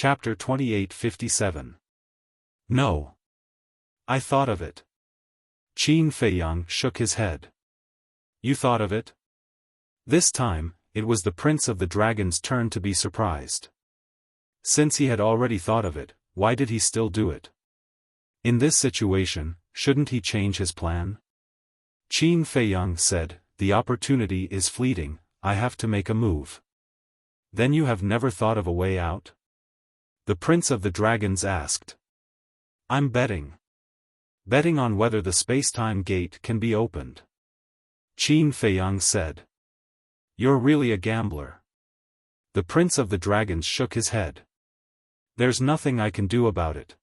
Chapter 2857. No. I thought of it. Qin Feiyang shook his head. You thought of it? This time, it was the Prince of the Dragon's turn to be surprised. Since he had already thought of it, why did he still do it? In this situation, shouldn't he change his plan? Qin Feiyang said, the opportunity is fleeting, I have to make a move. Then you have never thought of a way out? The Prince of the Dragons asked. I'm betting. Betting on whether the space-time gate can be opened. Qin Feiyang said. You're really a gambler. The Prince of the Dragons shook his head. There's nothing I can do about it.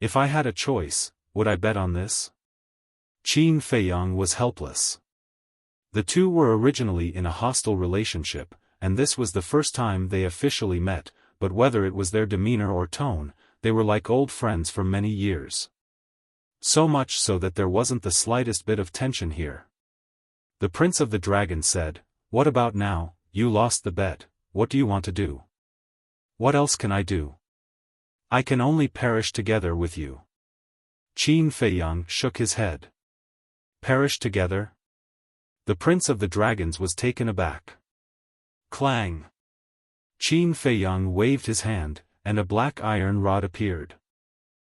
If I had a choice, would I bet on this? Qin Feiyang was helpless. The two were originally in a hostile relationship, and this was the first time they officially met, but whether it was their demeanor or tone, they were like old friends for many years. So much so that there wasn't the slightest bit of tension here. The Prince of the Dragons said, What about now? You lost the bet, what do you want to do? What else can I do? I can only perish together with you. Qin Feiyang shook his head. Perish together? The Prince of the Dragons was taken aback. Clang! Qin Feiyang waved his hand, and a black iron rod appeared.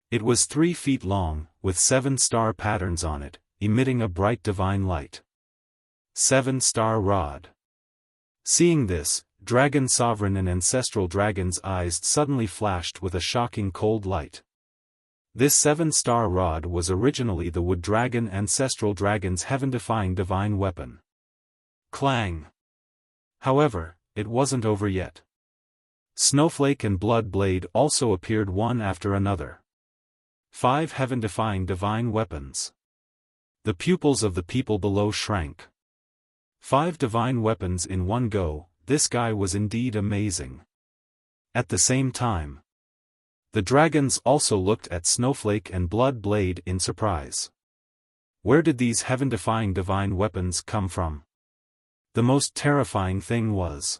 It was 3 feet long, with 7 star patterns on it, emitting a bright divine light. 7-star rod. Seeing this, Dragon Sovereign and Ancestral Dragon's eyes suddenly flashed with a shocking cold light. This 7-star rod was originally the Wood Dragon Ancestral Dragon's heaven-defying divine weapon. Clang! However, it wasn't over yet. Snowflake and Blood Blade also appeared one after another. 5 heaven-defying divine weapons. The pupils of the people below shrank. 5 divine weapons in one go, this guy was indeed amazing. At the same time, the dragons also looked at Snowflake and Blood Blade in surprise. Where did these heaven-defying divine weapons come from? The most terrifying thing was,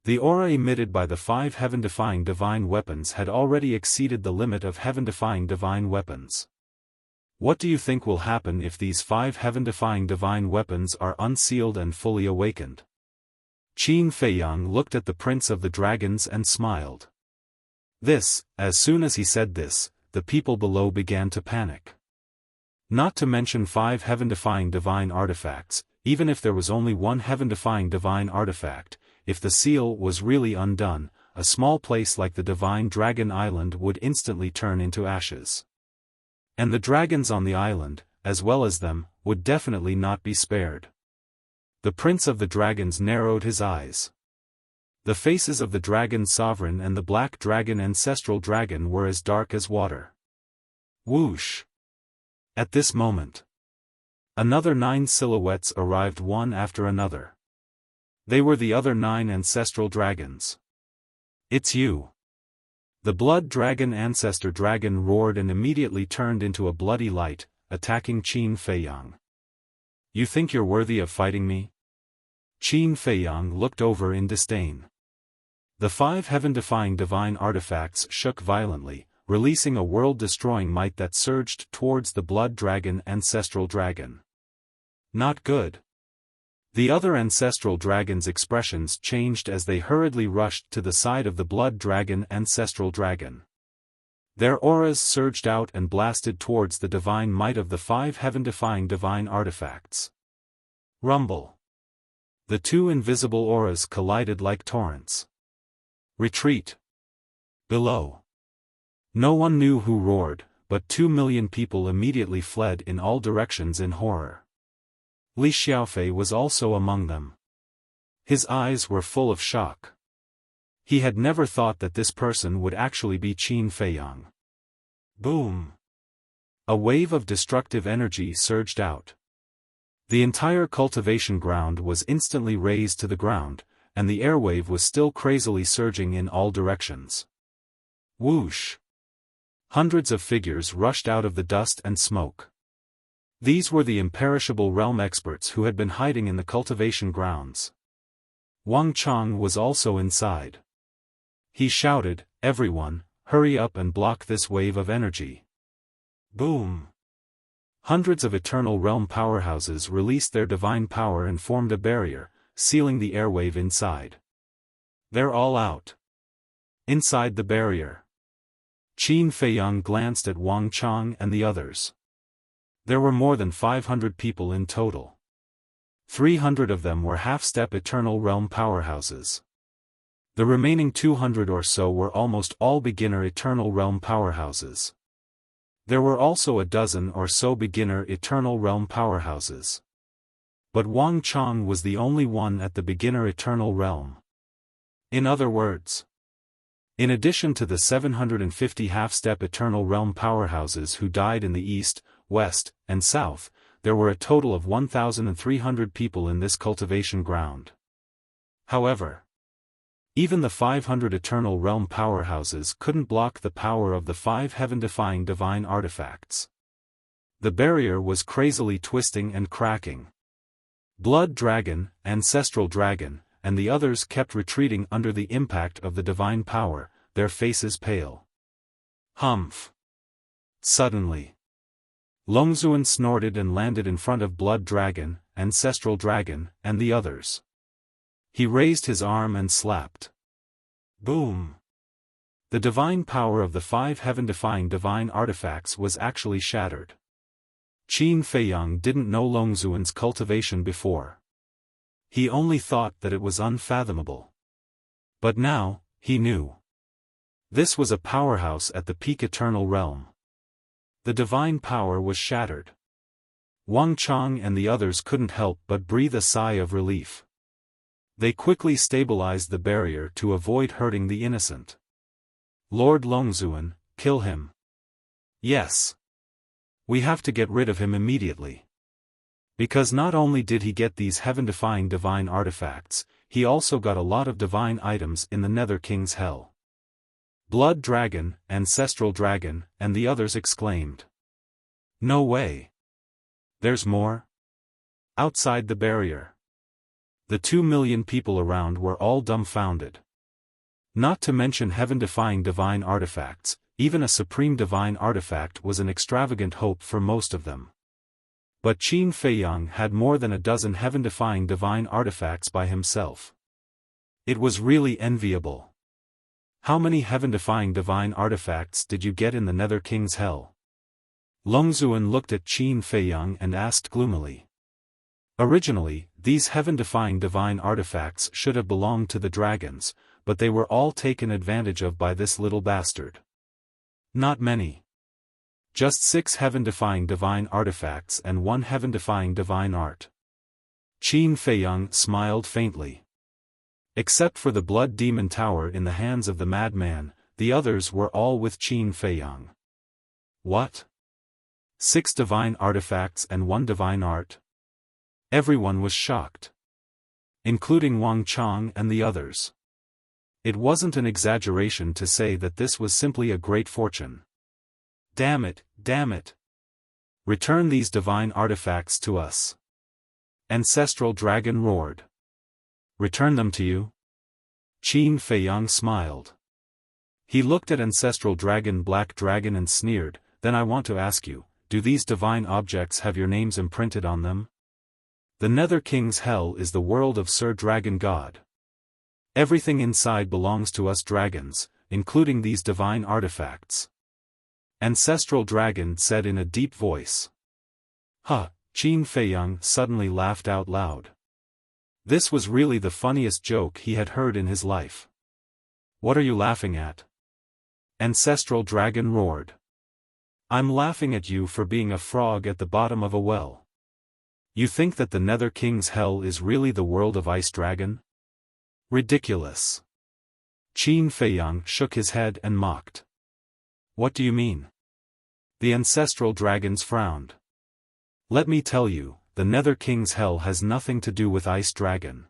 the aura emitted by the 5 heaven-defying divine weapons had already exceeded the limit of heaven-defying divine weapons. What do you think will happen if these 5 heaven-defying divine weapons are unsealed and fully awakened? Qin Feiyang looked at the Prince of the Dragons and smiled. As soon as he said this, the people below began to panic. Not to mention 5 heaven-defying divine artifacts, even if there was only one heaven-defying divine artifact, if the seal was really undone, a small place like the Divine Dragon Island would instantly turn into ashes. And the dragons on the island, as well as them, would definitely not be spared. The Prince of the Dragons narrowed his eyes. The faces of the Dragon Sovereign and the Black Dragon Ancestral Dragon were as dark as water. Whoosh! At this moment, another 9 silhouettes arrived one after another. They were the other 9 ancestral dragons. It's you. The Blood Dragon Ancestor Dragon roared and immediately turned into a bloody light, attacking Qin Feiyang. You think you're worthy of fighting me? Qin Feiyang looked over in disdain. The 5 heaven-defying divine artifacts shook violently, releasing a world-destroying might that surged towards the Blood Dragon Ancestral Dragon. Not good. The other ancestral dragons' expressions changed as they hurriedly rushed to the side of the Blood Dragon Ancestral Dragon. Their auras surged out and blasted towards the divine might of the 5 heaven-defying divine artifacts. Rumble. The 2 invisible auras collided like torrents. Retreat. Below. No one knew who roared, but 2 million people immediately fled in all directions in horror. Li Xiaofan was also among them. His eyes were full of shock. He had never thought that this person would actually be Qin Feiyang. Boom! A wave of destructive energy surged out. The entire cultivation ground was instantly razed to the ground, and the airwave was still crazily surging in all directions. Whoosh! Hundreds of figures rushed out of the dust and smoke. These were the imperishable realm experts who had been hiding in the cultivation grounds. Wang Chang was also inside. He shouted, "Everyone, hurry up and block this wave of energy." Boom! Hundreds of Eternal Realm powerhouses released their divine power and formed a barrier, sealing the airwave inside. They're all out. Inside the barrier. Qin Feiyang glanced at Wang Chang and the others. There were more than 500 people in total. 300 of them were half-step Eternal Realm powerhouses. The remaining 200 or so were almost all beginner Eternal Realm powerhouses. There were also a dozen or so beginner Eternal Realm powerhouses. But Wang Chang was the only one at the beginner Eternal Realm. In other words, in addition to the 750 half-step Eternal Realm powerhouses who died in the East, West, and South, there were a total of 1,300 people in this cultivation ground. However, even the 500 Eternal Realm powerhouses couldn't block the power of the 5 heaven-defying divine artifacts. The barrier was crazily twisting and cracking. Blood Dragon, Ancestral Dragon, and the others kept retreating under the impact of the divine power, their faces pale. Humph! Suddenly, Longzuan snorted and landed in front of Blood Dragon, Ancestral Dragon, and the others. He raised his arm and slapped. Boom! The divine power of the 5 heaven-defying divine artifacts was actually shattered. Qin Feiyang didn't know Longzuan's cultivation before. He only thought that it was unfathomable. But now, he knew. This was a powerhouse at the peak Eternal Realm. The divine power was shattered. Wang Chang and the others couldn't help but breathe a sigh of relief. They quickly stabilized the barrier to avoid hurting the innocent. Lord Longzuan, kill him. Yes. We have to get rid of him immediately. Because not only did he get these heaven-defying divine artifacts, he also got a lot of divine items in the Nether King's Hell. Blood Dragon, Ancestral Dragon, and the others exclaimed. No way. There's more? Outside the barrier. The 2 million people around were all dumbfounded. Not to mention heaven-defying divine artifacts, even a supreme divine artifact was an extravagant hope for most of them. But Qin Feiyang had more than a dozen heaven-defying divine artifacts by himself. It was really enviable. How many heaven-defying divine artifacts did you get in the Nether King's Hell? Longzuan looked at Qin Feiyang and asked gloomily. Originally, these heaven-defying divine artifacts should have belonged to the dragons, but they were all taken advantage of by this little bastard. Not many. Just 6 heaven-defying divine artifacts and 1 heaven-defying divine art. Qin Feiyang smiled faintly. Except for the Blood Demon Tower in the hands of the madman, the others were all with Qin Feiyang. What? 6 divine artifacts and 1 divine art? Everyone was shocked. Including Wang Chang and the others. It wasn't an exaggeration to say that this was simply a great fortune. Damn it, damn it. Return these divine artifacts to us. Ancestral Dragon roared. Return them to you? Qin Feiyang smiled. He looked at Ancestral Dragon Black Dragon and sneered, then I want to ask you, do these divine objects have your names imprinted on them? The Nether King's Hell is the world of Sir Dragon God. Everything inside belongs to us dragons, including these divine artifacts. Ancestral Dragon said in a deep voice. Huh, Qin Feiyang suddenly laughed out loud. This was really the funniest joke he had heard in his life. What are you laughing at? Ancestral Dragon roared. I'm laughing at you for being a frog at the bottom of a well. You think that the Nether King's Hell is really the world of Ice Dragon? Ridiculous. Qin Feiyang shook his head and mocked. What do you mean? The Ancestral Dragons frowned. Let me tell you, the Nether King's Hell has nothing to do with Ice Dragon.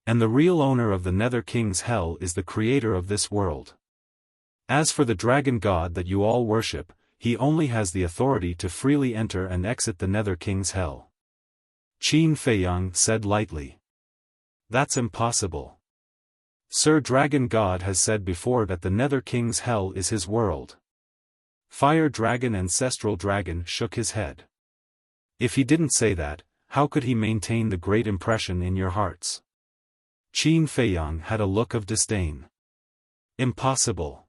And the real owner of the Nether King's Hell is the creator of this world. As for the Dragon God that you all worship, he only has the authority to freely enter and exit the Nether King's Hell. Qin Feiyang said lightly. That's impossible. Sir Dragon God has said before that the Nether King's hell is his world. Fire Dragon Ancestral Dragon shook his head. If he didn't say that, how could he maintain the great impression in your hearts? Qin Feiyang had a look of disdain. Impossible.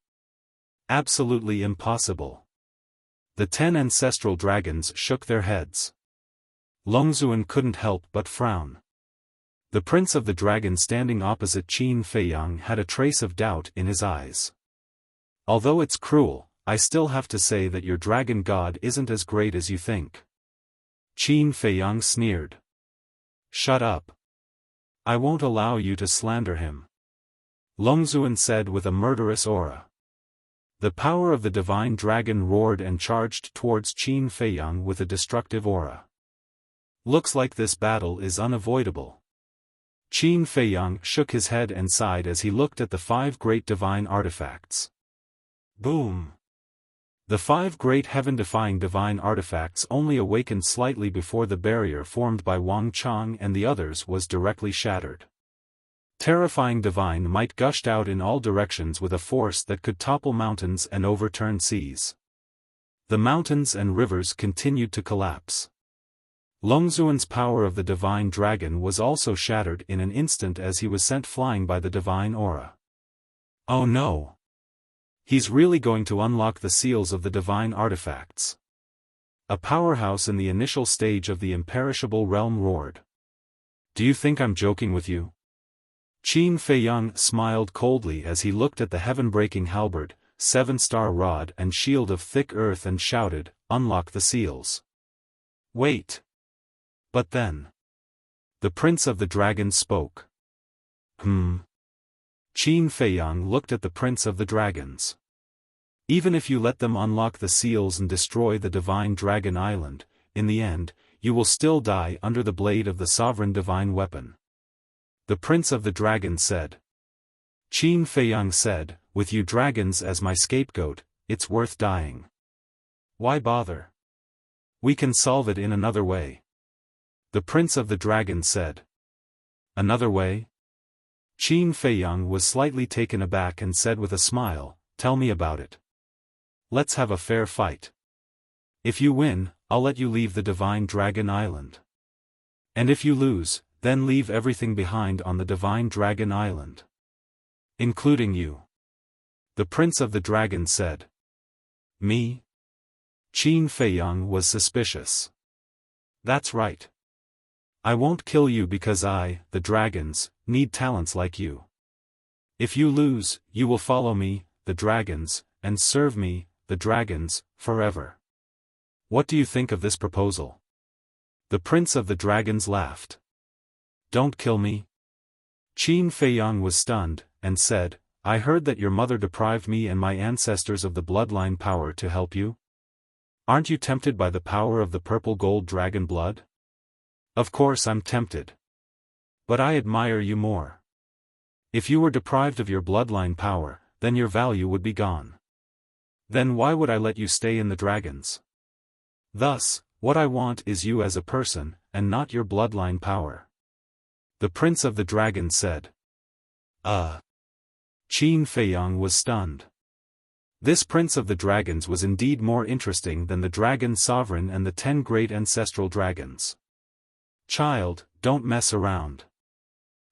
Absolutely impossible. The 10 ancestral dragons shook their heads. Longzuan couldn't help but frown. The prince of the dragon standing opposite Qin Feiyang had a trace of doubt in his eyes. Although it's cruel, I still have to say that your dragon god isn't as great as you think. Qin Feiyang sneered. Shut up. I won't allow you to slander him. Longzuan said with a murderous aura. The power of the divine dragon roared and charged towards Qin Feiyang with a destructive aura. Looks like this battle is unavoidable. Qin Feiyang shook his head and sighed as he looked at the 5 great divine artifacts. Boom! The 5 great heaven-defying divine artifacts only awakened slightly before the barrier formed by Wang Chang and the others was directly shattered. Terrifying divine might gushed out in all directions with a force that could topple mountains and overturn seas. The mountains and rivers continued to collapse. Longzuan's power of the divine dragon was also shattered in an instant as he was sent flying by the divine aura. Oh no! He's really going to unlock the seals of the divine artifacts. A powerhouse in the initial stage of the imperishable realm roared. Do you think I'm joking with you? Qin Feiyang smiled coldly as he looked at the heaven-breaking halberd, 7-star rod and shield of thick earth and shouted, unlock the seals. Wait. But then. The prince of the dragons spoke. Qin Feiyang looked at the prince of the dragons. Even if you let them unlock the seals and destroy the divine dragon island, in the end, you will still die under the blade of the sovereign divine weapon. The prince of the dragons said. Qin Feiyang said, with you dragons as my scapegoat, it's worth dying. Why bother? We can solve it in another way. The prince of the dragons said. Another way? Qin Feiyang was slightly taken aback and said with a smile, tell me about it. Let's have a fair fight. If you win, I'll let you leave the divine dragon island. And if you lose, then leave everything behind on the divine dragon island. Including you. The prince of the dragons said. Me? Qin Feiyang was suspicious. That's right. I won't kill you because I, the dragons, need talents like you. If you lose, you will follow me, the dragons, and serve me, the dragons, forever. What do you think of this proposal? The prince of the dragons laughed. Don't kill me. Qin Feiyang was stunned, and said, I heard that your mother deprived me and my ancestors of the bloodline power to help you. Aren't you tempted by the power of the purple gold dragon blood? Of course I'm tempted. But I admire you more. If you were deprived of your bloodline power, then your value would be gone. Then why would I let you stay in the dragons? Thus, what I want is you as a person, and not your bloodline power. The prince of the dragons said. Qin Feiyang was stunned. This prince of the dragons was indeed more interesting than the dragon sovereign and the 10 great ancestral dragons. Child, don't mess around.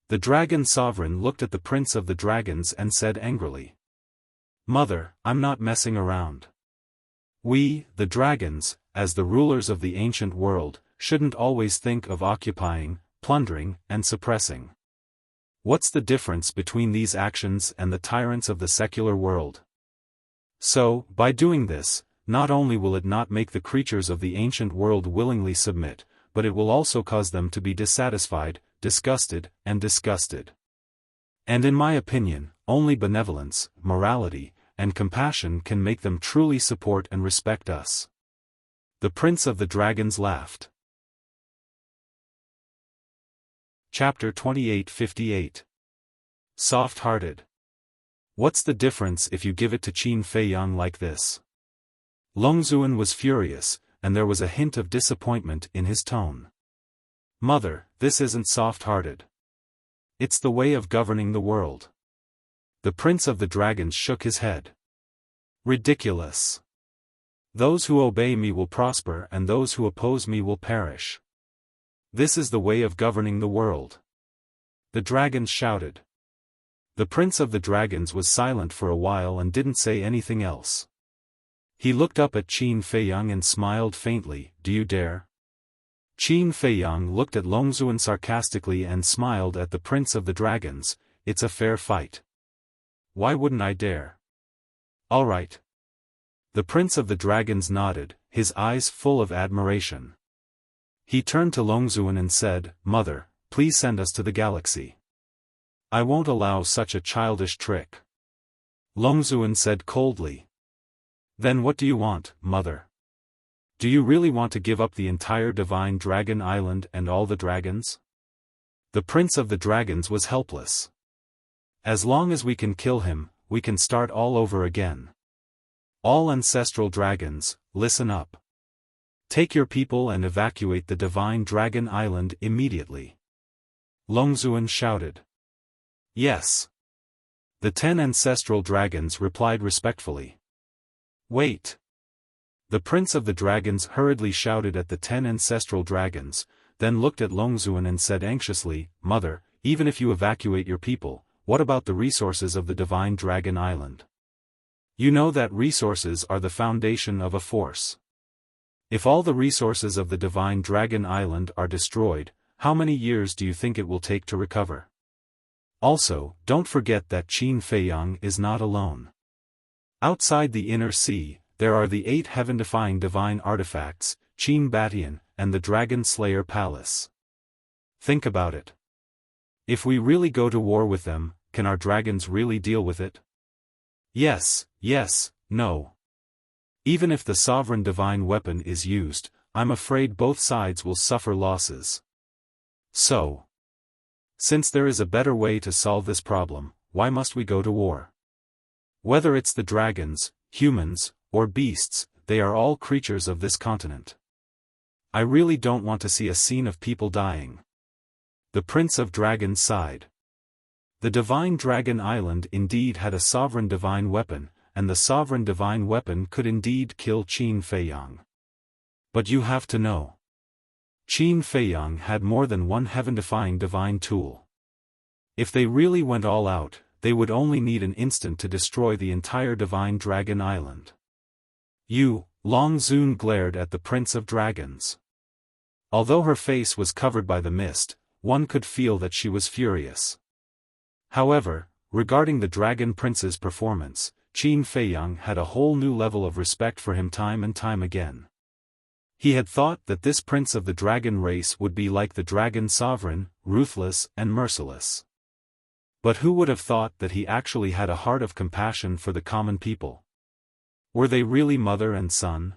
The dragon sovereign looked at the prince of the dragons and said angrily. Mother, I'm not messing around. We, the dragons, as the rulers of the ancient world, shouldn't always think of occupying, plundering, and suppressing. What's the difference between these actions and the tyrants of the secular world? So, by doing this, not only will it not make the creatures of the ancient world willingly submit, but it will also cause them to be dissatisfied, disgusted, and disgusted. And in my opinion, only benevolence, morality, and compassion can make them truly support and respect us. The prince of the dragons laughed. Chapter 2858. Soft-hearted. What's the difference if you give it to Qin Feiyang like this? Longzuan was furious, and there was a hint of disappointment in his tone. Mother, this isn't soft-hearted. It's the way of governing the world. The Prince of the Dragons shook his head. Ridiculous. Those who obey me will prosper and those who oppose me will perish. This is the way of governing the world. The dragons shouted. The Prince of the Dragons was silent for a while and didn't say anything else. He looked up at Qin Feiyang and smiled faintly. Do you dare? Qin Feiyang looked at Longzuan sarcastically and smiled at the Prince of the Dragons. It's a fair fight. Why wouldn't I dare? All right. The Prince of the Dragons nodded, his eyes full of admiration. He turned to Longzuan and said, Mother, please send us to the galaxy. I won't allow such a childish trick. Longzuan said coldly. Then what do you want, Mother? Do you really want to give up the entire Divine Dragon Island and all the dragons? The Prince of the Dragons was helpless. As long as we can kill him, we can start all over again. All ancestral dragons, listen up. Take your people and evacuate the Divine Dragon Island immediately. Longzuan shouted. Yes. The 10 ancestral dragons replied respectfully. Wait. The Prince of the Dragons hurriedly shouted at the 10 ancestral dragons, then looked at Longzuan and said anxiously, Mother, even if you evacuate your people, what about the resources of the Divine Dragon Island? You know that resources are the foundation of a force. If all the resources of the Divine Dragon Island are destroyed, how many years do you think it will take to recover? Also, don't forget that Qin Feiyang is not alone. Outside the Inner Sea, there are the 8 heaven-defying divine artifacts, Qin Batian, and the Dragon Slayer Palace. Think about it. If we really go to war with them, can our dragons really deal with it? Yes, no. Even if the sovereign divine weapon is used, I'm afraid both sides will suffer losses. So, since there is a better way to solve this problem, why must we go to war? Whether it's the dragons, humans, or beasts, they are all creatures of this continent. I really don't want to see a scene of people dying. The Prince of Dragons sighed. The Divine Dragon Island indeed had a sovereign divine weapon, and the sovereign divine weapon could indeed kill Qin Feiyang. But you have to know. Qin Feiyang had more than one heaven-defying divine tool. If they really went all out, they would only need an instant to destroy the entire Divine Dragon Island. Longzuan glared at the Prince of Dragons. Although her face was covered by the mist, one could feel that she was furious. However, regarding the Dragon Prince's performance, Qin Feiyang had a whole new level of respect for him time and time again. He had thought that this Prince of the Dragon race would be like the Dragon Sovereign, ruthless and merciless. But who would have thought that he actually had a heart of compassion for the common people? Were they really mother and son?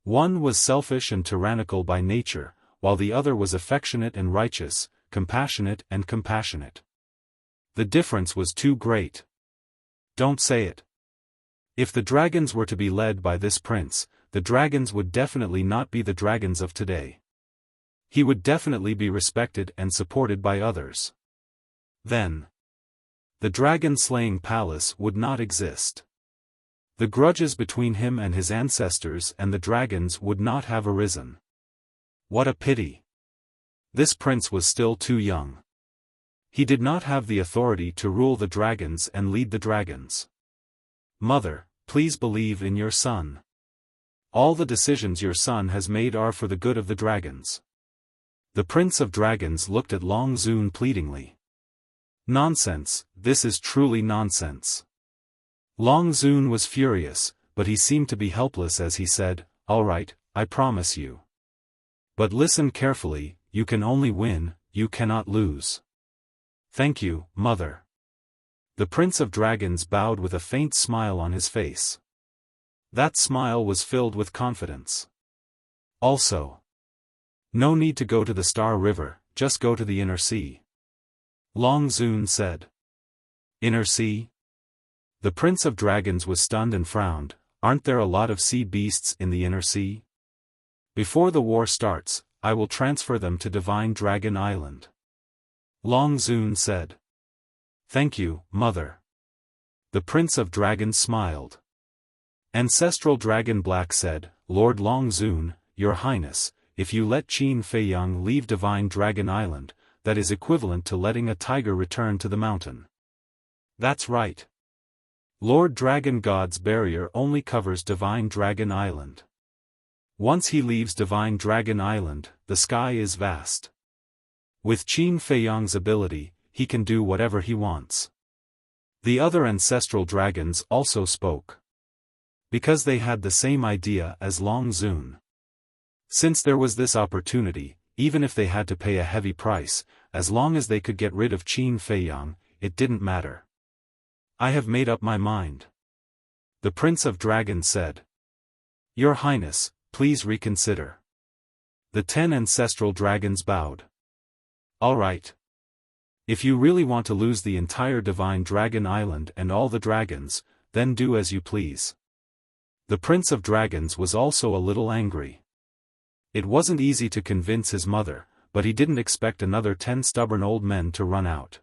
One was selfish and tyrannical by nature, while the other was affectionate and righteous, compassionate and compassionate. The difference was too great. Don't say it. If the dragons were to be led by this prince, the dragons would definitely not be the dragons of today. He would definitely be respected and supported by others. Then, the dragon-slaying palace would not exist. The grudges between him and his ancestors and the dragons would not have arisen. What a pity. This prince was still too young. He did not have the authority to rule the dragons and lead the dragons. Mother, please believe in your son. All the decisions your son has made are for the good of the dragons. The Prince of Dragons looked at Longzuan pleadingly. Nonsense, this is truly nonsense. Longzuan was furious, but he seemed to be helpless as he said, All right, I promise you. But listen carefully, you can only win, you cannot lose. Thank you, Mother. The Prince of Dragons bowed with a faint smile on his face. That smile was filled with confidence. Also, no need to go to the Star River, just go to the Inner Sea. Longzuan said. Inner Sea? The Prince of Dragons was stunned and frowned. Aren't there a lot of sea beasts in the Inner Sea? Before the war starts, I will transfer them to Divine Dragon Island. Longzuan said. Thank you, Mother. The Prince of Dragons smiled. Ancestral Dragon Black said, Lord Longzun, Your Highness, if you let Qin Feiyang leave Divine Dragon Island, that is equivalent to letting a tiger return to the mountain. That's right. Lord Dragon God's barrier only covers Divine Dragon Island. Once he leaves Divine Dragon Island, the sky is vast. With Qin Feiyang's ability, he can do whatever he wants. The other ancestral dragons also spoke. Because they had the same idea as Longzun. Since there was this opportunity, even if they had to pay a heavy price, as long as they could get rid of Qin Feiyang, it didn't matter. I have made up my mind. The Prince of Dragons said. Your Highness, please reconsider. The 10 ancestral dragons bowed. All right. If you really want to lose the entire Divine Dragon Island and all the dragons, then do as you please. The Prince of Dragons was also a little angry. It wasn't easy to convince his mother, but he didn't expect another 10 stubborn old men to run out.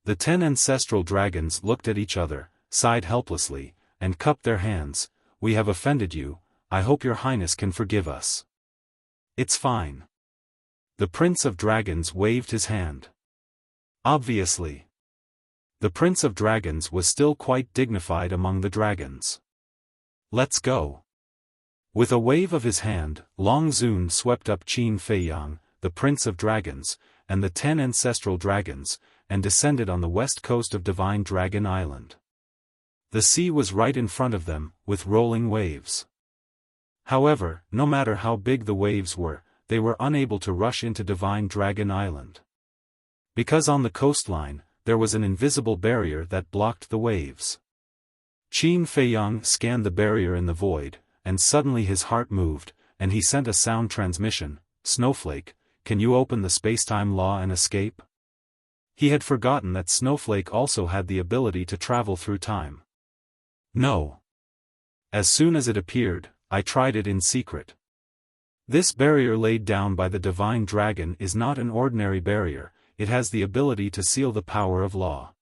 The 10 ancestral dragons looked at each other, sighed helplessly, and cupped their hands. We have offended you, I hope your Highness can forgive us. It's fine. The Prince of Dragons waved his hand. Obviously. The Prince of Dragons was still quite dignified among the dragons. Let's go. With a wave of his hand, Longzun swept up Qin Feiyang, the Prince of Dragons, and the 10 ancestral dragons, and descended on the west coast of Divine Dragon Island. The sea was right in front of them, with rolling waves. However, no matter how big the waves were, they were unable to rush into Divine Dragon Island. Because on the coastline, there was an invisible barrier that blocked the waves. Qin Feiyang scanned the barrier in the void, and suddenly his heart moved, and he sent a sound transmission. Snowflake, can you open the spacetime law and escape? He had forgotten that Snowflake also had the ability to travel through time. No. As soon as it appeared, I tried it in secret. This barrier laid down by the Divine Dragon is not an ordinary barrier, it has the ability to seal the power of law.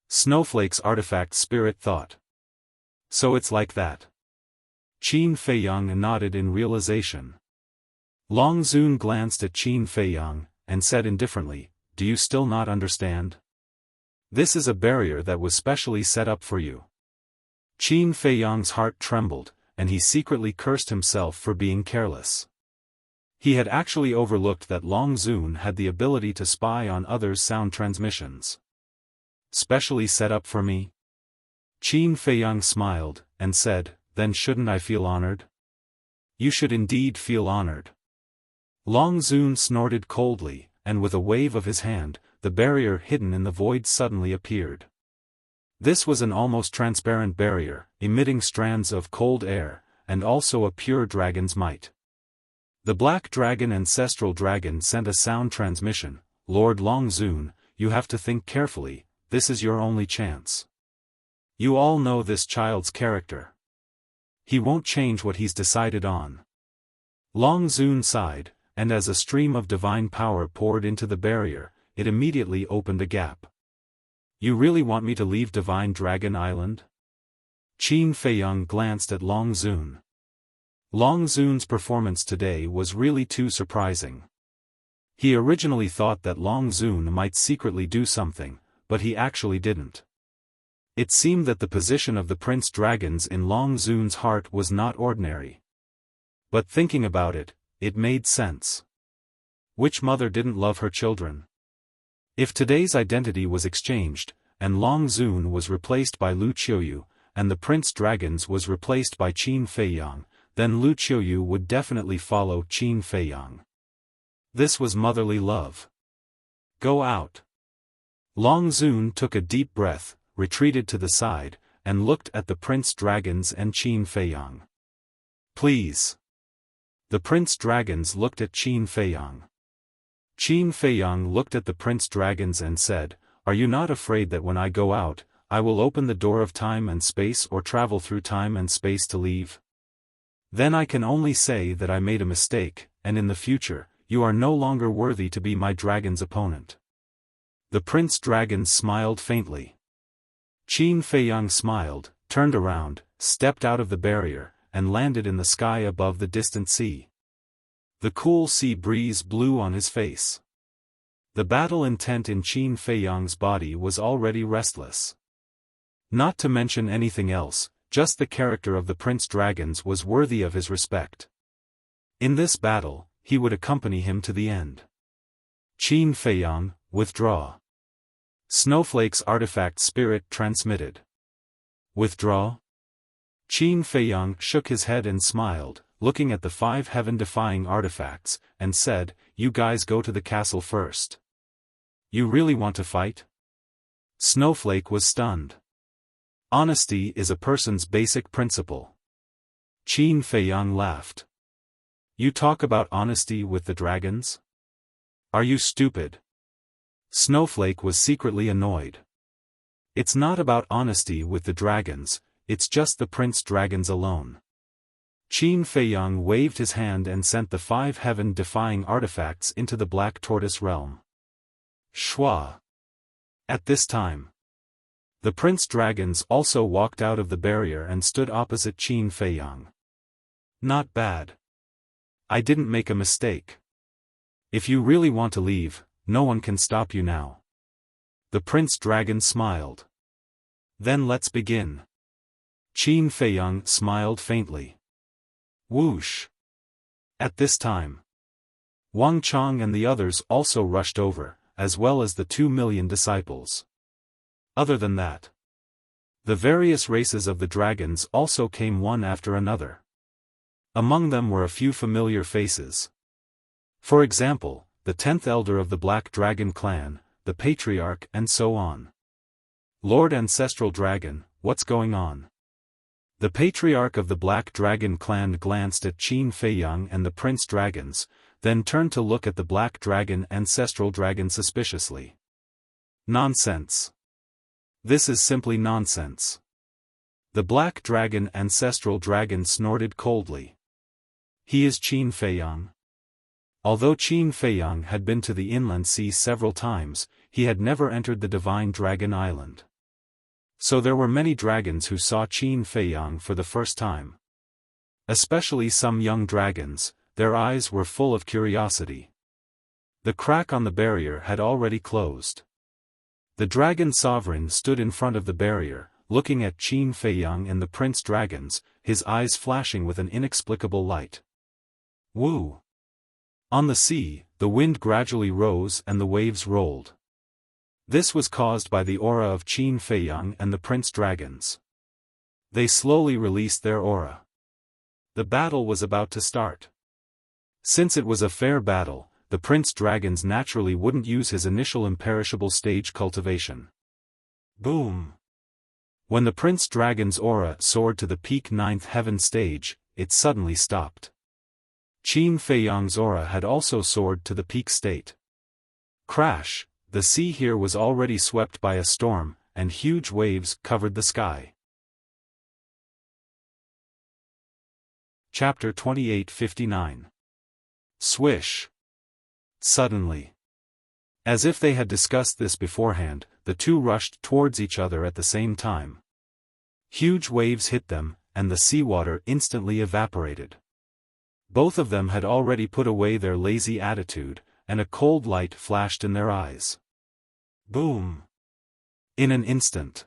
Snowflake's artifact spirit thought. So it's like that. Qin Feiyang nodded in realization. Longzun glanced at Qin Feiyang, and said indifferently, Do you still not understand? This is a barrier that was specially set up for you. Qin Feiyang's heart trembled, and he secretly cursed himself for being careless. He had actually overlooked that Longzun had the ability to spy on others' sound transmissions. Specially set up for me? Qin Feiyang smiled, and said, Then shouldn't I feel honored? You should indeed feel honored. Longzun snorted coldly, and with a wave of his hand, the barrier hidden in the void suddenly appeared. This was an almost transparent barrier, emitting strands of cold air, and also a pure dragon's might. The Black Dragon Ancestral Dragon sent a sound transmission. Lord Longzun, you have to think carefully, this is your only chance. You all know this child's character. He won't change what he's decided on. Longzun sighed, and as a stream of divine power poured into the barrier, it immediately opened a gap. You really want me to leave Divine Dragon Island? Qin Feiyang glanced at Longzun. Longzun's performance today was really too surprising. He originally thought that Longzun might secretly do something, but he actually didn't. It seemed that the position of the Prince Dragons in Longzun's heart was not ordinary. But thinking about it, it made sense. Which mother didn't love her children? If today's identity was exchanged, and Longzun was replaced by Lu Qiuyu, and the Prince Dragons was replaced by Qin Feiyang, then Lu Qiuyu would definitely follow Qin Feiyang. This was motherly love. Go out. Longzun took a deep breath, retreated to the side, and looked at the Prince Dragons and Qin Feiyang. Please. The Prince Dragons looked at Qin Feiyang. Qin Feiyang looked at the Prince Dragons and said, Are you not afraid that when I go out, I will open the door of time and space or travel through time and space to leave? Then I can only say that I made a mistake, and in the future, you are no longer worthy to be my dragon's opponent. The Prince Dragons smiled faintly. Qin Feiyang smiled, turned around, stepped out of the barrier, and landed in the sky above the distant sea. The cool sea breeze blew on his face. The battle intent in Qin Feiyang's body was already restless. Not to mention anything else, just the character of the Prince Dragons was worthy of his respect. In this battle, he would accompany him to the end. Qin Feiyang, withdraw. Snowflake's artifact spirit transmitted. Withdraw? Qin Feiyang shook his head and smiled, looking at the 5 heaven-defying artifacts, and said, "You guys go to the castle first." "You really want to fight?" Snowflake was stunned. Honesty is a person's basic principle. Qin Feiyang laughed. "You talk about honesty with the dragons? Are you stupid?" Snowflake was secretly annoyed. "It's not about honesty with the dragons, it's just the Prince Dragons alone." Qin Feiyang waved his hand and sent the 5 heaven-defying artifacts into the Black Tortoise realm. Shua. At this time, the Prince Dragons also walked out of the barrier and stood opposite Qin Feiyang. "Not bad. I didn't make a mistake. If you really want to leave, no one can stop you now." The Prince Dragon smiled. "Then let's begin." Qin Feiyang smiled faintly. Whoosh. At this time, Wang Chang and the others also rushed over, as well as the 2 million disciples. Other than that, the various races of the dragons also came one after another. Among them were a few familiar faces. For example, the 10th elder of the Black Dragon clan, the Patriarch, and so on. "Lord Ancestral Dragon, what's going on?" The Patriarch of the Black Dragon clan glanced at Qin Feiyang and the Prince Dragons, then turned to look at the Black Dragon Ancestral Dragon suspiciously. "Nonsense. This is simply nonsense." The Black Dragon Ancestral Dragon snorted coldly. "He is Qin Feiyang." Although Qin Feiyang had been to the inland sea several times, he had never entered the Divine Dragon Island. So there were many dragons who saw Qin Feiyang for the first time. Especially some young dragons, their eyes were full of curiosity. The crack on the barrier had already closed. The Dragon Sovereign stood in front of the barrier, looking at Qin Feiyang and the Prince Dragons, his eyes flashing with an inexplicable light. Woo! On the sea, the wind gradually rose and the waves rolled. This was caused by the aura of Qin Feiyang and the Prince Dragons. They slowly released their aura. The battle was about to start. Since it was a fair battle, the Prince Dragons naturally wouldn't use his initial imperishable stage cultivation. Boom! When the Prince Dragon's aura soared to the peak 9th heaven stage, it suddenly stopped. Qin Feiyang's aura had also soared to the peak state. Crash! The sea here was already swept by a storm, and huge waves covered the sky. Chapter 28:59. Swish! Suddenly, as if they had discussed this beforehand, the two rushed towards each other at the same time. Huge waves hit them, and the seawater instantly evaporated. Both of them had already put away their lazy attitude, and a cold light flashed in their eyes. Boom! In an instant.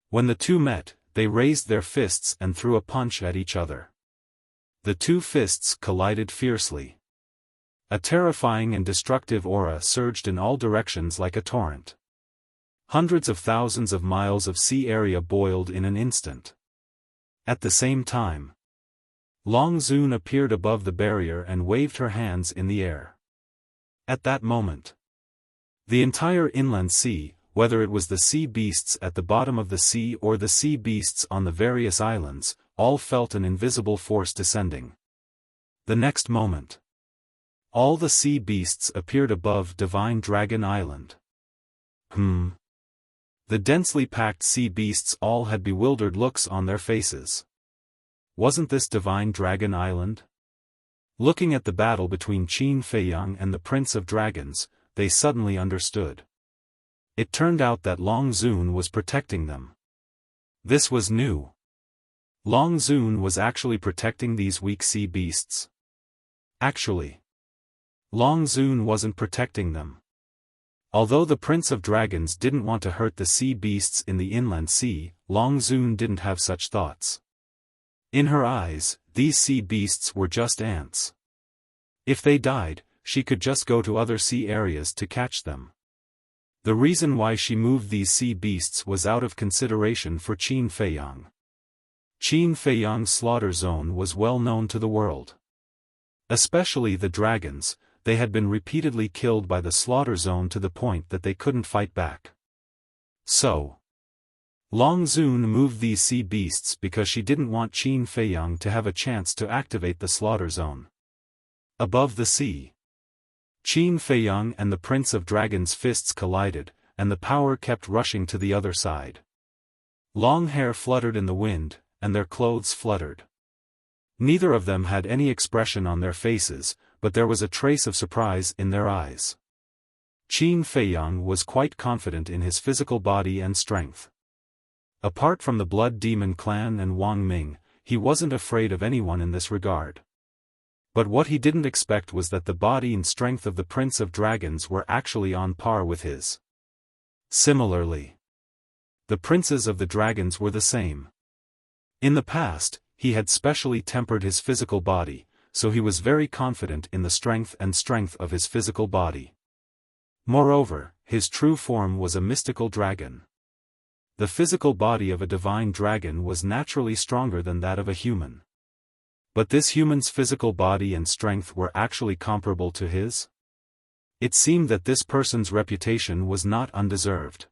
When the two met, they raised their fists and threw a punch at each other. The two fists collided fiercely. A terrifying and destructive aura surged in all directions like a torrent. Hundreds of thousands of miles of sea area boiled in an instant. At the same time, Long Zun appeared above the barrier and waved her hands in the air. At that moment, the entire inland sea, whether it was the sea beasts at the bottom of the sea or the sea beasts on the various islands, all felt an invisible force descending. The next moment, all the sea beasts appeared above Divine Dragon Island. The densely packed sea beasts all had bewildered looks on their faces. Wasn't this Divine Dragon Island? Looking at the battle between Qin Feiyang and the Prince of Dragons, they suddenly understood. It turned out that Long Zun was protecting them. This was new. Long Zun was actually protecting these weak sea beasts. Actually, Long Zun wasn't protecting them. Although the Prince of Dragons didn't want to hurt the sea beasts in the inland sea, Long Zun didn't have such thoughts. In her eyes, these sea beasts were just ants. If they died, she could just go to other sea areas to catch them. The reason why she moved these sea beasts was out of consideration for Qin Feiyang. Qin Feiyang's slaughter zone was well known to the world. Especially the dragons, they had been repeatedly killed by the slaughter zone to the point that they couldn't fight back. So, Long Zun moved these sea beasts because she didn't want Qin Feiyang to have a chance to activate the slaughter zone. Above the sea, Qin Feiyang and the Prince of Dragons' fists collided, and the power kept rushing to the other side. Long hair fluttered in the wind, and their clothes fluttered. Neither of them had any expression on their faces, but there was a trace of surprise in their eyes. Qin Feiyang was quite confident in his physical body and strength. Apart from the Blood Demon clan and Wang Ming, he wasn't afraid of anyone in this regard. But what he didn't expect was that the body and strength of the Prince of Dragons were actually on par with his. Similarly, the princes of the dragons were the same. In the past, he had specially tempered his physical body, so he was very confident in the strength of his physical body. Moreover, his true form was a mystical dragon. The physical body of a divine dragon was naturally stronger than that of a human. But this human's physical body and strength were actually comparable to his? It seemed that this person's reputation was not undeserved.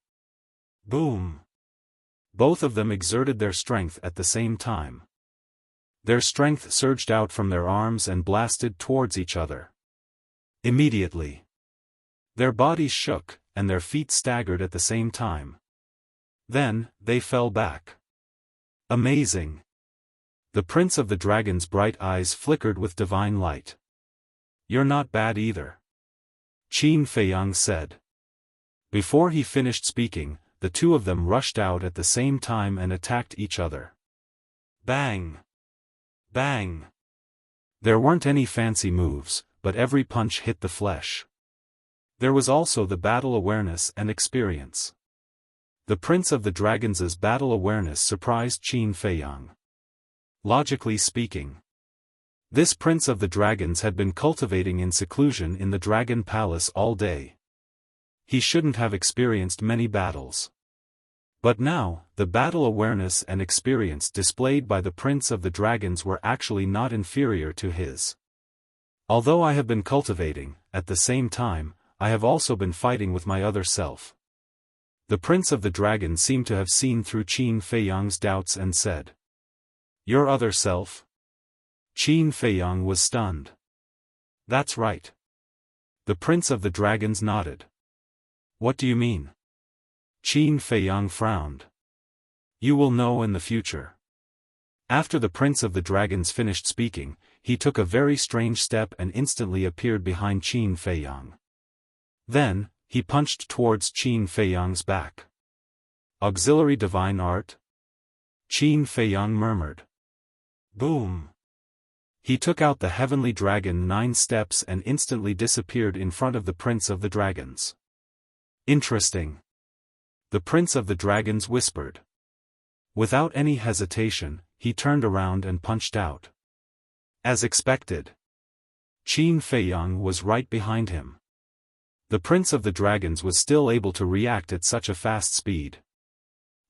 Boom! Both of them exerted their strength at the same time. Their strength surged out from their arms and blasted towards each other. Immediately, their bodies shook, and their feet staggered at the same time. Then, they fell back. Amazing! The Prince of the Dragon's bright eyes flickered with divine light. "You're not bad either," Qin Feiyang said. Before he finished speaking, the two of them rushed out at the same time and attacked each other. Bang! Bang! There weren't any fancy moves, but every punch hit the flesh. There was also the battle awareness and experience. The Prince of the Dragons' battle awareness surprised Qin Feiyang. Logically speaking, this Prince of the Dragons had been cultivating in seclusion in the Dragon Palace all day. He shouldn't have experienced many battles. But now, the battle awareness and experience displayed by the Prince of the Dragons were actually not inferior to his. Although I have been cultivating, at the same time, I have also been fighting with my other self. The Prince of the Dragons seemed to have seen through Qin Feiyang's doubts and said, "Your other self?" Qin Feiyang was stunned. "That's right." The Prince of the Dragons nodded. "What do you mean?" Qin Feiyang frowned. "You will know in the future." After the Prince of the Dragons finished speaking, he took a very strange step and instantly appeared behind Qin Feiyang. Then, he punched towards Qin Feiyang's back. "Auxiliary Divine Art?" Qin Feiyang murmured. Boom! He took out the Heavenly Dragon 9 steps and instantly disappeared in front of the Prince of the Dragons. "Interesting," the Prince of the Dragons whispered. Without any hesitation, he turned around and punched out. As expected, Qin Feiyang was right behind him. The Prince of the Dragons was still able to react at such a fast speed.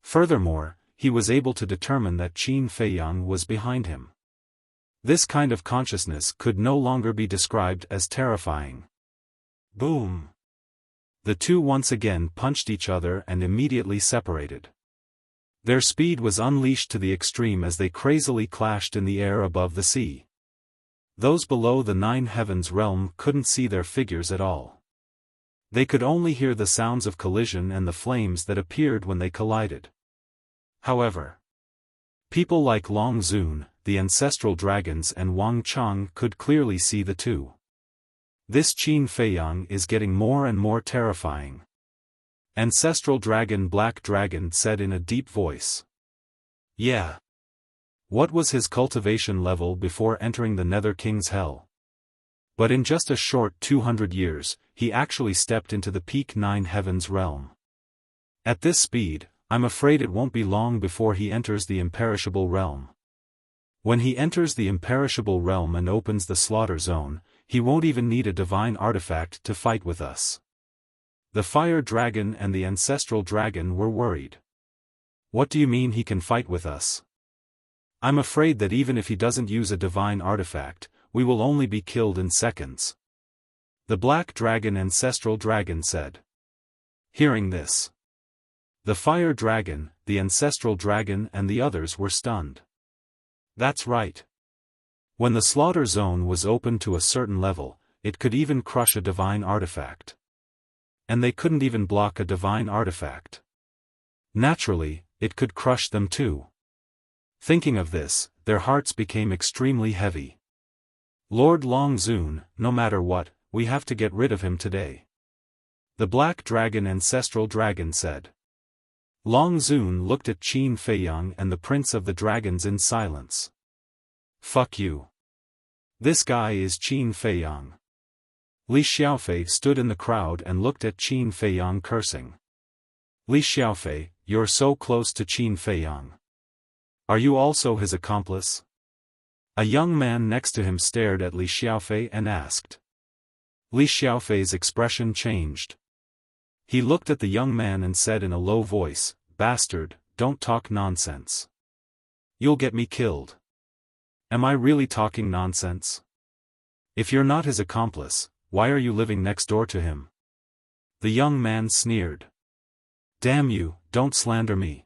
Furthermore, he was able to determine that Qin Feiyang was behind him. This kind of consciousness could no longer be described as terrifying. Boom! The two once again punched each other and immediately separated. Their speed was unleashed to the extreme as they crazily clashed in the air above the sea. Those below the 9 heavens realm couldn't see their figures at all. They could only hear the sounds of collision and the flames that appeared when they collided. However, people like Long Zun, the ancestral dragons and Wang Chang could clearly see the two. This Qin Feiyang is getting more and more terrifying. Ancestral Dragon Black Dragon said in a deep voice. Yeah. What was his cultivation level before entering the Nether King's hell? But in just a short 200 years, he actually stepped into the peak 9 heavens realm. At this speed, I'm afraid it won't be long before he enters the imperishable realm. When he enters the imperishable realm and opens the slaughter zone, he won't even need a divine artifact to fight with us. The fire dragon and the ancestral dragon were worried. What do you mean he can fight with us? I'm afraid that even if he doesn't use a divine artifact, we will only be killed in seconds. The black dragon ancestral dragon said. Hearing this, the fire dragon, the ancestral dragon and the others were stunned. That's right. When the slaughter zone was opened to a certain level, it could even crush a divine artifact. And they couldn't even block a divine artifact. Naturally, it could crush them too. Thinking of this, their hearts became extremely heavy. Lord Longzun, no matter what, we have to get rid of him today. The black dragon ancestral dragon said. Longzun looked at Qin Feiyang and the prince of the dragons in silence. Fuck you. This guy is Qin Feiyang. Li Xiaofei stood in the crowd and looked at Qin Feiyang cursing. Li Xiaofei, you're so close to Qin Feiyang. Are you also his accomplice? A young man next to him stared at Li Xiaofei and asked. Li Xiaofei's expression changed. He looked at the young man and said in a low voice, Bastard, don't talk nonsense. You'll get me killed. Am I really talking nonsense? If you're not his accomplice, why are you living next door to him? The young man sneered. Damn you, don't slander me.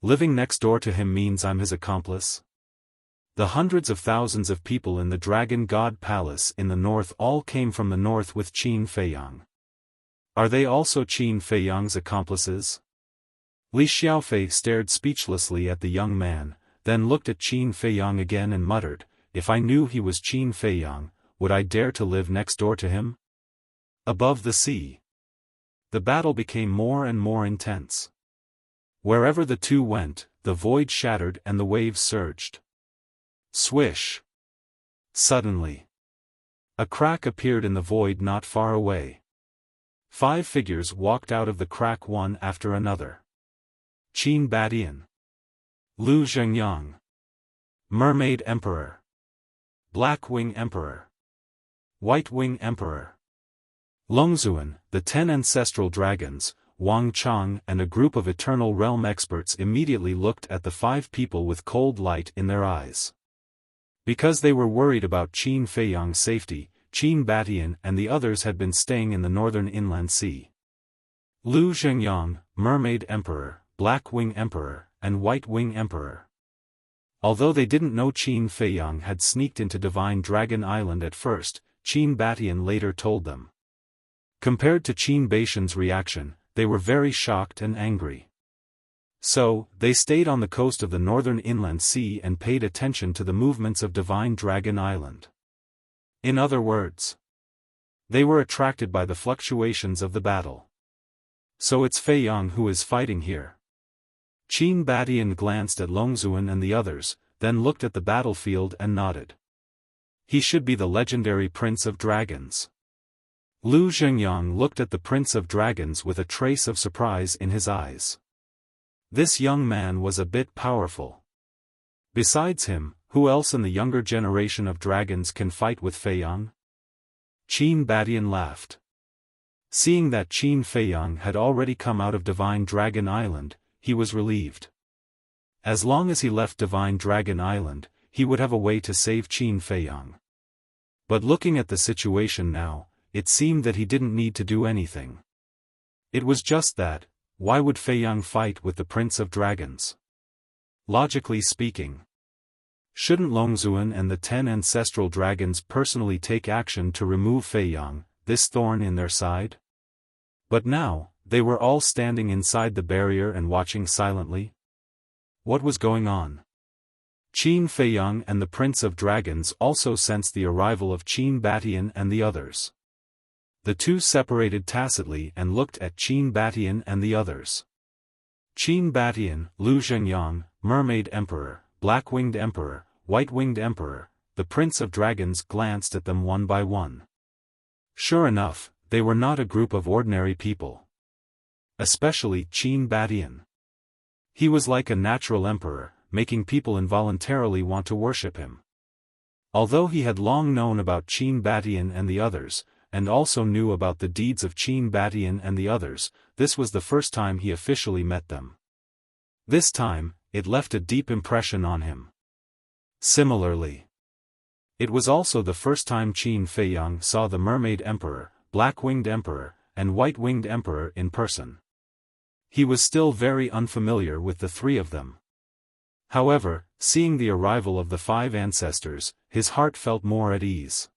Living next door to him means I'm his accomplice? The hundreds of thousands of people in the Dragon God Palace in the north all came from the north with Qin Feiyang. Are they also Qin Feiyang's accomplices? Li Xiaofei stared speechlessly at the young man, then looked at Qin Feiyang again and muttered, If I knew he was Qin Feiyang, would I dare to live next door to him? Above the sea. The battle became more and more intense. Wherever the two went, the void shattered and the waves surged. Swish. Suddenly, a crack appeared in the void not far away. 5 figures walked out of the crack one after another. Qin Badian, Lu Zhengyang, Mermaid Emperor, Black Wing Emperor, White Wing Emperor. Longzuan, the 10 ancestral dragons, Wang Chang and a group of Eternal Realm experts immediately looked at the 5 people with cold light in their eyes. Because they were worried about Qin Feiyang's safety, Qin Badian and the others had been staying in the northern inland sea. Lu Zhengyang, Mermaid Emperor, Black Wing Emperor, and White Wing Emperor. Although they didn't know Qin Feiyang had sneaked into Divine Dragon Island at first, Qin Badian later told them. Compared to Qin Baishan's reaction, they were very shocked and angry. So, they stayed on the coast of the northern inland sea and paid attention to the movements of Divine Dragon Island. In other words, they were attracted by the fluctuations of the battle. So it's Feiyang who is fighting here. Qin Badian glanced at Longzuan and the others, then looked at the battlefield and nodded. He should be the legendary Prince of Dragons. Lu Zhengyang looked at the Prince of Dragons with a trace of surprise in his eyes. This young man was a bit powerful. Besides him, who else in the younger generation of dragons can fight with Feiyang? Qin Badian laughed. Seeing that Qin Feiyang had already come out of Divine Dragon Island, he was relieved. As long as he left Divine Dragon Island, he would have a way to save Qin Feiyang. But looking at the situation now, it seemed that he didn't need to do anything. It was just that, why would Feiyang fight with the Prince of Dragons? Logically speaking, shouldn't Longzuan and the 10 ancestral dragons personally take action to remove Feiyang, this thorn in their side? But now, they were all standing inside the barrier and watching silently. What was going on? Qin Feiyang and the Prince of Dragons also sensed the arrival of Qin Badian and the others. The two separated tacitly and looked at Qin Batian and the others. Qin Batian, Lu Zhengyang, Mermaid Emperor, Black-Winged Emperor, White-Winged Emperor, the Prince of Dragons glanced at them one by one. Sure enough, they were not a group of ordinary people. Especially Qin Batian. He was like a natural emperor, making people involuntarily want to worship him. Although he had long known about Qin Batian and the others, and also knew about the deeds of Qin Batian and the others, this was the first time he officially met them. This time, it left a deep impression on him. Similarly, it was also the first time Qin Feiyang saw the Mermaid Emperor, Black-Winged Emperor, and White-Winged Emperor in person. He was still very unfamiliar with the three of them. However, seeing the arrival of the five ancestors, his heart felt more at ease.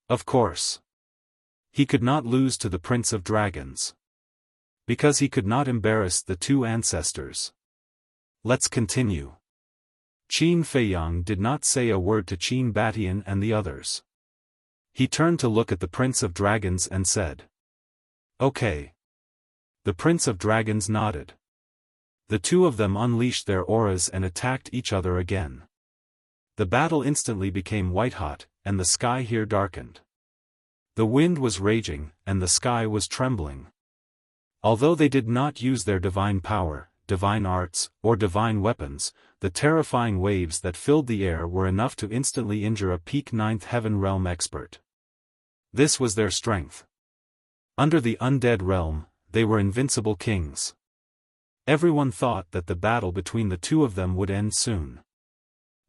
Of course, he could not lose to the Prince of Dragons, because he could not embarrass the two ancestors. Let's continue. Qin Feiyang did not say a word to Qin Batian and the others. He turned to look at the Prince of Dragons and said, "Okay." The Prince of Dragons nodded. The two of them unleashed their auras and attacked each other again. The battle instantly became white-hot, and the sky here darkened. The wind was raging, and the sky was trembling. Although they did not use their divine power, divine arts, or divine weapons, the terrifying waves that filled the air were enough to instantly injure a peak ninth heaven realm expert. This was their strength. Under the undead realm, they were invincible kings. Everyone thought that the battle between the two of them would end soon.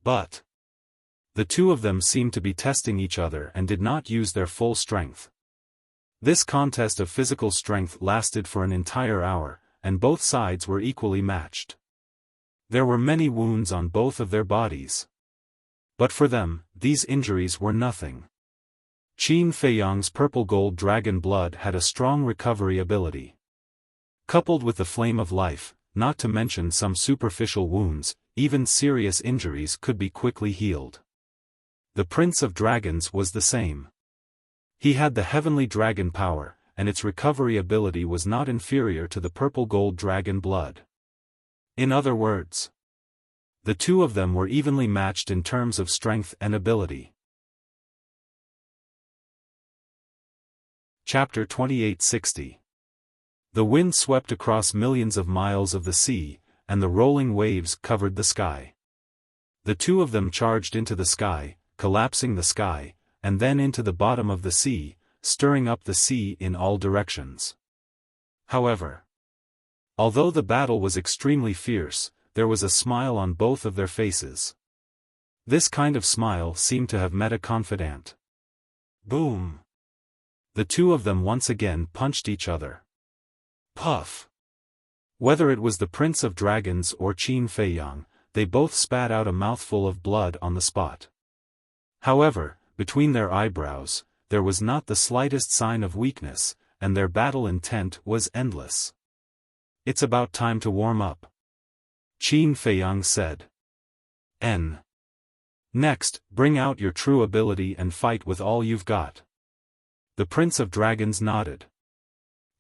But the two of them seemed to be testing each other and did not use their full strength. This contest of physical strength lasted for an entire hour, and both sides were equally matched. There were many wounds on both of their bodies. But for them, these injuries were nothing. Qin Feiyang's purple gold dragon blood had a strong recovery ability. Coupled with the flame of life, not to mention some superficial wounds, even serious injuries could be quickly healed. The Prince of Dragons was the same. He had the heavenly dragon power, and its recovery ability was not inferior to the purple gold dragon blood. In other words, the two of them were evenly matched in terms of strength and ability. Chapter 2860. The wind swept across millions of miles of the sea, and the rolling waves covered the sky. The two of them charged into the sky, collapsing the sky, and then into the bottom of the sea, stirring up the sea in all directions. However, although the battle was extremely fierce, there was a smile on both of their faces. This kind of smile seemed to have met a confidant. Boom! The two of them once again punched each other. Puff! Whether it was the Prince of Dragons or Qin Feiyang, they both spat out a mouthful of blood on the spot. However, between their eyebrows, there was not the slightest sign of weakness, and their battle intent was endless. "It's about time to warm up," Qin Feiyang said. Next, bring out your true ability and fight with all you've got." The Prince of Dragons nodded.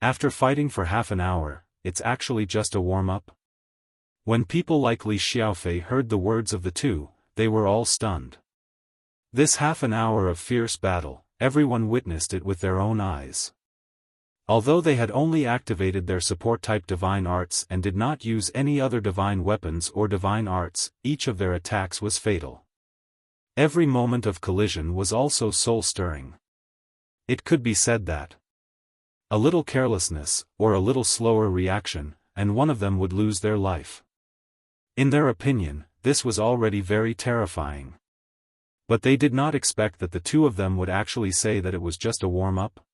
After fighting for half an hour, it's actually just a warm-up? When people like Li Xiaofei heard the words of the two, they were all stunned. This half an hour of fierce battle, everyone witnessed it with their own eyes. Although they had only activated their support-type divine arts and did not use any other divine weapons or divine arts, each of their attacks was fatal. Every moment of collision was also soul-stirring. It could be said that a little carelessness, or a little slower reaction, and one of them would lose their life. In their opinion, this was already very terrifying. But they did not expect that the two of them would actually say that it was just a warm-up.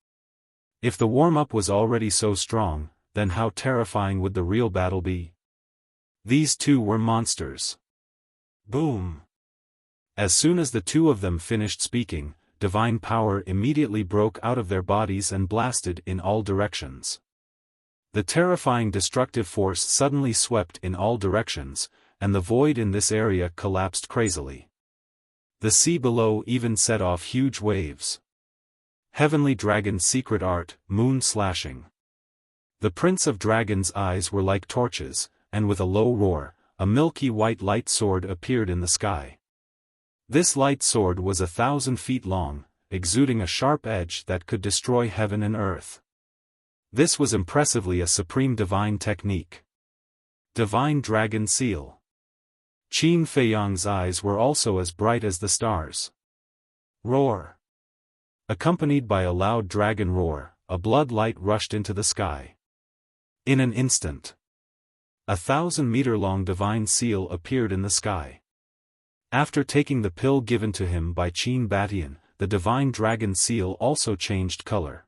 If the warm-up was already so strong, then how terrifying would the real battle be? These two were monsters. Boom! As soon as the two of them finished speaking, divine power immediately broke out of their bodies and blasted in all directions. The terrifying destructive force suddenly swept in all directions, and the void in this area collapsed crazily. The sea below even set off huge waves. Heavenly Dragon's secret art, moon slashing. The Prince of Dragon's eyes were like torches, and with a low roar, a milky white light sword appeared in the sky. This light sword was 1,000 feet long, exuding a sharp edge that could destroy heaven and earth. This was impressively a supreme divine technique. Divine Dragon Seal. Qin Feiyang's eyes were also as bright as the stars. Roar. Accompanied by a loud dragon roar, a blood light rushed into the sky. In an instant, a 1,000-meter-long divine seal appeared in the sky. After taking the pill given to him by Qin Batian, the divine dragon seal also changed color.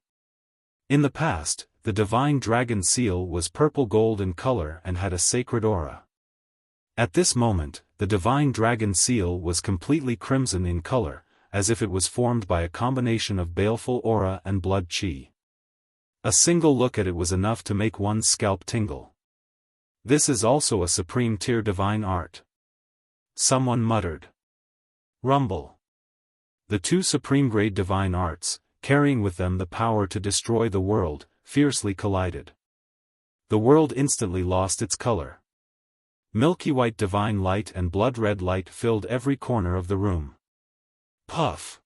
In the past, the divine dragon seal was purple-gold in color and had a sacred aura. At this moment, the divine dragon seal was completely crimson in color, as if it was formed by a combination of baleful aura and blood qi. A single look at it was enough to make one's scalp tingle. This is also a supreme tier divine art. Someone muttered. Rumble. The two supreme-grade divine arts, carrying with them the power to destroy the world, fiercely collided. The world instantly lost its color. Milky white divine light and blood-red light filled every corner of the room. Puff.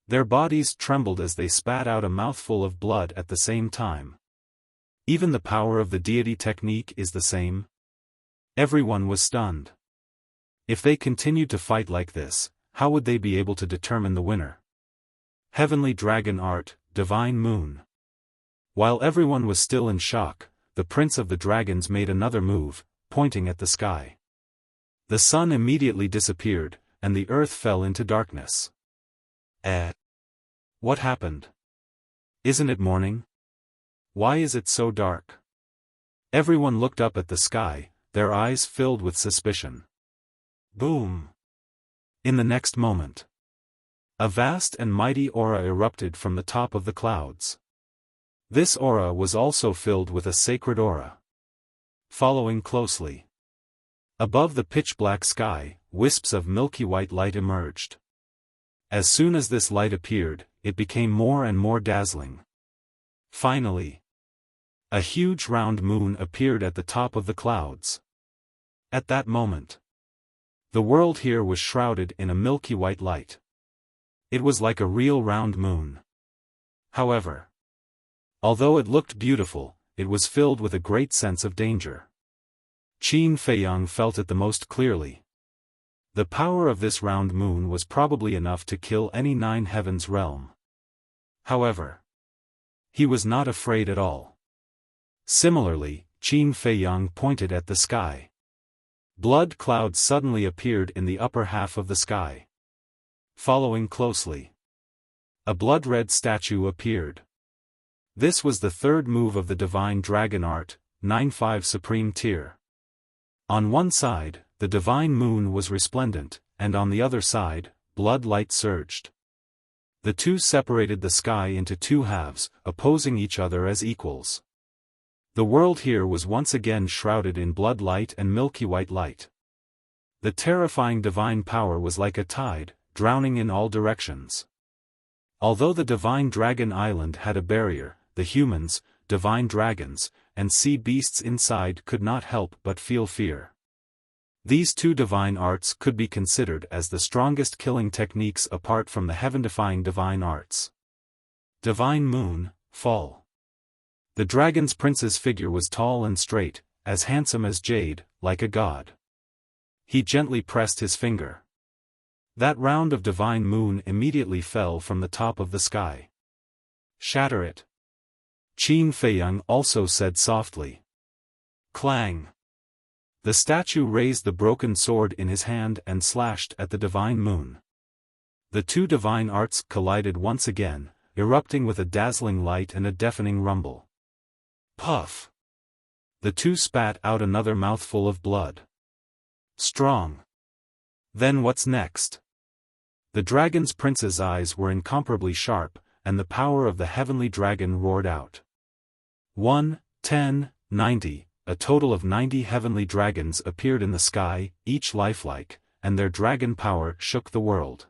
Their bodies trembled as they spat out a mouthful of blood at the same time. Even the power of the deity technique is the same. Everyone was stunned. If they continued to fight like this, how would they be able to determine the winner? Heavenly Dragon Art, Divine Moon. While everyone was still in shock, the Prince of the Dragons made another move, pointing at the sky. The sun immediately disappeared, and the earth fell into darkness. What happened? Isn't it morning? Why is it so dark? Everyone looked up at the sky, their eyes filled with suspicion. Boom! In the next moment, a vast and mighty aura erupted from the top of the clouds. This aura was also filled with a sacred aura. Following closely, above the pitch-black sky, wisps of milky white light emerged. As soon as this light appeared, it became more and more dazzling. Finally, a huge round moon appeared at the top of the clouds. At that moment, the world here was shrouded in a milky white light. It was like a real round moon. However, although it looked beautiful, it was filled with a great sense of danger. Qin Feiyang felt it the most clearly. The power of this round moon was probably enough to kill any 9 heavens realm. However, he was not afraid at all. Similarly, Qin Feiyang pointed at the sky. Blood clouds suddenly appeared in the upper half of the sky. Following closely, a blood-red statue appeared. This was the third move of the Divine Dragon Art, 9-5 Supreme Tier. On one side, the divine moon was resplendent, and on the other side, blood light surged. The two separated the sky into 2 halves, opposing each other as equals. The world here was once again shrouded in blood light and milky white light. The terrifying divine power was like a tide, drowning in all directions. Although the Divine Dragon Island had a barrier, the humans, divine dragons, and sea beasts inside could not help but feel fear. These two divine arts could be considered as the strongest killing techniques apart from the heaven-defying divine arts. Divine Moon, Fall. The dragon's prince's figure was tall and straight, as handsome as jade, like a god. He gently pressed his finger. That round of divine moon immediately fell from the top of the sky. Shatter it. Qin Feiyang also said softly. Clang. The statue raised the broken sword in his hand and slashed at the divine moon. The two divine arts collided once again, erupting with a dazzling light and a deafening rumble. Puff! The two spat out another mouthful of blood. Strong. Then what's next? The dragon's prince's eyes were incomparably sharp, and the power of the heavenly dragon roared out. 1, 10, 90, a total of 90 heavenly dragons appeared in the sky, each lifelike, and their dragon power shook the world.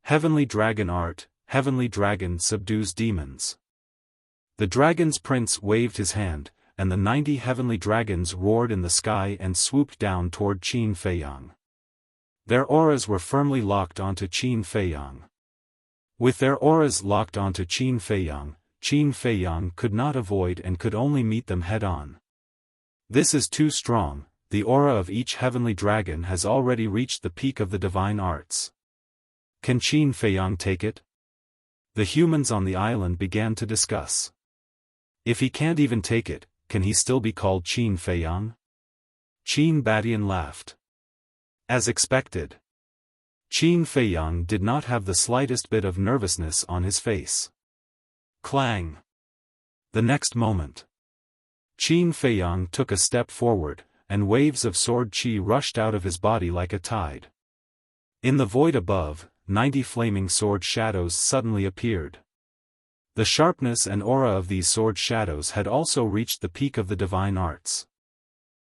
Heavenly Dragon Art, Heavenly Dragon Subdues Demons. The dragon's prince waved his hand, and the 90 heavenly dragons roared in the sky and swooped down toward Qin Feiyang. Their auras were firmly locked onto Qin Feiyang. With their auras locked onto Qin Feiyang could not avoid and could only meet them head-on. This is too strong. The aura of each heavenly dragon has already reached the peak of the divine arts. Can Qin Feiyang take it? The humans on the island began to discuss. If he can't even take it, can he still be called Qin Feiyang? Qin Badian laughed. As expected. Qin Feiyang did not have the slightest bit of nervousness on his face. Clang! The next moment, Qin Feiyang took a step forward, and waves of sword qi rushed out of his body like a tide. In the void above, 90 flaming sword shadows suddenly appeared. The sharpness and aura of these sword shadows had also reached the peak of the divine arts.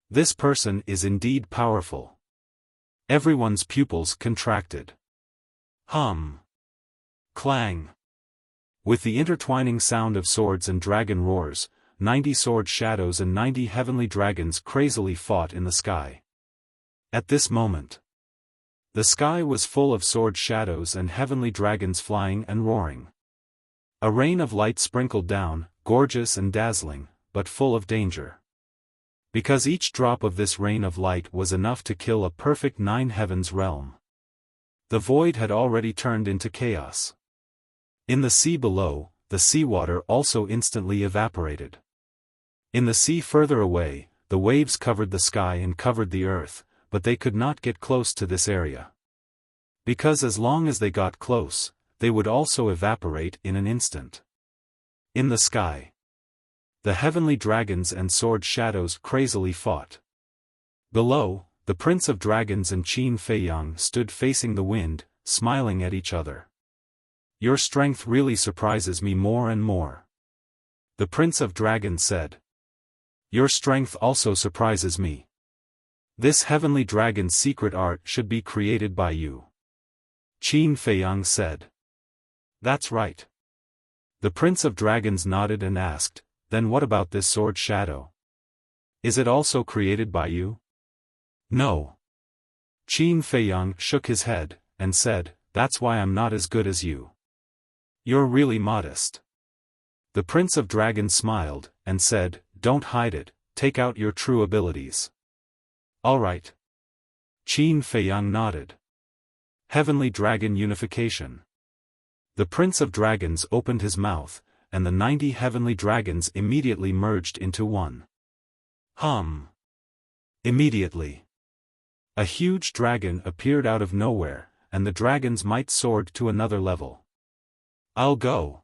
This person is indeed powerful. Everyone's pupils contracted. Hum! Clang! With the intertwining sound of swords and dragon roars, 90 sword shadows and 90 heavenly dragons crazily fought in the sky. At this moment, the sky was full of sword shadows and heavenly dragons flying and roaring. A rain of light sprinkled down, gorgeous and dazzling, but full of danger. Because each drop of this rain of light was enough to kill a perfect 9 heavens realm. The void had already turned into chaos. In the sea below, the seawater also instantly evaporated. In the sea further away, the waves covered the sky and covered the earth, but they could not get close to this area. Because as long as they got close, they would also evaporate in an instant. In the sky, the heavenly dragons and sword shadows crazily fought. Below, the Prince of Dragons and Qin Feiyang stood facing the wind, smiling at each other. Your strength really surprises me more and more. The Prince of Dragons said. Your strength also surprises me. This heavenly dragon's secret art should be created by you. Qin Feiyang said. That's right. The Prince of Dragons nodded and asked, then what about this sword shadow? Is it also created by you? No. Qin Feiyang shook his head, and said, that's why I'm not as good as you. You're really modest. The Prince of Dragons smiled, and said, don't hide it, take out your true abilities. All right. Qin Feiyang nodded. Heavenly Dragon Unification. The Prince of Dragons opened his mouth, and the 90 heavenly dragons immediately merged into one. Hum! Immediately, a huge dragon appeared out of nowhere, and the dragon's might soared to another level. I'll go.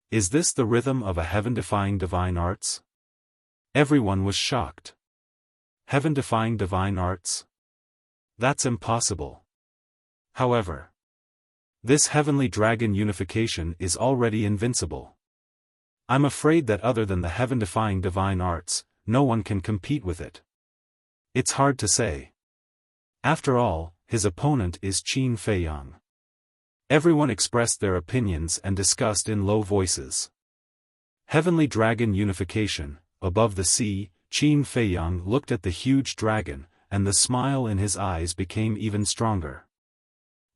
Is this the rhythm of a heaven-defying divine arts? Everyone was shocked. Heaven-defying divine arts? That's impossible. However, this heavenly dragon unification is already invincible. I'm afraid that other than the heaven-defying divine arts, no one can compete with it. It's hard to say. After all, his opponent is Qin Feiyang. Everyone expressed their opinions and discussed in low voices. Heavenly Dragon Unification. Above the sea, Qin Feiyang looked at the huge dragon, and the smile in his eyes became even stronger.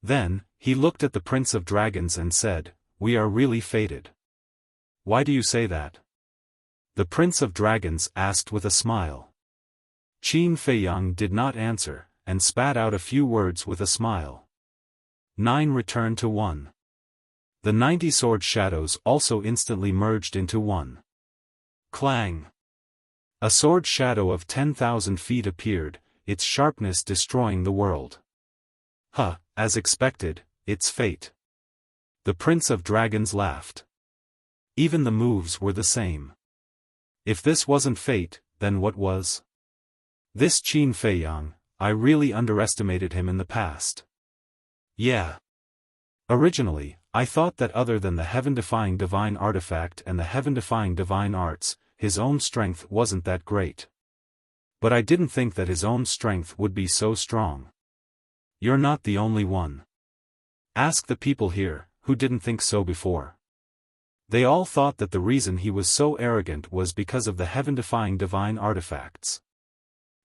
Then, he looked at the Prince of Dragons and said, we are really fated. Why do you say that? The Prince of Dragons asked with a smile. Qin Feiyang did not answer, and spat out a few words with a smile. 9 returned to 1. The 90 sword shadows also instantly merged into one. Clang! A sword shadow of 10,000 feet appeared, its sharpness destroying the world. As expected, it's fate. The Prince of Dragons laughed. Even the moves were the same. If this wasn't fate, then what was? This Qin Feiyang, I really underestimated him in the past. Yeah. Originally, I thought that other than the heaven-defying divine artifact and the heaven-defying divine arts, his own strength wasn't that great. But I didn't think that his own strength would be so strong. You're not the only one. Ask the people here, who didn't think so before? They all thought that the reason he was so arrogant was because of the heaven-defying divine artifacts.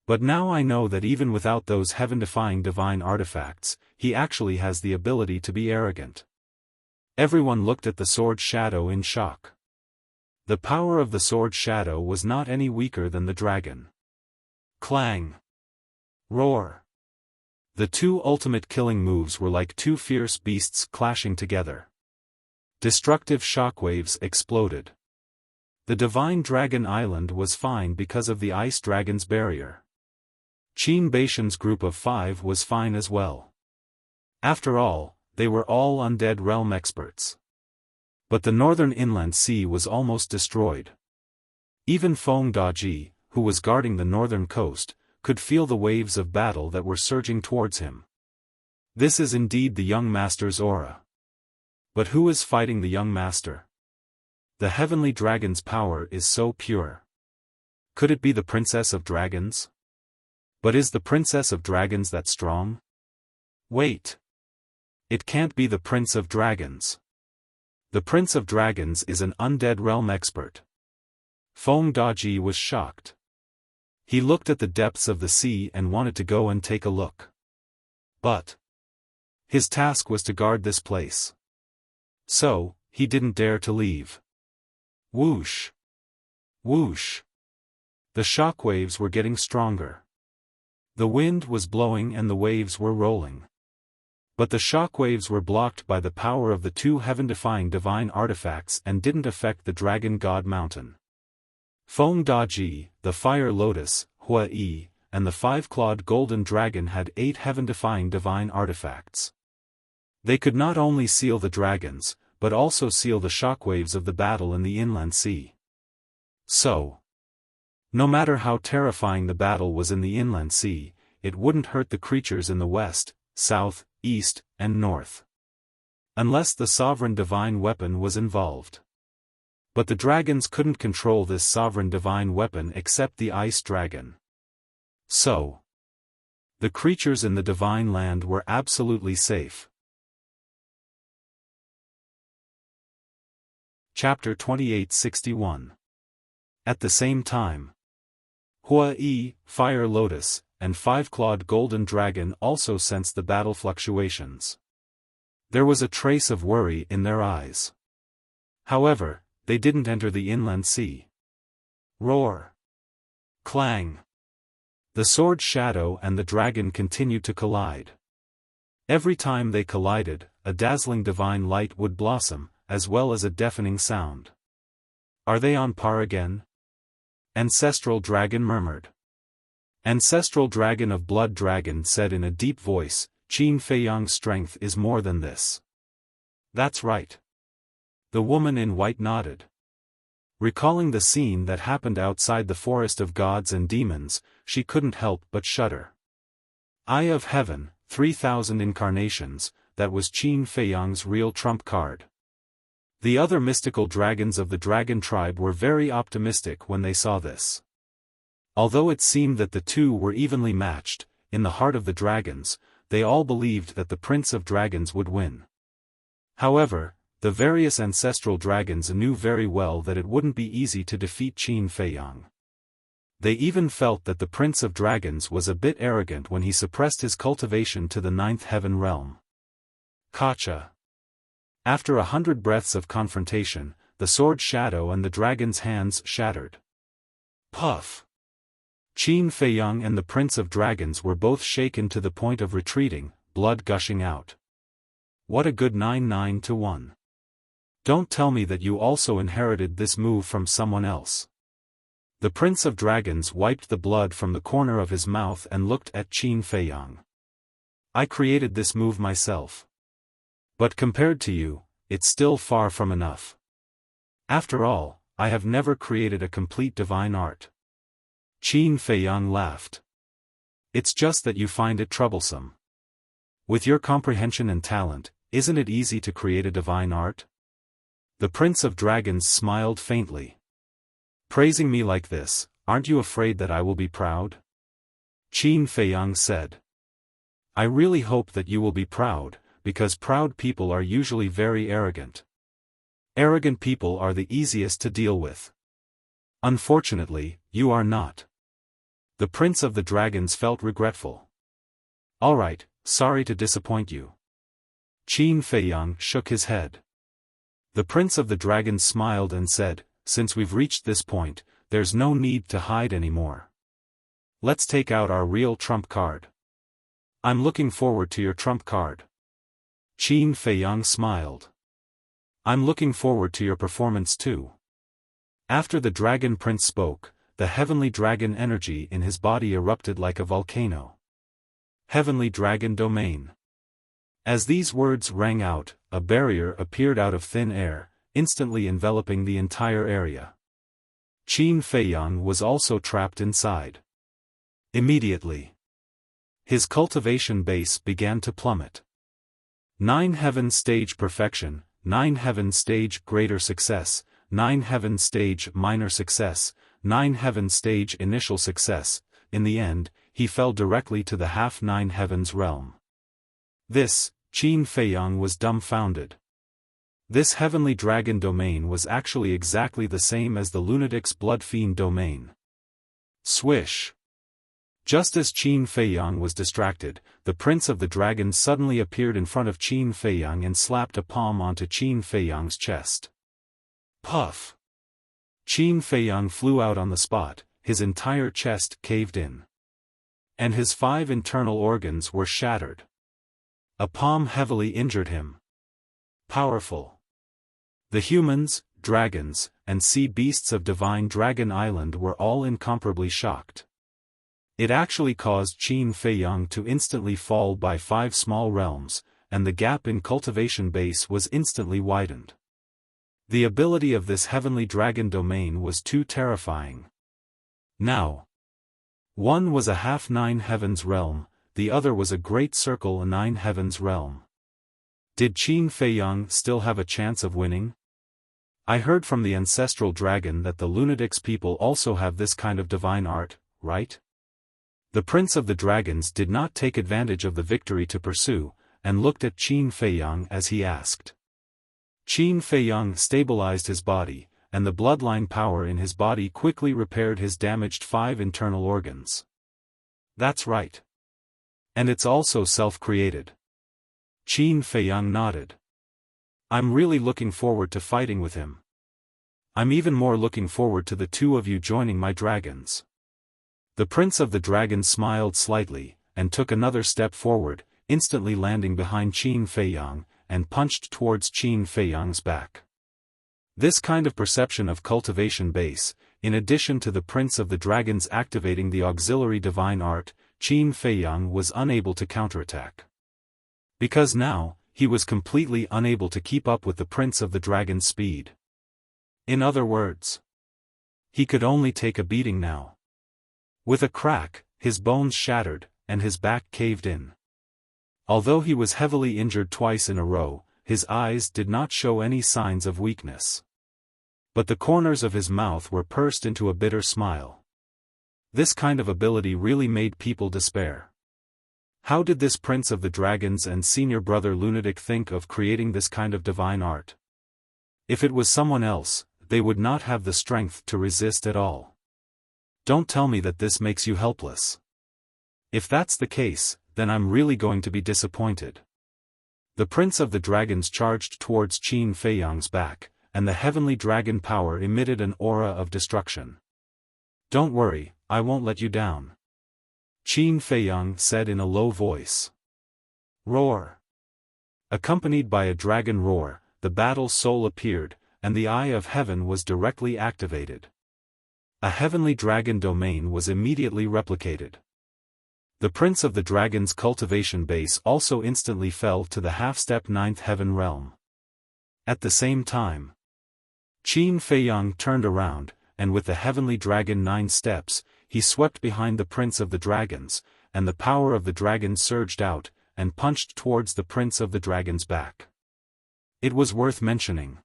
But now I know that even without those heaven-defying divine artifacts, he actually has the ability to be arrogant. Everyone looked at the sword shadow in shock. The power of the sword shadow was not any weaker than the dragon. Clang! Roar! The two ultimate killing moves were like two fierce beasts clashing together. Destructive shockwaves exploded. The divine dragon island was fine because of the ice dragon's barrier. Qin Baishan's group of 5 was fine as well. After all, they were all undead realm experts. But the northern inland sea was almost destroyed. Even Feng Daji, who was guarding the northern coast, could feel the waves of battle that were surging towards him. This is indeed the young master's aura. But who is fighting the young master? The heavenly dragon's power is so pure. Could it be the princess of dragons? But is the princess of dragons that strong? Wait. It can't be the prince of dragons. The prince of dragons is an undead realm expert. Feng Daji was shocked. He looked at the depths of the sea and wanted to go and take a look. But his task was to guard this place. So, he didn't dare to leave. Whoosh! Whoosh! The shockwaves were getting stronger. The wind was blowing and the waves were rolling. But the shockwaves were blocked by the power of the two heaven-defying divine artifacts and didn't affect the Dragon God Mountain. Feng Daji, the Fire Lotus, Hua Yi, and the 5-clawed Golden Dragon had 8 heaven-defying divine artifacts. They could not only seal the dragons, but also seal the shockwaves of the battle in the inland sea. So, no matter how terrifying the battle was in the inland sea, it wouldn't hurt the creatures in the west, south, east, and north. Unless the sovereign divine weapon was involved. But the dragons couldn't control this sovereign divine weapon except the ice dragon. So, the creatures in the divine land were absolutely safe. Chapter 2861. At the same time, Hua Yi, Fire Lotus, and 5-clawed Golden Dragon also sensed the battle fluctuations. There was a trace of worry in their eyes. However, they didn't enter the inland sea. Roar! Clang! The sword shadow and the dragon continued to collide. Every time they collided, a dazzling divine light would blossom, as well as a deafening sound. Are they on par again? Ancestral Dragon murmured. Ancestral Dragon of Blood Dragon said in a deep voice, Qin Feiyang's strength is more than this. That's right. The woman in white nodded. Recalling the scene that happened outside the forest of gods and demons, she couldn't help but shudder. Eye of Heaven, 3,000 incarnations, that was Qin Feiyang's real trump card. The other mystical dragons of the dragon tribe were very optimistic when they saw this. Although it seemed that the two were evenly matched, in the heart of the dragons, they all believed that the Prince of Dragons would win. However, the various ancestral dragons knew very well that it wouldn't be easy to defeat Qin Feiyang. They even felt that the Prince of Dragons was a bit arrogant when he suppressed his cultivation to the 9th heaven realm. Kacha. After 100 breaths of confrontation, the sword shadow and the dragon's hands shattered. Puff! Qin Feiyang and the Prince of Dragons were both shaken to the point of retreating, blood gushing out. What a good 9-9-1. Don't tell me that you also inherited this move from someone else. The Prince of Dragons wiped the blood from the corner of his mouth and looked at Qin Feiyang. I created this move myself. But compared to you, it's still far from enough. After all, I have never created a complete divine art. Qin Feiyang laughed. It's just that you find it troublesome. With your comprehension and talent, isn't it easy to create a divine art? The Prince of Dragons smiled faintly. Praising me like this, aren't you afraid that I will be proud? Qin Feiyang said. I really hope that you will be proud, because proud people are usually very arrogant. Arrogant people are the easiest to deal with. Unfortunately, you are not. The Prince of the Dragons felt regretful. Alright, sorry to disappoint you. Qin Feiyang shook his head. The Prince of the Dragons smiled and said, since we've reached this point, there's no need to hide anymore. Let's take out our real trump card. I'm looking forward to your trump card. Qin Feiyang smiled. I'm looking forward to your performance too. After the Dragon Prince spoke, the heavenly dragon energy in his body erupted like a volcano. Heavenly Dragon Domain. As these words rang out, a barrier appeared out of thin air, instantly enveloping the entire area. Qin Feiyang was also trapped inside. Immediately, his cultivation base began to plummet. 9 heaven stage perfection, 9 heaven stage greater success, 9 heaven stage minor success, 9 heaven stage initial success. In the end, he fell directly to the half 9 heavens realm. This, Qin Feiyang was dumbfounded. This heavenly dragon domain was actually exactly the same as the lunatic's blood fiend domain. Swish! Just as Qin Feiyang was distracted, the Prince of the Dragons suddenly appeared in front of Qin Feiyang and slapped a palm onto Qin Feiyang's chest. Puff! Qin Feiyang flew out on the spot, his entire chest caved in. And his 5 internal organs were shattered. A palm heavily injured him. Powerful. The humans, dragons, and sea beasts of Divine Dragon Island were all incomparably shocked. It actually caused Qin Feiyang to instantly fall by 5 small realms, and the gap in cultivation base was instantly widened. The ability of this heavenly dragon domain was too terrifying. Now, one was a half 9 heavens realm, the other was a great circle a 9 heavens realm. Did Qin Feiyang still have a chance of winning? I heard from the ancestral dragon that the lunatics people also have this kind of divine art, right? The Prince of the Dragons did not take advantage of the victory to pursue, and looked at Qin Feiyang as he asked. Qin Feiyang stabilized his body, and the bloodline power in his body quickly repaired his damaged 5 internal organs. That's right. And it's also self-created. Qin Feiyang nodded. I'm really looking forward to fighting with him. I'm even more looking forward to the 2 of you joining my dragons. The Prince of the Dragons smiled slightly, and took another step forward, instantly landing behind Qin Feiyang, and punched towards Qin Feiyang's back. This kind of perception of cultivation base, in addition to the Prince of the Dragons activating the auxiliary divine art, Qin Feiyang was unable to counterattack. Because now, he was completely unable to keep up with the Prince of the Dragons' speed. In other words, he could only take a beating now. With a crack, his bones shattered, and his back caved in. Although he was heavily injured twice in a row, his eyes did not show any signs of weakness. But the corners of his mouth were pursed into a bitter smile. This kind of ability really made people despair. How did this Prince of the Dragons and senior brother lunatic think of creating this kind of divine art? If it was someone else, they would not have the strength to resist at all. Don't tell me that this makes you helpless. If that's the case, then I'm really going to be disappointed. The Prince of the Dragons charged towards Qin Feiyang's back, and the heavenly dragon power emitted an aura of destruction. Don't worry, I won't let you down. Qin Feiyang said in a low voice. Roar. Accompanied by a dragon roar, the battle soul appeared, and the Eye of Heaven was directly activated. A heavenly dragon domain was immediately replicated. The Prince of the Dragons' cultivation base also instantly fell to the half-step 9th heaven realm. At the same time, Qin Feiyang turned around, and with the heavenly dragon 9 steps, he swept behind the Prince of the Dragons, and the power of the dragon surged out, and punched towards the Prince of the Dragons' back. It was worth mentioning.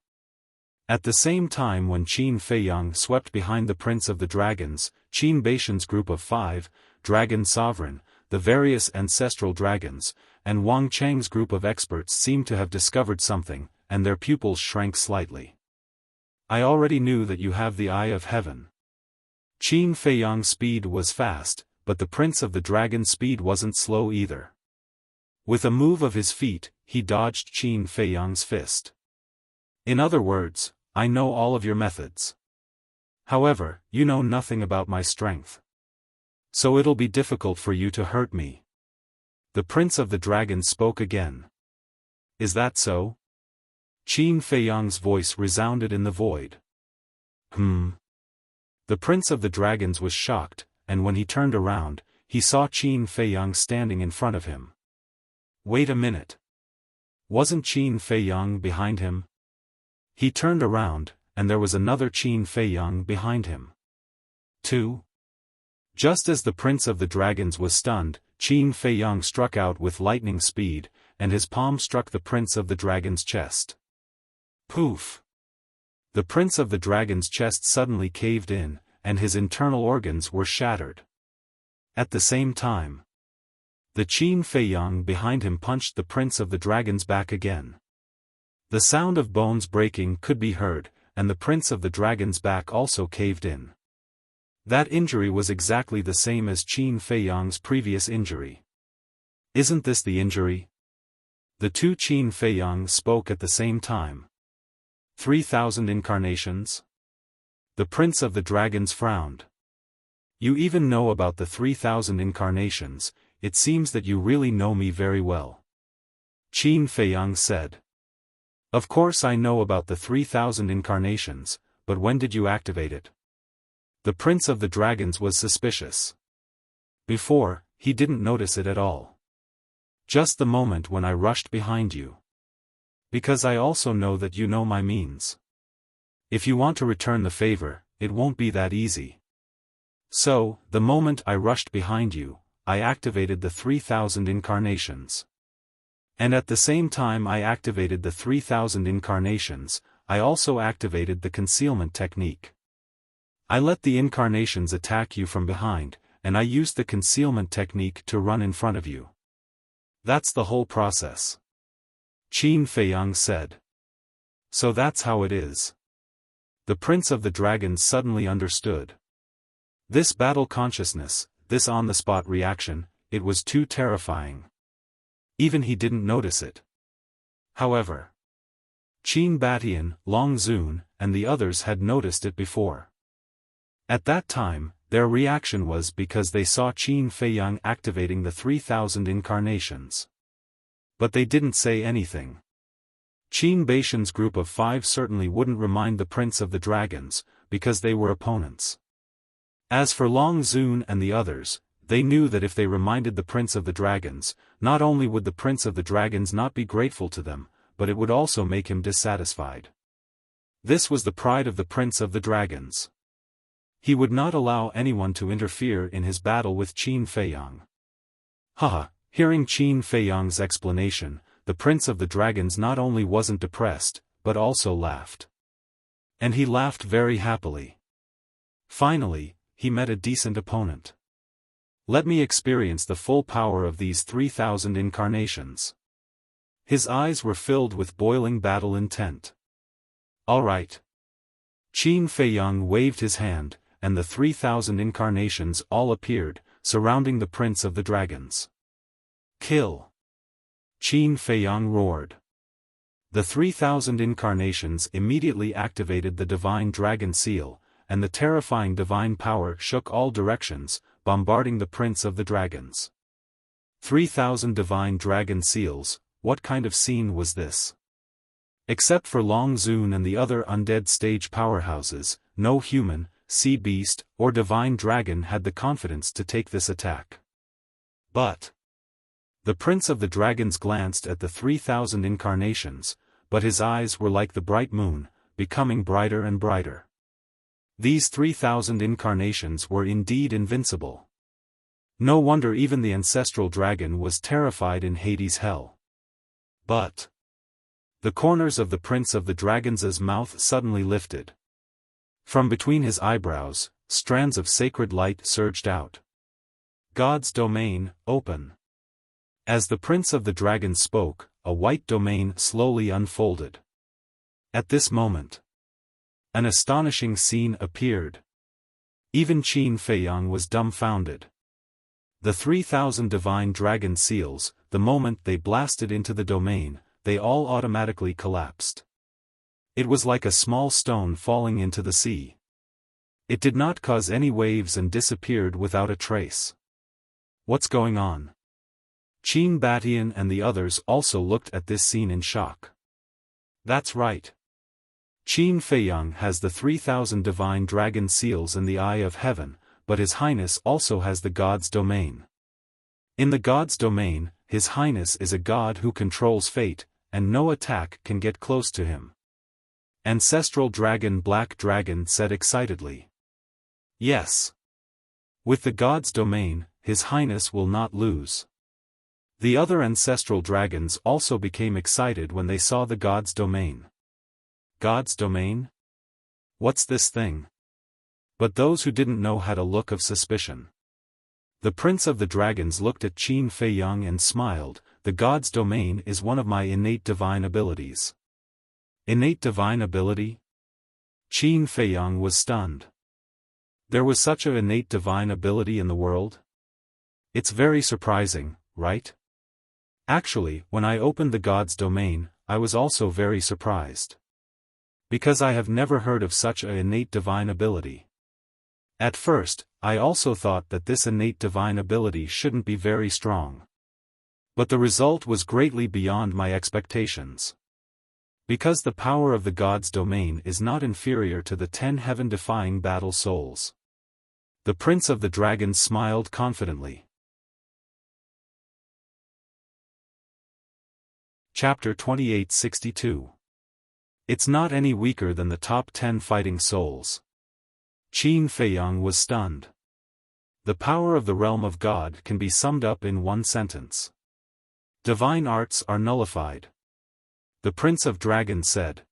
At the same time when Qin Feiyang swept behind the Prince of the Dragons, Qin Baishan's group of 5, Dragon Sovereign, the various ancestral dragons, and Wang Chang's group of experts seemed to have discovered something, and their pupils shrank slightly. I already knew that you have the eye of heaven. Qin Feiyang's speed was fast, but the Prince of the Dragon's speed wasn't slow either. With a move of his feet, he dodged Qin Feiyang's fist. In other words, I know all of your methods. However, you know nothing about my strength. So it'll be difficult for you to hurt me. The Prince of the Dragons spoke again. Is that so? Qin Feiyang's voice resounded in the void. The Prince of the Dragons was shocked, and when he turned around, he saw Qin Feiyang standing in front of him. Wait a minute. Wasn't Qin Feiyang behind him? He turned around, and there was another Qin Feiyang behind him. 2. Just as the Prince of the Dragons was stunned, Qin Feiyang struck out with lightning speed, and his palm struck the Prince of the Dragon's chest. Poof! The Prince of the Dragon's chest suddenly caved in, and his internal organs were shattered. At the same time, the Qin Feiyang behind him punched the Prince of the Dragon's back again. The sound of bones breaking could be heard, and the Prince of the Dragon's back also caved in. That injury was exactly the same as Qin Feiyang's previous injury. Isn't this the injury? The two Qin Feiyang spoke at the same time. 3,000 incarnations? The Prince of the Dragons frowned. You even know about the 3,000 incarnations, it seems that you really know me very well. Qin Feiyang said. Of course I know about the 3,000 incarnations, but when did you activate it? The Prince of the Dragons was suspicious. Before, he didn't notice it at all. Just the moment when I rushed behind you. Because I also know that you know my means. If you want to return the favor, it won't be that easy. So, the moment I rushed behind you, I activated the 3,000 incarnations. And at the same time I activated the 3,000 incarnations, I also activated the concealment technique. I let the incarnations attack you from behind, and I used the concealment technique to run in front of you. That's the whole process. Qin Feiyang said. So that's how it is. The Prince of the Dragons suddenly understood. This battle consciousness, this on-the-spot reaction, it was too terrifying. Even he didn't notice it. However, Qin Batian, Long Zun, and the others had noticed it before. At that time, their reaction was because they saw Qin Feiyang activating the 3,000 incarnations. But they didn't say anything. Qin Batian's group of 5 certainly wouldn't remind the Prince of the Dragons, because they were opponents. As for Long Zun and the others, they knew that if they reminded the Prince of the Dragons, not only would the Prince of the Dragons not be grateful to them, but it would also make him dissatisfied. This was the pride of the Prince of the Dragons. He would not allow anyone to interfere in his battle with Qin Feiyang. Haha, hearing Qin Feiyang's explanation, the Prince of the Dragons not only wasn't depressed, but also laughed. And he laughed very happily. Finally, he met a decent opponent. Let me experience the full power of these 3,000 incarnations. His eyes were filled with boiling battle intent. All right. Qin Feiyang waved his hand, and the 3,000 incarnations all appeared, surrounding the Prince of the Dragons. Kill! Qin Feiyang roared. The 3,000 incarnations immediately activated the Divine Dragon Seal, and the terrifying divine power shook all directions, bombarding the Prince of the Dragons. 3,000 Divine Dragon Seals, what kind of scene was this? Except for Long Zun and the other undead stage powerhouses, no human, sea beast, or divine dragon had the confidence to take this attack. But the Prince of the Dragons glanced at the 3,000 incarnations, but his eyes were like the bright moon, becoming brighter and brighter. These 3,000 incarnations were indeed invincible. No wonder even the ancestral dragon was terrified in Hades' hell. But the corners of the Prince of the Dragons' mouth suddenly lifted. From between his eyebrows, strands of sacred light surged out. God's domain, open. As the Prince of the Dragons spoke, a white domain slowly unfolded. At this moment, an astonishing scene appeared. Even Qin Feiyang was dumbfounded. The 3,000 divine dragon seals, the moment they blasted into the domain, they all automatically collapsed. It was like a small stone falling into the sea. It did not cause any waves and disappeared without a trace. What's going on? Qin Batian and the others also looked at this scene in shock. That's right. Qin Feiyang has the 3,000 divine dragon seals in the Eye of Heaven, but His Highness also has the God's domain. In the God's domain, His Highness is a god who controls fate, and no attack can get close to him. Ancestral Dragon Black Dragon said excitedly. Yes. With the God's domain, His Highness will not lose. The other ancestral dragons also became excited when they saw the God's domain. God's domain? What's this thing? But those who didn't know had a look of suspicion. The Prince of the Dragons looked at Qin Feiyang and smiled. The God's domain is one of my innate divine abilities. Innate divine ability? Qin Feiyang was stunned. There was such an innate divine ability in the world? It's very surprising, right? Actually, when I opened the God's domain, I was also very surprised. Because I have never heard of such an innate divine ability. At first, I also thought that this innate divine ability shouldn't be very strong. But the result was greatly beyond my expectations. Because the power of the God's domain is not inferior to the 10 heaven-defying battle souls. The Prince of the Dragons smiled confidently. Chapter 2862. It's not any weaker than the top 10 fighting souls. Qin Feiyang was stunned. The power of the realm of God can be summed up in one sentence. Divine arts are nullified. The Prince of Dragons said.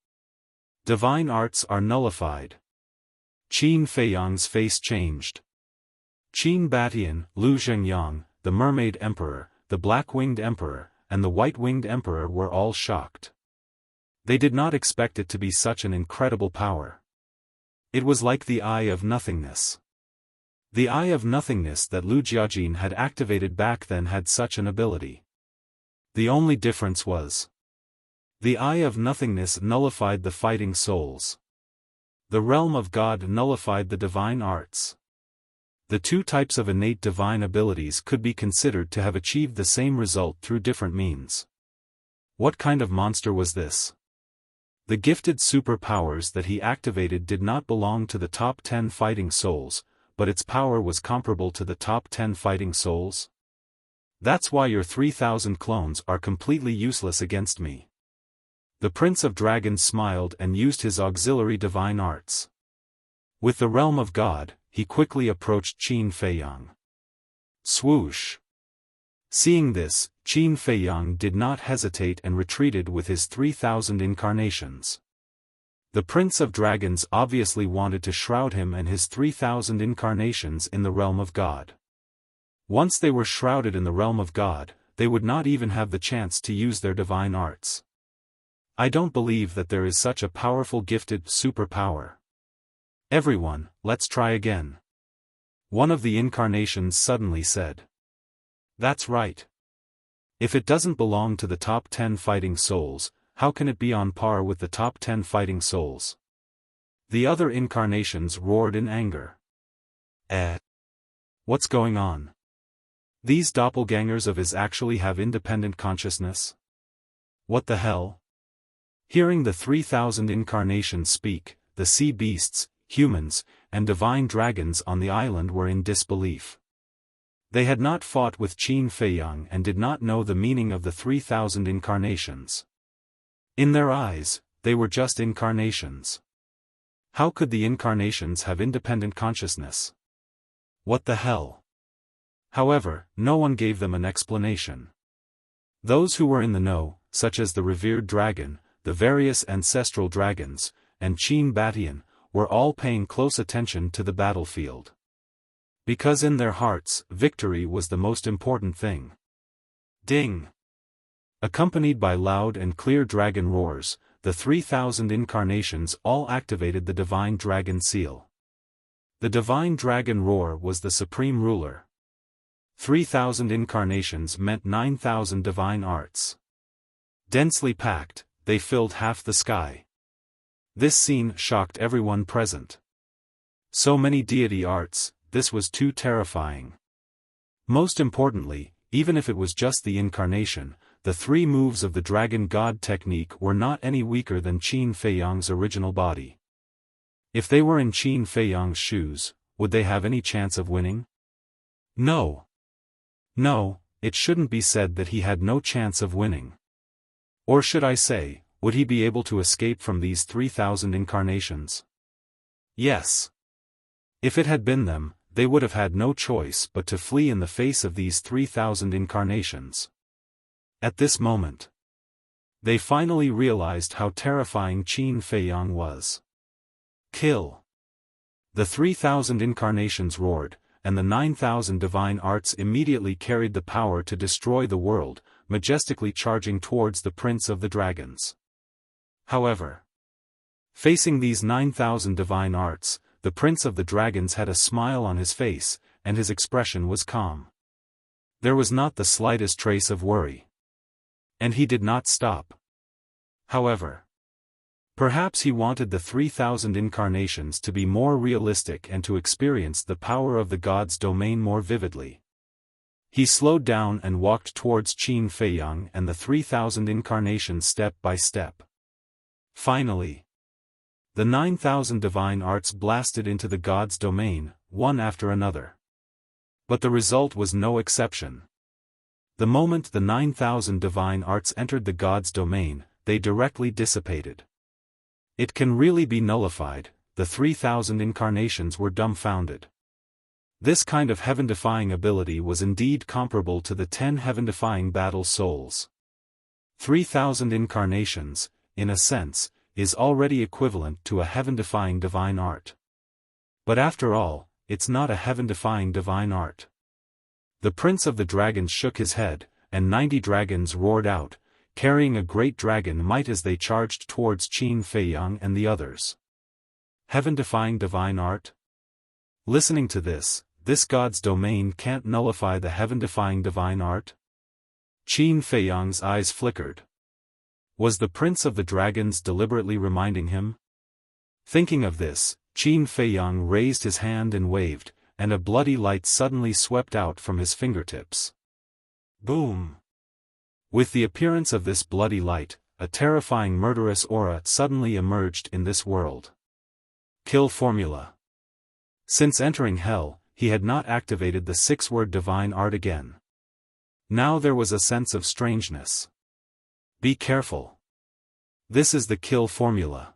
Divine arts are nullified. Qin Feiyang's face changed. Qin Batian, Lu Zhengyang, the Mermaid Emperor, the Black-Winged Emperor, and the White-Winged Emperor were all shocked. They did not expect it to be such an incredible power. It was like the Eye of Nothingness. The Eye of Nothingness that Lu Jiajin had activated back then had such an ability. The only difference was, the Eye of Nothingness nullified the fighting souls. The realm of God nullified the divine arts. The two types of innate divine abilities could be considered to have achieved the same result through different means. What kind of monster was this? The gifted superpowers that he activated did not belong to the top 10 fighting souls, but its power was comparable to the top 10 fighting souls? That's why your 3,000 clones are completely useless against me. The Prince of Dragons smiled and used his auxiliary divine arts. With the realm of God, he quickly approached Qin Feiyang. Swoosh! Seeing this, Qin Feiyang did not hesitate and retreated with his 3,000 incarnations. The Prince of Dragons obviously wanted to shroud him and his 3,000 incarnations in the realm of God. Once they were shrouded in the realm of God, they would not even have the chance to use their divine arts. I don't believe that there is such a powerful gifted superpower. Everyone, let's try again. One of the incarnations suddenly said. That's right. If it doesn't belong to the top 10 fighting souls, how can it be on par with the top 10 fighting souls? The other incarnations roared in anger. What's going on? These doppelgangers of his actually have independent consciousness? What the hell? Hearing the 3,000 incarnations speak, the sea beasts, humans, and divine dragons on the island were in disbelief. They had not fought with Qin Feiyang and did not know the meaning of the 3,000 incarnations. In their eyes, they were just incarnations. How could the incarnations have independent consciousness? What the hell? However, no one gave them an explanation. Those who were in the know, such as the revered dragon, the various ancestral dragons, and Qin Batian, were all paying close attention to the battlefield. Because in their hearts, victory was the most important thing. Ding! Accompanied by loud and clear dragon roars, the 3,000 incarnations all activated the divine dragon seal. The divine dragon roar was the supreme ruler. 3,000 incarnations meant 9,000 divine arts. Densely packed, they filled half the sky. This scene shocked everyone present. So many deity arts, this was too terrifying. Most importantly, even if it was just the incarnation, the 3 moves of the Dragon God technique were not any weaker than Qin Feiyang's original body. If they were in Qin Feiyang's shoes, would they have any chance of winning? No. No, it shouldn't be said that he had no chance of winning. Or should I say, would he be able to escape from these 3,000 incarnations? Yes. If it had been them, they would have had no choice but to flee in the face of these 3,000 incarnations. At this moment, they finally realized how terrifying Qin Feiyang was. Kill! The 3,000 incarnations roared, and the 9,000 divine arts immediately carried the power to destroy the world, majestically charging towards the Prince of the Dragons. However, facing these 9,000 divine arts, the Prince of the Dragons had a smile on his face, and his expression was calm. There was not the slightest trace of worry. And he did not stop. However, perhaps he wanted the 3,000 incarnations to be more realistic and to experience the power of the god's domain more vividly. He slowed down and walked towards Qin Feiyang and the 3,000 incarnations step by step. Finally, the 9,000 divine arts blasted into the god's domain, one after another. But the result was no exception. The moment the 9,000 divine arts entered the god's domain, they directly dissipated. It can really be nullified, the 3,000 incarnations were dumbfounded. This kind of heaven-defying ability was indeed comparable to the 10 heaven-defying battle souls. 3,000 incarnations, in a sense, is already equivalent to a heaven-defying divine art. But after all, it's not a heaven-defying divine art. The Prince of the Dragons shook his head, and 90 dragons roared out, carrying a great dragon might as they charged towards Qin Feiyang and the others. Heaven-defying divine art? Listening to this god's domain can't nullify the heaven-defying divine art? Qin Feiyang's eyes flickered. Was the Prince of the Dragons deliberately reminding him? Thinking of this, Qin Feiyang raised his hand and waved, and a bloody light suddenly swept out from his fingertips. Boom! With the appearance of this bloody light, a terrifying murderous aura suddenly emerged in this world. Kill formula. Since entering Hell, he had not activated the 6-word divine art again. Now there was a sense of strangeness. Be careful. This is the kill formula.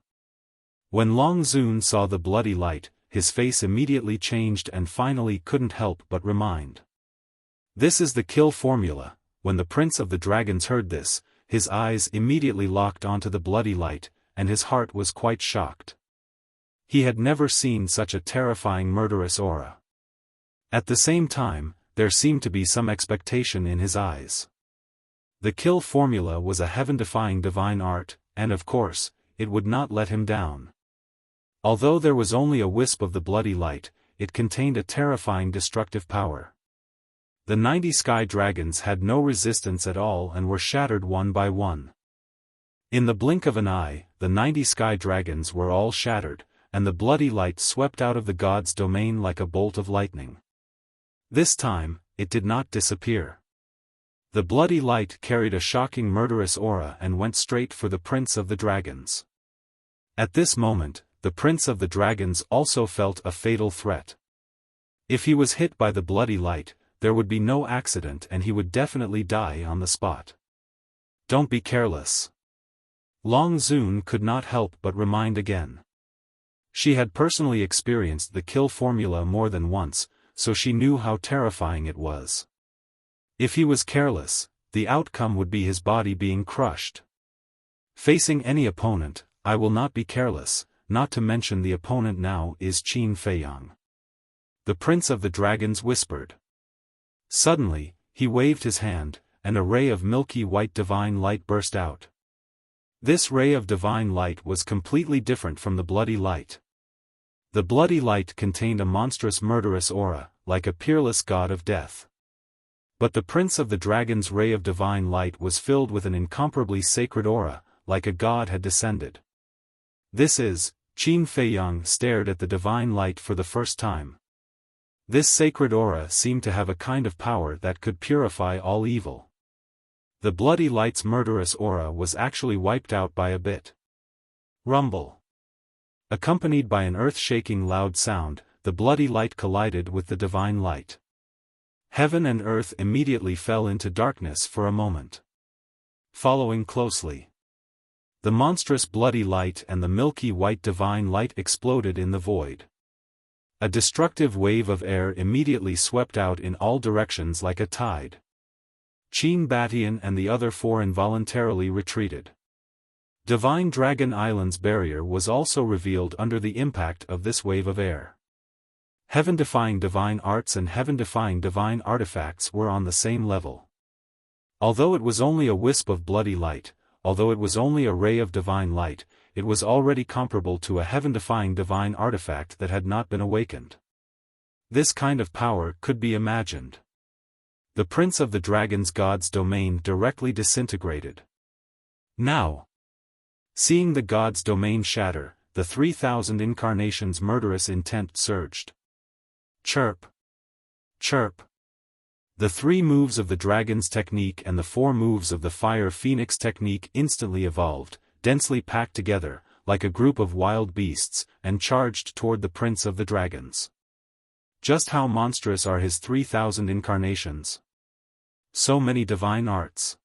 When Long Zun saw the bloody light, his face immediately changed and finally couldn't help but remind. This is the kill formula. When the Prince of the Dragons heard this, his eyes immediately locked onto the bloody light, and his heart was quite shocked. He had never seen such a terrifying murderous aura. At the same time, there seemed to be some expectation in his eyes. The kill formula was a heaven-defying divine art, and of course, it would not let him down. Although there was only a wisp of the bloody light, it contained a terrifying destructive power. The 90 sky dragons had no resistance at all and were shattered one by one. In the blink of an eye, the 90 sky dragons were all shattered, and the bloody light swept out of the god's domain like a bolt of lightning. This time, it did not disappear. The bloody light carried a shocking murderous aura and went straight for the Prince of the Dragons. At this moment, the Prince of the Dragons also felt a fatal threat. If he was hit by the bloody light, there would be no accident and he would definitely die on the spot. Don't be careless. Long Zun could not help but remind again. She had personally experienced the kill formula more than once, so she knew how terrifying it was. If he was careless, the outcome would be his body being crushed. Facing any opponent, I will not be careless, not to mention the opponent now is Qin Feiyang. The Prince of the Dragons whispered. Suddenly, he waved his hand, and a ray of milky white divine light burst out. This ray of divine light was completely different from the bloody light. The bloody light contained a monstrous murderous aura, like a peerless god of death. But the prince of the dragon's ray of divine light was filled with an incomparably sacred aura, like a god had descended. Qin Feiyang stared at the divine light for the first time. This sacred aura seemed to have a kind of power that could purify all evil. The bloody light's murderous aura was actually wiped out by a bit. Rumble. Accompanied by an earth-shaking loud sound, the bloody light collided with the divine light. Heaven and earth immediately fell into darkness for a moment. Following closely, the monstrous bloody light and the milky white divine light exploded in the void. A destructive wave of air immediately swept out in all directions like a tide. Qin Batian and the other four involuntarily retreated. Divine Dragon Island's barrier was also revealed under the impact of this wave of air. Heaven-defying divine arts and heaven-defying divine artifacts were on the same level. Although it was only a wisp of bloody light, although it was only a ray of divine light, it was already comparable to a heaven-defying divine artifact that had not been awakened. This kind of power could be imagined. The prince of the dragon's god's domain directly disintegrated. Now, seeing the god's domain shatter, the 3,000 incarnations' murderous intent surged. Chirp. Chirp. The 3 moves of the dragon's technique and the 4 moves of the fire phoenix technique instantly evolved, densely packed together, like a group of wild beasts, and charged toward the prince of the dragons. Just how monstrous are his 3,000 incarnations? So many divine arts.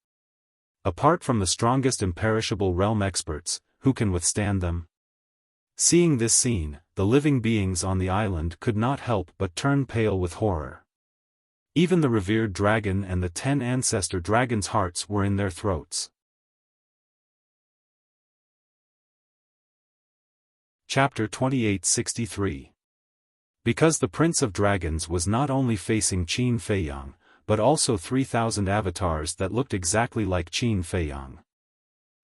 Apart from the strongest imperishable realm experts, who can withstand them? Seeing this scene, the living beings on the island could not help but turn pale with horror. Even the revered dragon and the 10 ancestor dragons' hearts were in their throats. Chapter 2863. Because the Prince of Dragons was not only facing Qin Feiyang, but also 3,000 avatars that looked exactly like Qin Feiyang.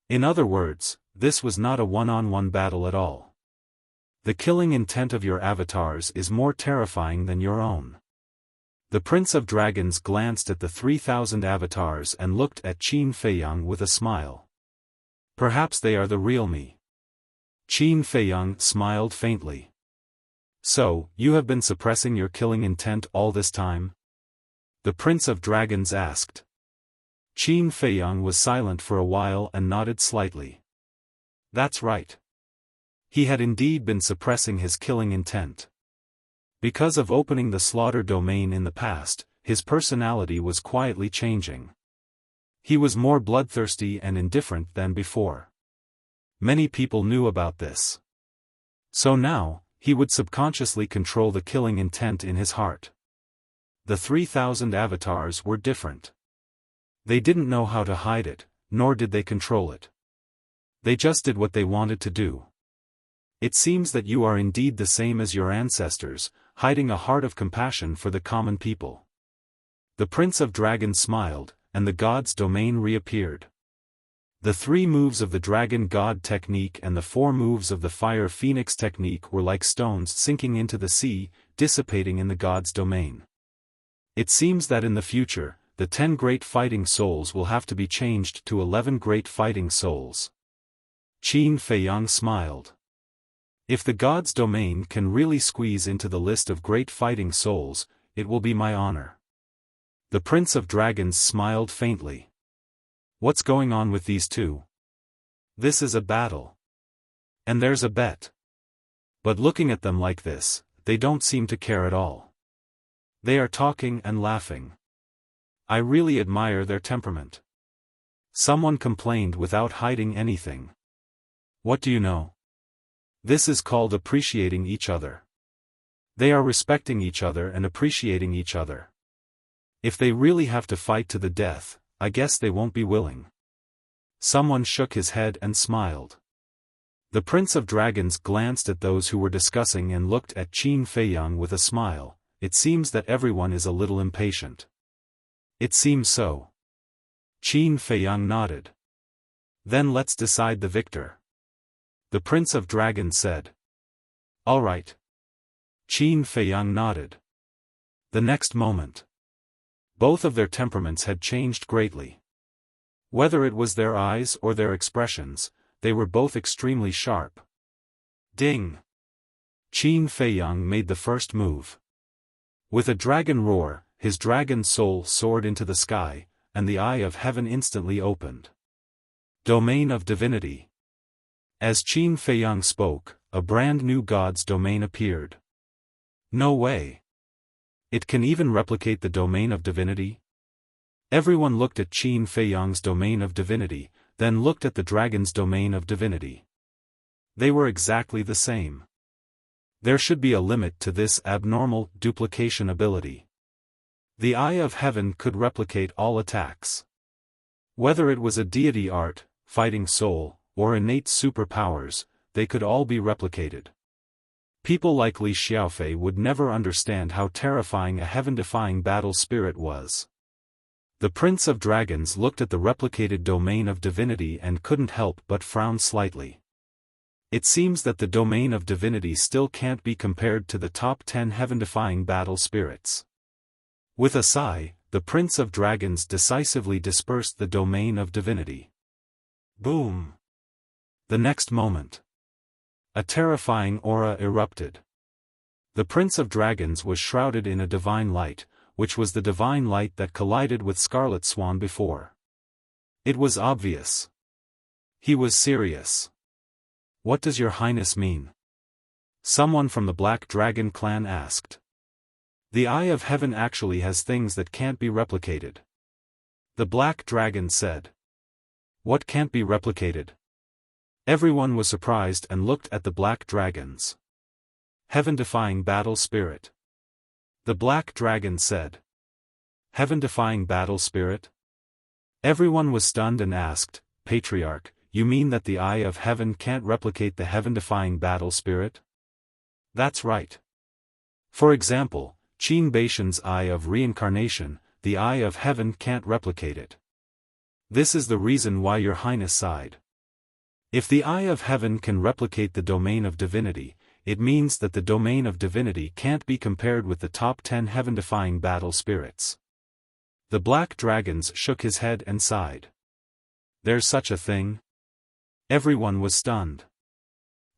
In other words, this was not a one-on-one battle at all. The killing intent of your avatars is more terrifying than your own. The Prince of Dragons glanced at the 3,000 avatars and looked at Qin Feiyang with a smile. Perhaps they are the real me. Qin Feiyang smiled faintly. So, you have been suppressing your killing intent all this time? The Prince of Dragons asked. Qin Feiyang was silent for a while and nodded slightly. That's right. He had indeed been suppressing his killing intent. Because of opening the slaughter domain in the past, his personality was quietly changing. He was more bloodthirsty and indifferent than before. Many people knew about this. So now, he would subconsciously control the killing intent in his heart. The 3,000 avatars were different. They didn't know how to hide it, nor did they control it. They just did what they wanted to do. It seems that you are indeed the same as your ancestors, hiding a heart of compassion for the common people. The Prince of Dragons smiled, and the god's domain reappeared. The 3 moves of the Dragon God technique and the 4 moves of the Fire Phoenix technique were like stones sinking into the sea, dissipating in the god's domain. It seems that in the future, the 10 great fighting souls will have to be changed to 11 great fighting souls. Qin Feiyang smiled. If the god's domain can really squeeze into the list of great fighting souls, it will be my honor. The Prince of Dragons smiled faintly. What's going on with these two? This is a battle. And there's a bet. But looking at them like this, they don't seem to care at all. They are talking and laughing. I really admire their temperament. Someone complained without hiding anything. What do you know? This is called appreciating each other. They are respecting each other and appreciating each other. If they really have to fight to the death, I guess they won't be willing. Someone shook his head and smiled. The Prince of Dragons glanced at those who were discussing and looked at Qin Feiyang with a smile. It seems that everyone is a little impatient. It seems so. Qin Feiyang nodded. Then let's decide the victor. The Prince of Dragons said. All right. Qin Feiyang nodded. The next moment, both of their temperaments had changed greatly. Whether it was their eyes or their expressions, they were both extremely sharp. Ding! Qin Feiyang made the first move. With a dragon roar, his dragon soul soared into the sky, and the Eye of Heaven instantly opened. Domain of Divinity. As Qin Feiyang spoke, a brand new god's domain appeared. No way! It can even replicate the domain of divinity? Everyone looked at Qin Feiyang's domain of divinity, then looked at the dragon's domain of divinity. They were exactly the same. There should be a limit to this abnormal duplication ability. The Eye of Heaven could replicate all attacks. Whether it was a deity art, fighting soul, or innate superpowers, they could all be replicated. People like Li Xiaofan would never understand how terrifying a heaven-defying battle spirit was. The Prince of Dragons looked at the replicated domain of divinity and couldn't help but frown slightly. It seems that the domain of divinity still can't be compared to the top 10 heaven-defying battle spirits. With a sigh, the Prince of Dragons decisively dispersed the domain of divinity. Boom! The next moment, a terrifying aura erupted. The Prince of Dragons was shrouded in a divine light, which was the divine light that collided with Scarlet Swan before. It was obvious. He was serious. What does your highness mean? Someone from the Black Dragon clan asked. The Eye of Heaven actually has things that can't be replicated. The Black Dragon said. What can't be replicated? Everyone was surprised and looked at the Black Dragons. Heaven-defying battle spirit. The Black Dragon said. Heaven-defying battle spirit? Everyone was stunned and asked, Patriarch, you mean that the Eye of Heaven can't replicate the heaven-defying battle spirit? That's right. For example, Qin Baishan's Eye of Reincarnation, the Eye of Heaven can't replicate it. This is the reason why your highness sighed. If the Eye of Heaven can replicate the domain of divinity, it means that the domain of divinity can't be compared with the top 10 heaven-defying battle spirits. The Black Dragons shook his head and sighed. There's such a thing? Everyone was stunned.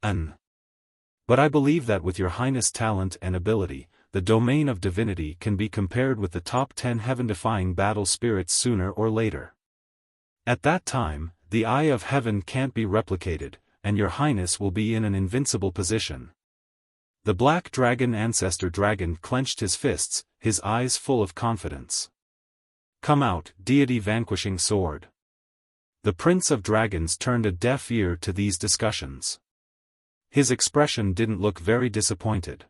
But I believe that with your highness' talent and ability, the domain of divinity can be compared with the top 10 heaven-defying battle spirits sooner or later. At that time, the Eye of Heaven can't be replicated, and your highness will be in an invincible position. The Black Dragon Ancestor Dragon clenched his fists, his eyes full of confidence. Come out, deity vanquishing sword. The Prince of Dragons turned a deaf ear to these discussions. His expression didn't look very disappointed.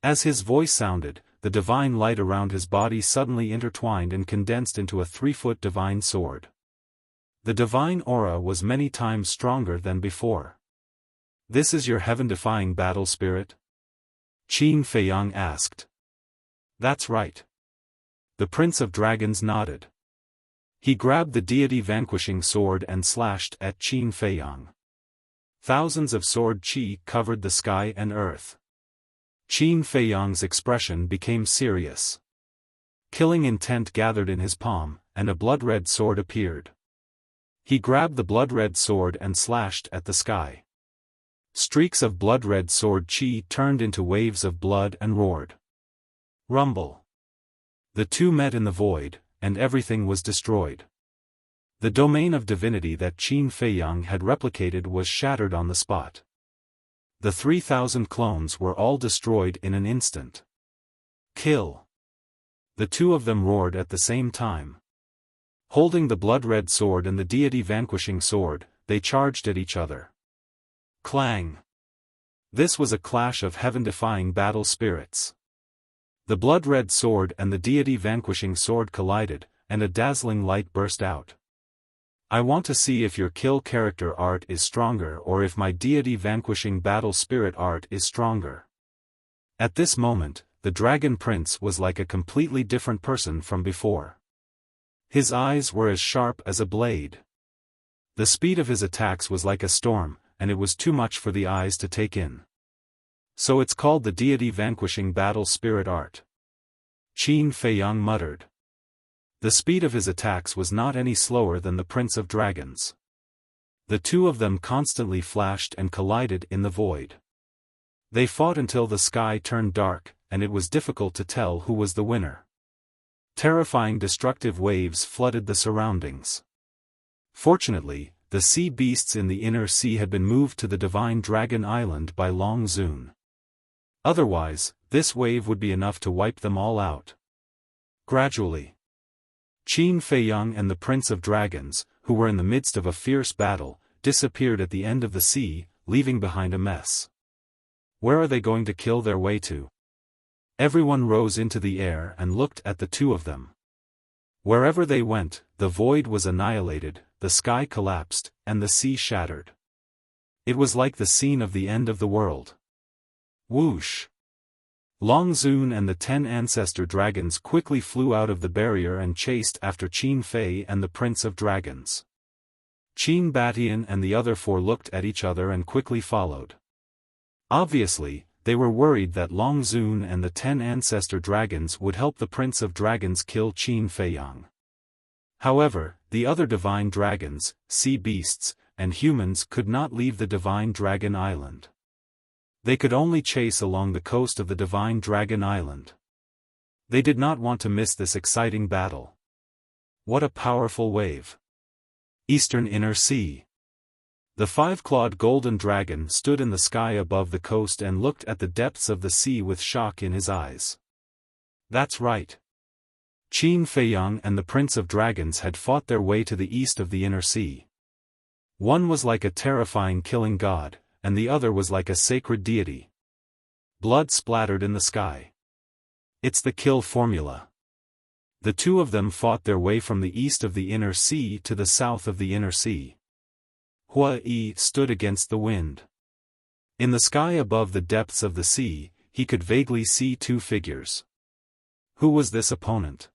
As his voice sounded, the divine light around his body suddenly intertwined and condensed into a 3-foot divine sword. The divine aura was many times stronger than before. This is your heaven-defying battle spirit? Qin Feiyang asked. That's right. The Prince of Dragons nodded. He grabbed the deity vanquishing sword and slashed at Qin Feiyang. Thousands of sword qi covered the sky and earth. Qin Feiyang's expression became serious. Killing intent gathered in his palm, and a blood-red sword appeared. He grabbed the blood-red sword and slashed at the sky. Streaks of blood-red sword qi turned into waves of blood and roared. Rumble. The two met in the void, and everything was destroyed. The domain of divinity that Qin Feiyang had replicated was shattered on the spot. The 3,000 clones were all destroyed in an instant. Kill. The two of them roared at the same time. Holding the blood-red sword and the deity vanquishing sword, they charged at each other. Clang! This was a clash of heaven-defying battle spirits. The blood-red sword and the deity vanquishing sword collided, and a dazzling light burst out. I want to see if your kill character art is stronger or if my deity vanquishing battle spirit art is stronger. At this moment, the Dragon Prince was like a completely different person from before. His eyes were as sharp as a blade. The speed of his attacks was like a storm, and it was too much for the eyes to take in. So it's called the deity vanquishing battle spirit art. Qin Feiyang muttered. The speed of his attacks was not any slower than the Prince of Dragons. The two of them constantly flashed and collided in the void. They fought until the sky turned dark, and it was difficult to tell who was the winner. Terrifying destructive waves flooded the surroundings. Fortunately, the sea beasts in the inner sea had been moved to the Divine Dragon Island by Long Zun. Otherwise, this wave would be enough to wipe them all out. Gradually, Qin Feiyang and the Prince of Dragons, who were in the midst of a fierce battle, disappeared at the end of the sea, leaving behind a mess. Where are they going to kill their way to? Everyone rose into the air and looked at the two of them. Wherever they went, the void was annihilated, the sky collapsed, and the sea shattered. It was like the scene of the end of the world. Whoosh! Long Zun and the 10 ancestor dragons quickly flew out of the barrier and chased after Qin Fei and the Prince of Dragons. Qin Batian and the other 4 looked at each other and quickly followed. Obviously, they were worried that Long Zun and the 10 ancestor dragons would help the Prince of Dragons kill Qin Feiyang. However, the other divine dragons, sea beasts, and humans could not leave the Divine Dragon Island. They could only chase along the coast of the Divine Dragon Island. They did not want to miss this exciting battle. What a powerful wave! Eastern Inner Sea. The 5-clawed golden dragon stood in the sky above the coast and looked at the depths of the sea with shock in his eyes. That's right. Qin Feiyang and the Prince of Dragons had fought their way to the east of the Inner Sea. One was like a terrifying killing god, and the other was like a sacred deity. Blood splattered in the sky. It's the kill formula. The two of them fought their way from the east of the Inner Sea to the south of the Inner Sea. Hua Yi stood against the wind. In the sky above the depths of the sea, he could vaguely see 2 figures. Who was this opponent?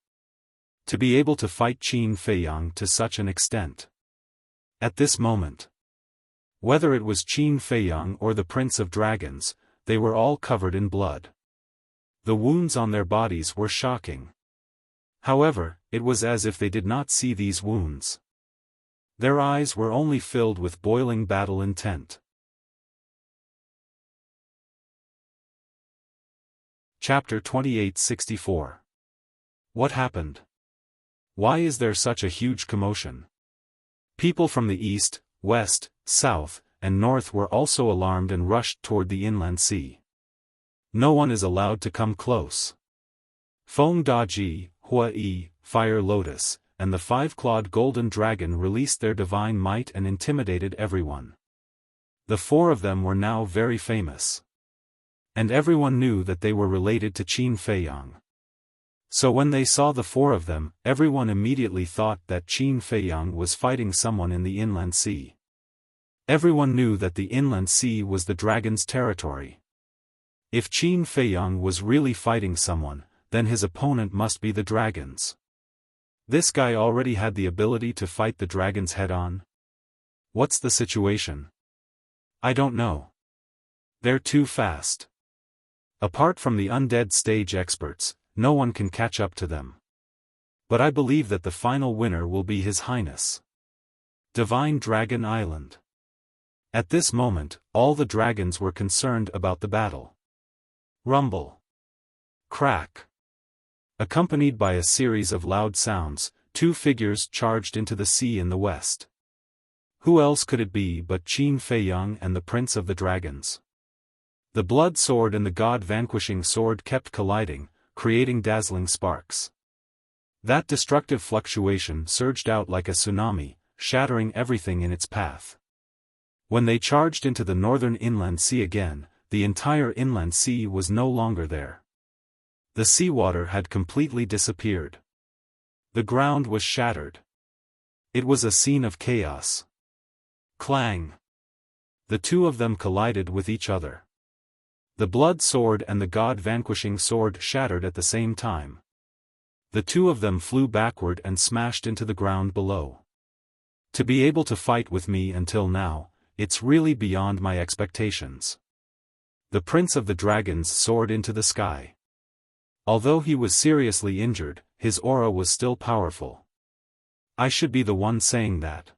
To be able to fight Qin Feiyang to such an extent. At this moment, whether it was Qin Feiyang or the Prince of Dragons, they were all covered in blood. The wounds on their bodies were shocking. However, it was as if they did not see these wounds. Their eyes were only filled with boiling battle intent. Chapter 2864. What happened? Why is there such a huge commotion? People from the east, west, south, and north were also alarmed and rushed toward the inland sea. No one is allowed to come close. Feng Daji, Hua Yi, Fire Lotus, and the 5-clawed golden dragon released their divine might and intimidated everyone. The 4 of them were now very famous. And everyone knew that they were related to Qin Feiyang. So when they saw the 4 of them, everyone immediately thought that Qin Feiyang was fighting someone in the inland sea. Everyone knew that the inland sea was the dragon's territory. If Qin Feiyang was really fighting someone, then his opponent must be the dragons. This guy already had the ability to fight the dragons head-on. What's the situation? I don't know. They're too fast. Apart from the undead stage experts, no one can catch up to them. But I believe that the final winner will be His Highness Divine Dragon Island. At this moment, all the dragons were concerned about the battle. Rumble. Crack. Accompanied by a series of loud sounds, 2 figures charged into the sea in the west. Who else could it be but Qin Feiyang and the Prince of the Dragons? The blood sword and the god-vanquishing sword kept colliding, creating dazzling sparks. That destructive fluctuation surged out like a tsunami, shattering everything in its path. When they charged into the northern inland sea again, the entire inland sea was no longer there. The seawater had completely disappeared. The ground was shattered. It was a scene of chaos. Clang! The 2 of them collided with each other. The blood sword and the god-vanquishing sword shattered at the same time. The two of them flew backward and smashed into the ground below. To be able to fight with me until now, it's really beyond my expectations. The Prince of the Dragons soared into the sky. Although he was seriously injured, his aura was still powerful. I should be the one saying that.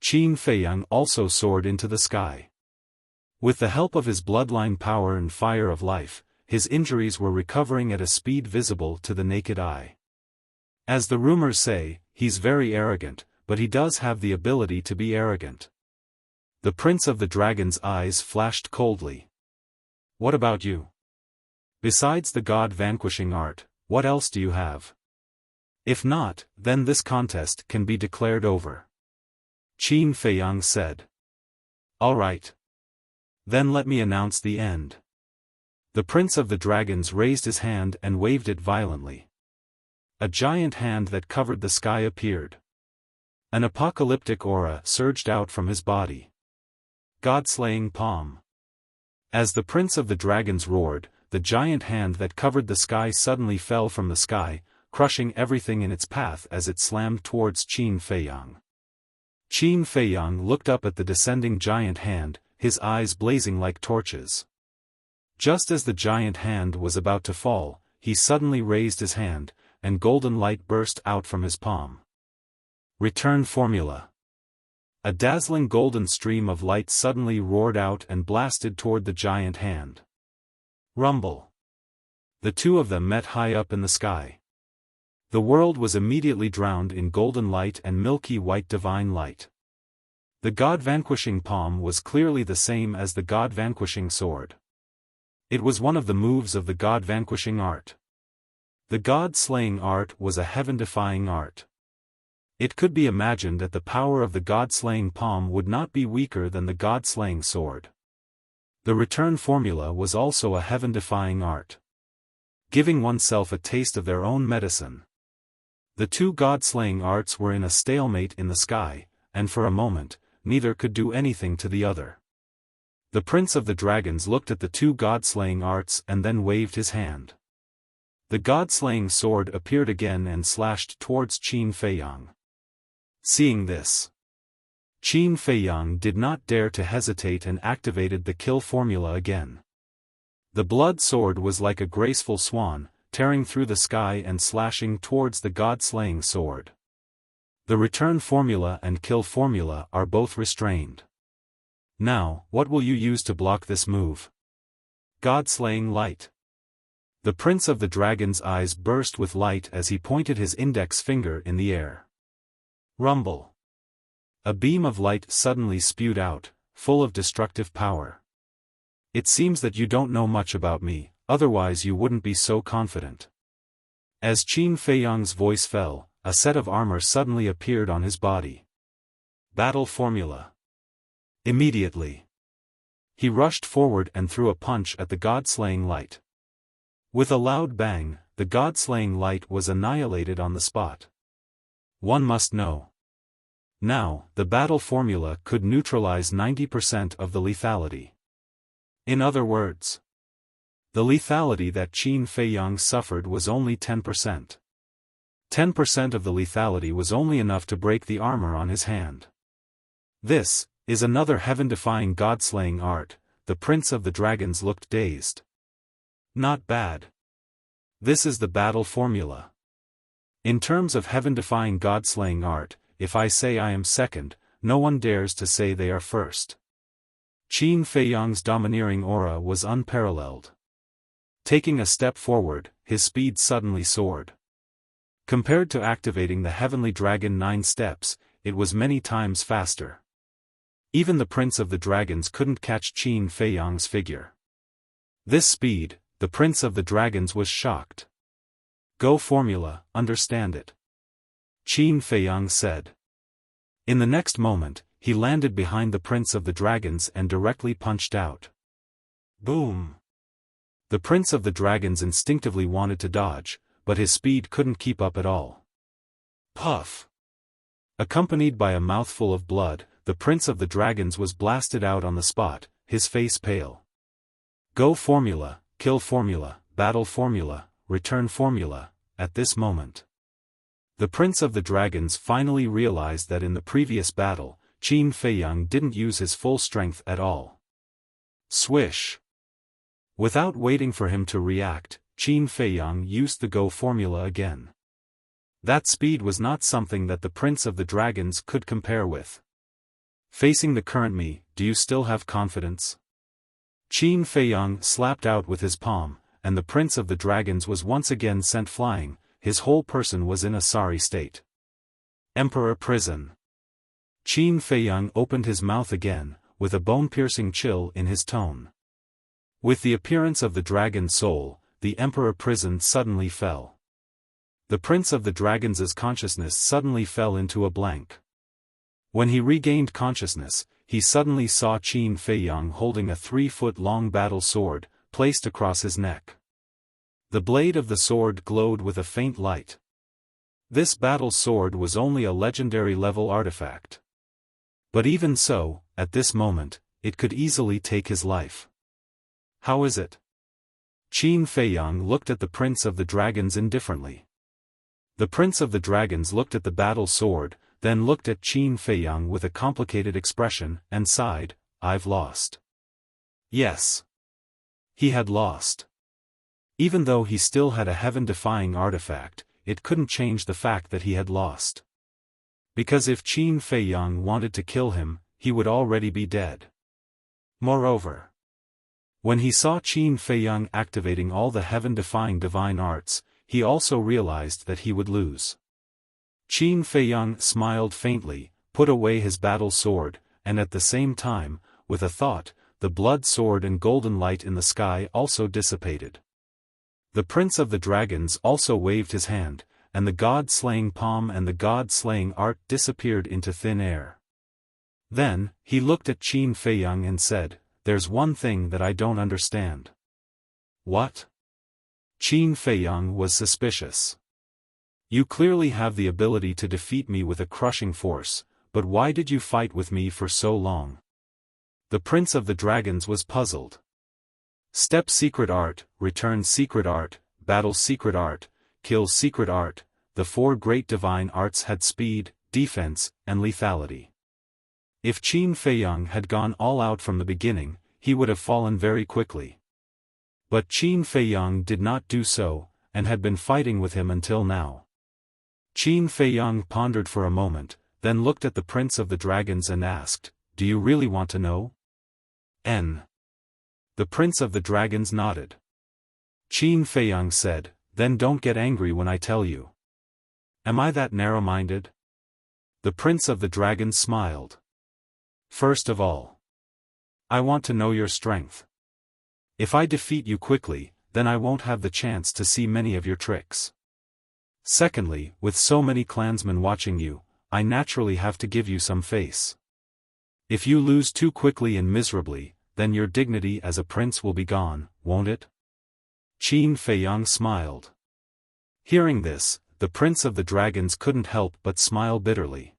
Qin Feiyang also soared into the sky. With the help of his bloodline power and fire of life, his injuries were recovering at a speed visible to the naked eye. As the rumors say, he's very arrogant, but he does have the ability to be arrogant. The Prince of the Dragon's eyes flashed coldly. What about you? Besides the god-vanquishing art, what else do you have? If not, then this contest can be declared over. Qin Feiyang said. All right. Then let me announce the end. The Prince of the Dragons raised his hand and waved it violently. A giant hand that covered the sky appeared. An apocalyptic aura surged out from his body. God-slaying palm. As the Prince of the Dragons roared, the giant hand that covered the sky suddenly fell from the sky, crushing everything in its path as it slammed towards Qin Feiyang. Qin Feiyang looked up at the descending giant hand, his eyes blazing like torches. Just as the giant hand was about to fall, he suddenly raised his hand, and golden light burst out from his palm. Return formula. A dazzling golden stream of light suddenly roared out and blasted toward the giant hand. Rumble. The two of them met high up in the sky. The world was immediately drowned in golden light and milky white divine light. The god-vanquishing palm was clearly the same as the god-vanquishing sword. It was one of the moves of the god-vanquishing art. The god-slaying art was a heaven-defying art. It could be imagined that the power of the god-slaying palm would not be weaker than the god-slaying sword. The return formula was also a heaven-defying art. Giving oneself a taste of their own medicine. The two god-slaying arts were in a stalemate in the sky, and for a moment, neither could do anything to the other. The Prince of the Dragons looked at the two god-slaying arts and then waved his hand. The god-slaying sword appeared again and slashed towards Qin Feiyang. Seeing this, Qin Feiyang did not dare to hesitate and activated the kill formula again. The blood sword was like a graceful swan, tearing through the sky and slashing towards the god-slaying sword. The return formula and kill formula are both restrained. Now, what will you use to block this move? God-slaying light. The Prince of the Dragon's eyes burst with light as he pointed his index finger in the air. Rumble. A beam of light suddenly spewed out, full of destructive power. It seems that you don't know much about me, otherwise you wouldn't be so confident. As Qin Feiyang's voice fell, a set of armor suddenly appeared on his body. Battle formula. Immediately, he rushed forward and threw a punch at the god-slaying light. With a loud bang, the god-slaying light was annihilated on the spot. One must know. Now, the battle formula could neutralize 90% of the lethality. In other words, the lethality that Qin Feiyang suffered was only 10%. 10% of the lethality was only enough to break the armor on his hand. This is another heaven-defying god-slaying art. The Prince of the Dragons looked dazed. Not bad. This is the battle formula. In terms of heaven-defying god-slaying art, if I say I am second, no one dares to say they are first. Qin Feiyang's domineering aura was unparalleled. Taking a step forward, his speed suddenly soared. Compared to activating the Heavenly Dragon 9 steps, it was many times faster. Even the Prince of the Dragons couldn't catch Qin Feiyang's figure. This speed, the Prince of the Dragons was shocked. Go formula, understand it. Qin Feiyang said. In the next moment, he landed behind the Prince of the Dragons and directly punched out. Boom! The Prince of the Dragons instinctively wanted to dodge, but his speed couldn't keep up at all. Puff! Accompanied by a mouthful of blood, the Prince of the Dragons was blasted out on the spot, his face pale. Go formula, kill formula, battle formula, return formula, at this moment. The Prince of the Dragons finally realized that in the previous battle, Qin Feiyang didn't use his full strength at all. Swish! Without waiting for him to react, Qin Feiyang used the Go formula again. That speed was not something that the Prince of the Dragons could compare with. Facing the current me, do you still have confidence? Qin Feiyang slapped out with his palm, and the Prince of the Dragons was once again sent flying. His whole person was in a sorry state. Emperor Prison. Qin Feiyang opened his mouth again, with a bone-piercing chill in his tone. With the appearance of the dragon soul, the Emperor Prison suddenly fell. The Prince of the Dragons' consciousness suddenly fell into a blank. When he regained consciousness, he suddenly saw Qin Feiyang holding a 3-foot-long battle sword, placed across his neck. The blade of the sword glowed with a faint light. This battle sword was only a legendary-level artifact. But even so, at this moment, it could easily take his life. How is it? Qin Feiyang looked at the Prince of the Dragons indifferently. The Prince of the Dragons looked at the battle sword, then looked at Qin Feiyang with a complicated expression, and sighed, "I've lost." Yes. He had lost. Even though he still had a heaven-defying artifact, it couldn't change the fact that he had lost. Because if Qin Feiyang wanted to kill him, he would already be dead. Moreover, when he saw Qin Feiyang activating all the heaven-defying divine arts, he also realized that he would lose. Qin Feiyang smiled faintly, put away his battle sword, and at the same time, with a thought, the blood sword and golden light in the sky also dissipated. The Prince of the Dragons also waved his hand, and the god-slaying palm and the god-slaying art disappeared into thin air. Then, he looked at Qin Feiyang and said, "There's one thing that I don't understand." What? Qin Feiyang was suspicious. You clearly have the ability to defeat me with a crushing force, but why did you fight with me for so long? The Prince of the Dragons was puzzled. Step secret art, return secret art, battle secret art, kill secret art, the 4 great divine arts had speed, defense, and lethality. If Qin Feiyang had gone all out from the beginning, he would have fallen very quickly. But Qin Feiyang did not do so, and had been fighting with him until now. Qin Feiyang pondered for a moment, then looked at the Prince of the Dragons and asked, "Do you really want to know?" The Prince of the Dragons nodded. Qin Feiyang said, "Then don't get angry when I tell you. Am I that narrow-minded?" The Prince of the Dragons smiled. "First of all, I want to know your strength. If I defeat you quickly, then I won't have the chance to see many of your tricks. Secondly, with so many clansmen watching you, I naturally have to give you some face. If you lose too quickly and miserably, then your dignity as a prince will be gone, won't it?" Qin Feiyang smiled. Hearing this, the Prince of the Dragons couldn't help but smile bitterly.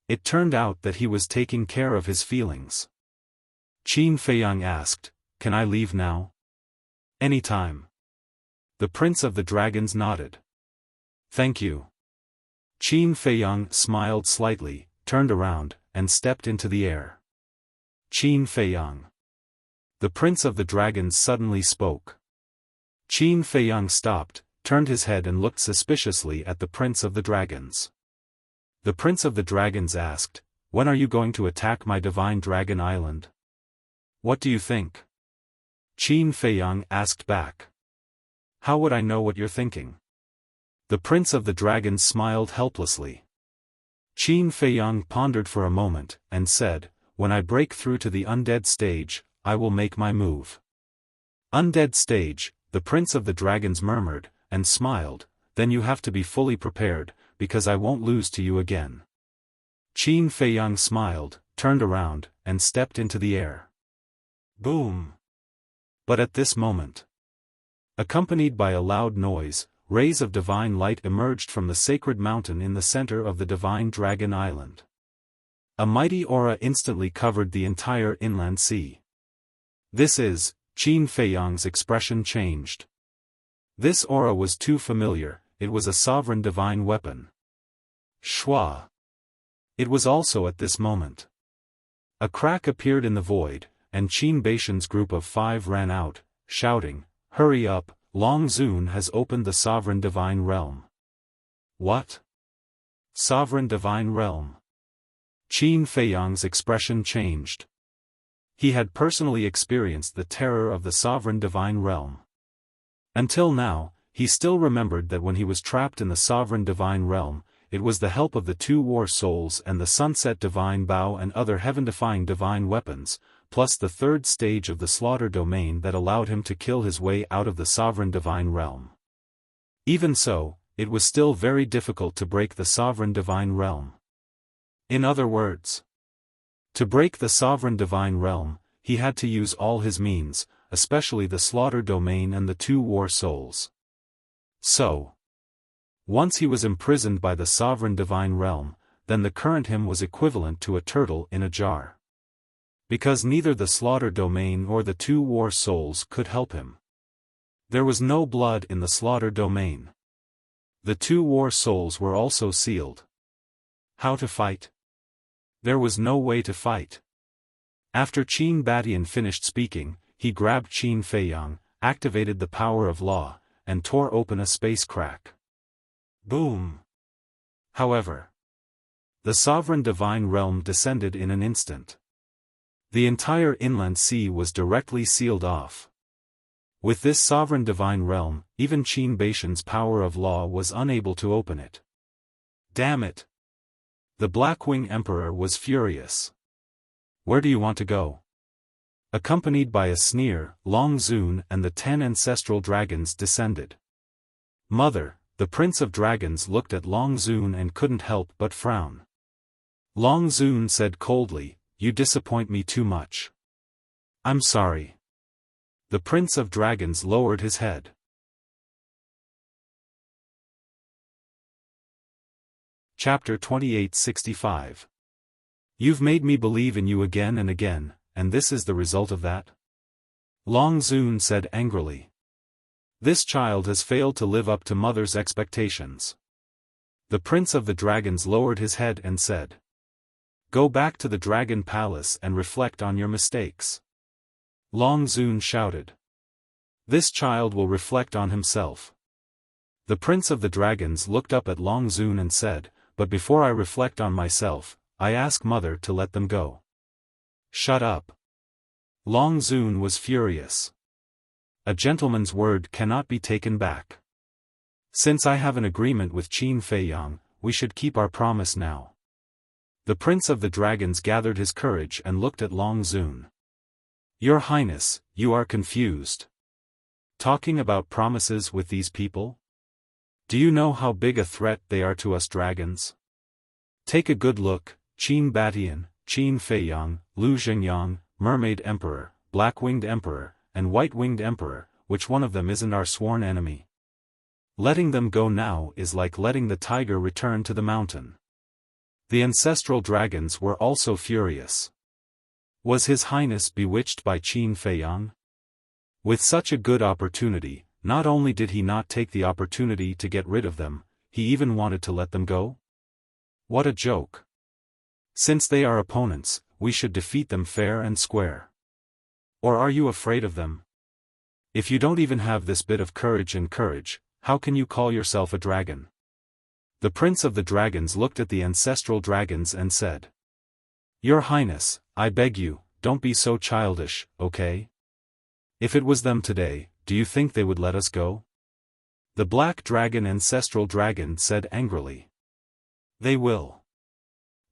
It turned out that he was taking care of his feelings. Qin Feiyang asked, "Can I leave now?" "Anytime." The Prince of the Dragons nodded. "Thank you." Qin Feiyang smiled slightly, turned around, and stepped into the air. Qin Feiyang. The Prince of the Dragons suddenly spoke. Qin Feiyang stopped, turned his head and looked suspiciously at the Prince of the Dragons. The Prince of the Dragons asked, "When are you going to attack my divine dragon island?" "What do you think?" Qin Feiyang asked back. "How would I know what you're thinking?" The Prince of the Dragons smiled helplessly. Qin Feiyang pondered for a moment, and said, "When I break through to the undead stage, I will make my move." "Undead stage," the Prince of the Dragons murmured, and smiled, "Then you have to be fully prepared, because I won't lose to you again." Qin Feiyang smiled, turned around, and stepped into the air. Boom! But at this moment, accompanied by a loud noise, rays of divine light emerged from the sacred mountain in the center of the divine dragon island. A mighty aura instantly covered the entire inland sea. "This is," Qin Feiyang's expression changed. This aura was too familiar, it was a sovereign divine weapon. Shua. It was also at this moment. A crack appeared in the void, and Qin Baishan's group of 5 ran out, shouting, "Hurry up, Long Zun has opened the sovereign divine realm." What? Sovereign divine realm? Qin Feiyang's expression changed. He had personally experienced the terror of the sovereign divine realm. Until now, he still remembered that when he was trapped in the sovereign divine realm, it was the help of the 2 war souls and the sunset divine bow and other heaven-defying divine weapons, plus the 3rd stage of the slaughter domain that allowed him to kill his way out of the sovereign divine realm. Even so, it was still very difficult to break the sovereign divine realm. In other words, to break the sovereign divine realm, he had to use all his means, especially the slaughter domain and the 2 war souls. So, once he was imprisoned by the sovereign divine realm, then the current him was equivalent to a turtle in a jar. Because neither the slaughter domain or the 2 war souls could help him. There was no blood in the slaughter domain. The 2 war souls were also sealed. How to fight? There was no way to fight. After Qin Batian finished speaking, he grabbed Qin Feiyang, activated the power of law, and tore open a space crack. Boom! However, the sovereign divine realm descended in an instant. The entire inland sea was directly sealed off. With this sovereign divine realm, even Qin Baishan's power of law was unable to open it. Damn it! The Blackwing Emperor was furious. Where do you want to go? Accompanied by a sneer, Long Zun and the 10 ancestral dragons descended. Mother, the Prince of Dragons looked at Long Zun and couldn't help but frown. Long Zun said coldly, "You disappoint me too much. I'm sorry." The Prince of Dragons lowered his head. Chapter 2865. You've made me believe in you again and again, and this is the result of that? Long Zun said angrily. This child has failed to live up to mother's expectations. The Prince of the Dragons lowered his head and said, "Go back to the Dragon Palace and reflect on your mistakes." Long Zun shouted. This child will reflect on himself. The Prince of the Dragons looked up at Long Zun and said, "But before I reflect on myself, I ask Mother to let them go." Shut up. Long Zun was furious. A gentleman's word cannot be taken back. Since I have an agreement with Qin Feiyang, we should keep our promise now. The Prince of the Dragons gathered his courage and looked at Long Zun. Your Highness, you are confused. Talking about promises with these people? Do you know how big a threat they are to us dragons? Take a good look, Qin Batian, Qin Feiyang, Lu Zhengyang, Mermaid Emperor, Black-Winged Emperor, and White-Winged Emperor, which one of them isn't our sworn enemy? Letting them go now is like letting the tiger return to the mountain. The ancestral dragons were also furious. Was His Highness bewitched by Qin Feiyang? With such a good opportunity, not only did he not take the opportunity to get rid of them, he even wanted to let them go? What a joke. Since they are opponents, we should defeat them fair and square. Or are you afraid of them? If you don't even have this bit of courage, how can you call yourself a dragon? The Prince of the Dragons looked at the ancestral dragons and said, Your Highness, I beg you, don't be so childish, okay? If it was them today, do you think they would let us go? The Black Dragon ancestral dragon said angrily. They will.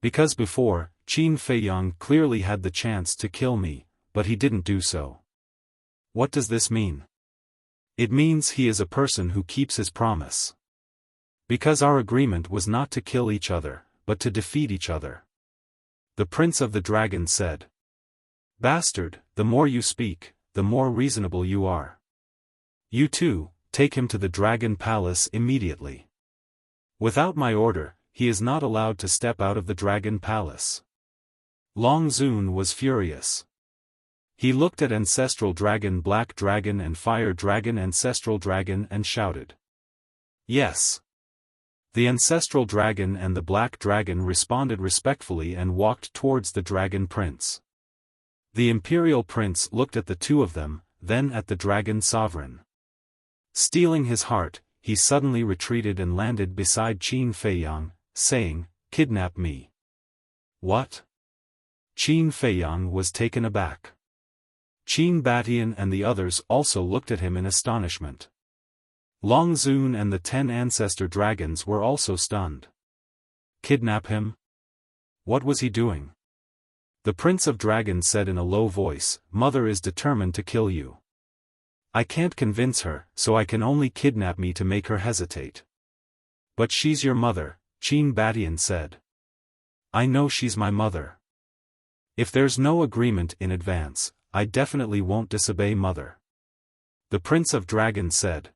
Because before, Qin Feiyang clearly had the chance to kill me, but he didn't do so. What does this mean? It means he is a person who keeps his promise. Because our agreement was not to kill each other, but to defeat each other. The Prince of the Dragons said. Bastard, the more you speak, the more reasonable you are. You too, take him to the Dragon Palace immediately. Without my order, he is not allowed to step out of the Dragon Palace. Long Zun was furious. He looked at Ancestral Dragon, Black Dragon and Fire Dragon Ancestral Dragon and shouted. Yes. The ancestral dragon and the black dragon responded respectfully and walked towards the dragon prince. The imperial prince looked at the two of them, then at the dragon sovereign. Stealing his heart, he suddenly retreated and landed beside Qin Feiyang, saying, "Kidnap me." What? Qin Feiyang was taken aback. Qin Batian and the others also looked at him in astonishment. Long Zun and the 10 ancestor dragons were also stunned. Kidnap him? What was he doing? The Prince of Dragons said in a low voice, "Mother is determined to kill you. I can't convince her, so I can only kidnap me to make her hesitate." "But she's your mother," Qin Batian said. "I know she's my mother. If there's no agreement in advance, I definitely won't disobey mother." The Prince of Dragons said.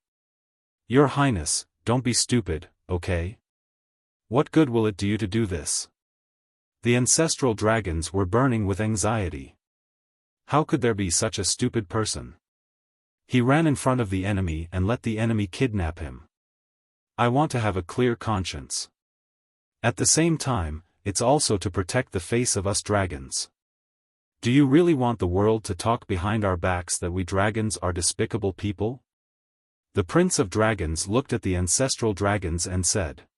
"Your Highness, don't be stupid, okay? What good will it do you to do this?" The ancestral dragons were burning with anxiety. How could there be such a stupid person? He ran in front of the enemy and let the enemy kidnap him. I want to have a clear conscience. At the same time, it's also to protect the face of us dragons. Do you really want the world to talk behind our backs that we dragons are despicable people? The Prince of Dragons looked at the ancestral dragons and said.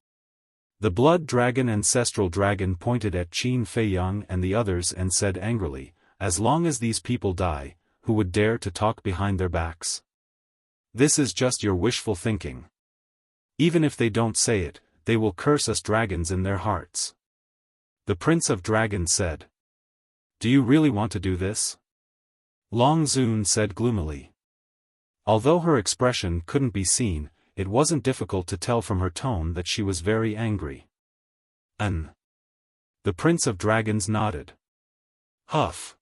The blood dragon ancestral dragon pointed at Qin Feiyang and the others and said angrily, "As long as these people die, who would dare to talk behind their backs? This is just your wishful thinking. Even if they don't say it, they will curse us dragons in their hearts." The Prince of Dragons said. "Do you really want to do this?" Long Zun said gloomily. Although her expression couldn't be seen, it wasn't difficult to tell from her tone that she was very angry. The Prince of Dragons nodded. Huff.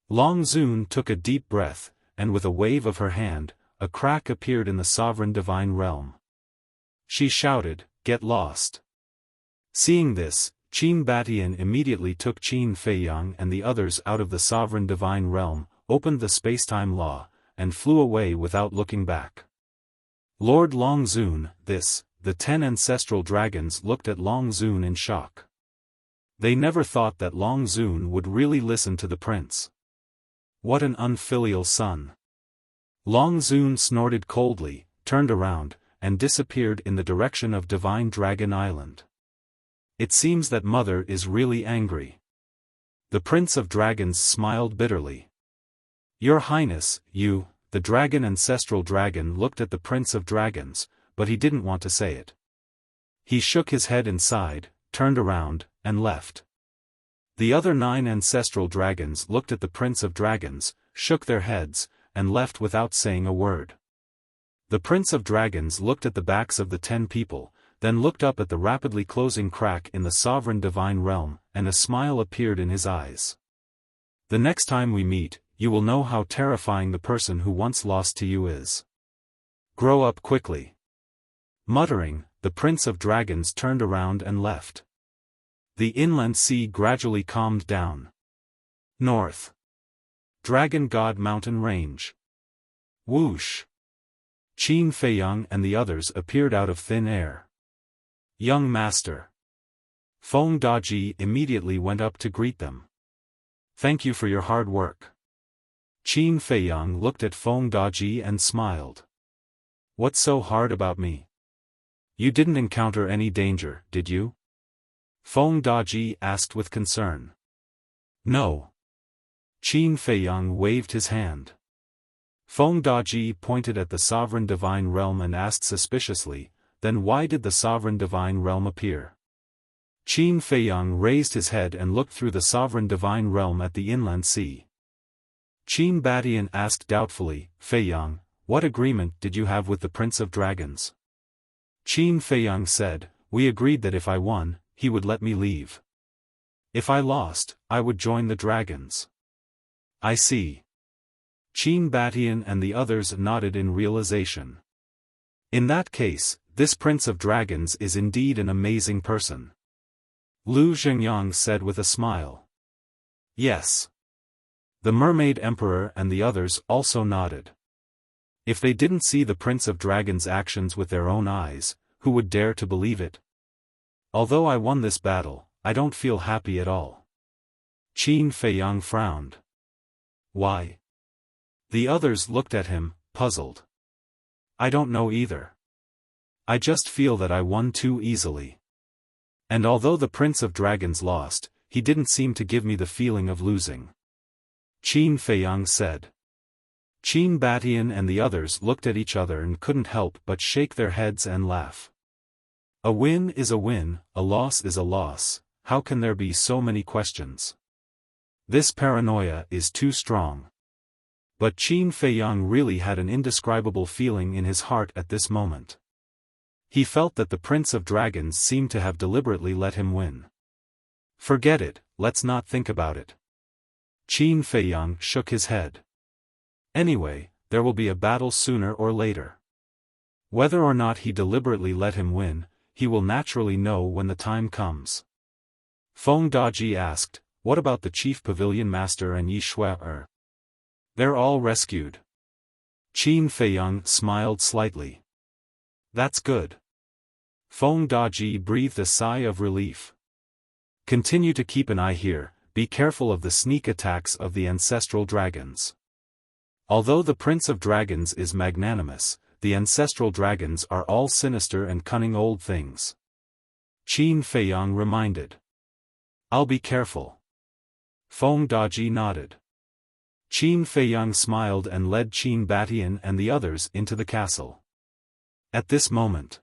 Long Zun took a deep breath, and with a wave of her hand, a crack appeared in the sovereign divine realm. She shouted, "Get lost." Seeing this, Qin Batian immediately took Qin Feiyang and the others out of the sovereign divine realm, opened the spacetime law, and flew away without looking back. Lord Long Zun, the 10 ancestral dragons looked at Long Zun in shock. They never thought that Long Zun would really listen to the prince. What an unfilial son. Long Zun snorted coldly, turned around, and disappeared in the direction of Divine Dragon Island. It seems that mother is really angry. The Prince of Dragons smiled bitterly. Your Highness, the dragon ancestral dragon looked at the Prince of Dragons, but he didn't want to say it. He shook his head and sighed, turned around, and left. The other 9 ancestral dragons looked at the Prince of Dragons, shook their heads, and left without saying a word. The Prince of Dragons looked at the backs of the 10 people, then looked up at the rapidly closing crack in the sovereign divine realm, and a smile appeared in his eyes. The next time we meet, you will know how terrifying the person who once lost to you is. Grow up quickly. Muttering, the Prince of Dragons turned around and left. The inland sea gradually calmed down. North. Dragon God Mountain Range. Whoosh. Qin Feiyang and the others appeared out of thin air. Young Master. Feng Daji immediately went up to greet them. Thank you for your hard work. Qin Feiyang looked at Feng Daji and smiled. What's so hard about me? You didn't encounter any danger, did you? Feng Daji asked with concern. No. Qin Feiyang waved his hand. Feng Daji pointed at the sovereign divine realm and asked suspiciously, then why did the sovereign divine realm appear? Qin Feiyang raised his head and looked through the sovereign divine realm at the inland sea. Qin Batian asked doubtfully, Feiyang, what agreement did you have with the Prince of Dragons? Qin Feiyang said, we agreed that if I won, he would let me leave. If I lost, I would join the dragons. I see. Qin Batian and the others nodded in realization. In that case, this Prince of Dragons is indeed an amazing person. Lu Zhengyang said with a smile. Yes. The Mermaid Emperor and the others also nodded. If they didn't see the Prince of Dragons' actions with their own eyes, who would dare to believe it? Although I won this battle, I don't feel happy at all. Qin Feiyang frowned. Why? The others looked at him, puzzled. I don't know either. I just feel that I won too easily. And although the Prince of Dragons lost, he didn't seem to give me the feeling of losing. Qin Feiyang said. Qin Batian and the others looked at each other and couldn't help but shake their heads and laugh. A win is a win, a loss is a loss, how can there be so many questions? This paranoia is too strong. But Qin Feiyang really had an indescribable feeling in his heart at this moment. He felt that the Prince of Dragons seemed to have deliberately let him win. Forget it, let's not think about it. Qin Feiyang shook his head. Anyway, there will be a battle sooner or later. Whether or not he deliberately let him win, he will naturally know when the time comes. Feng Daji asked, what about the Chief Pavilion Master and Yi Shui? They're all rescued. Qin Feiyang smiled slightly. That's good. Feng Daji breathed a sigh of relief. Continue to keep an eye here, be careful of the sneak attacks of the ancestral dragons. Although the Prince of Dragons is magnanimous, the ancestral dragons are all sinister and cunning old things. Qin Feiyang reminded. I'll be careful. Feng Daji nodded. Qin Feiyang smiled and led Qin Batian and the others into the castle. At this moment,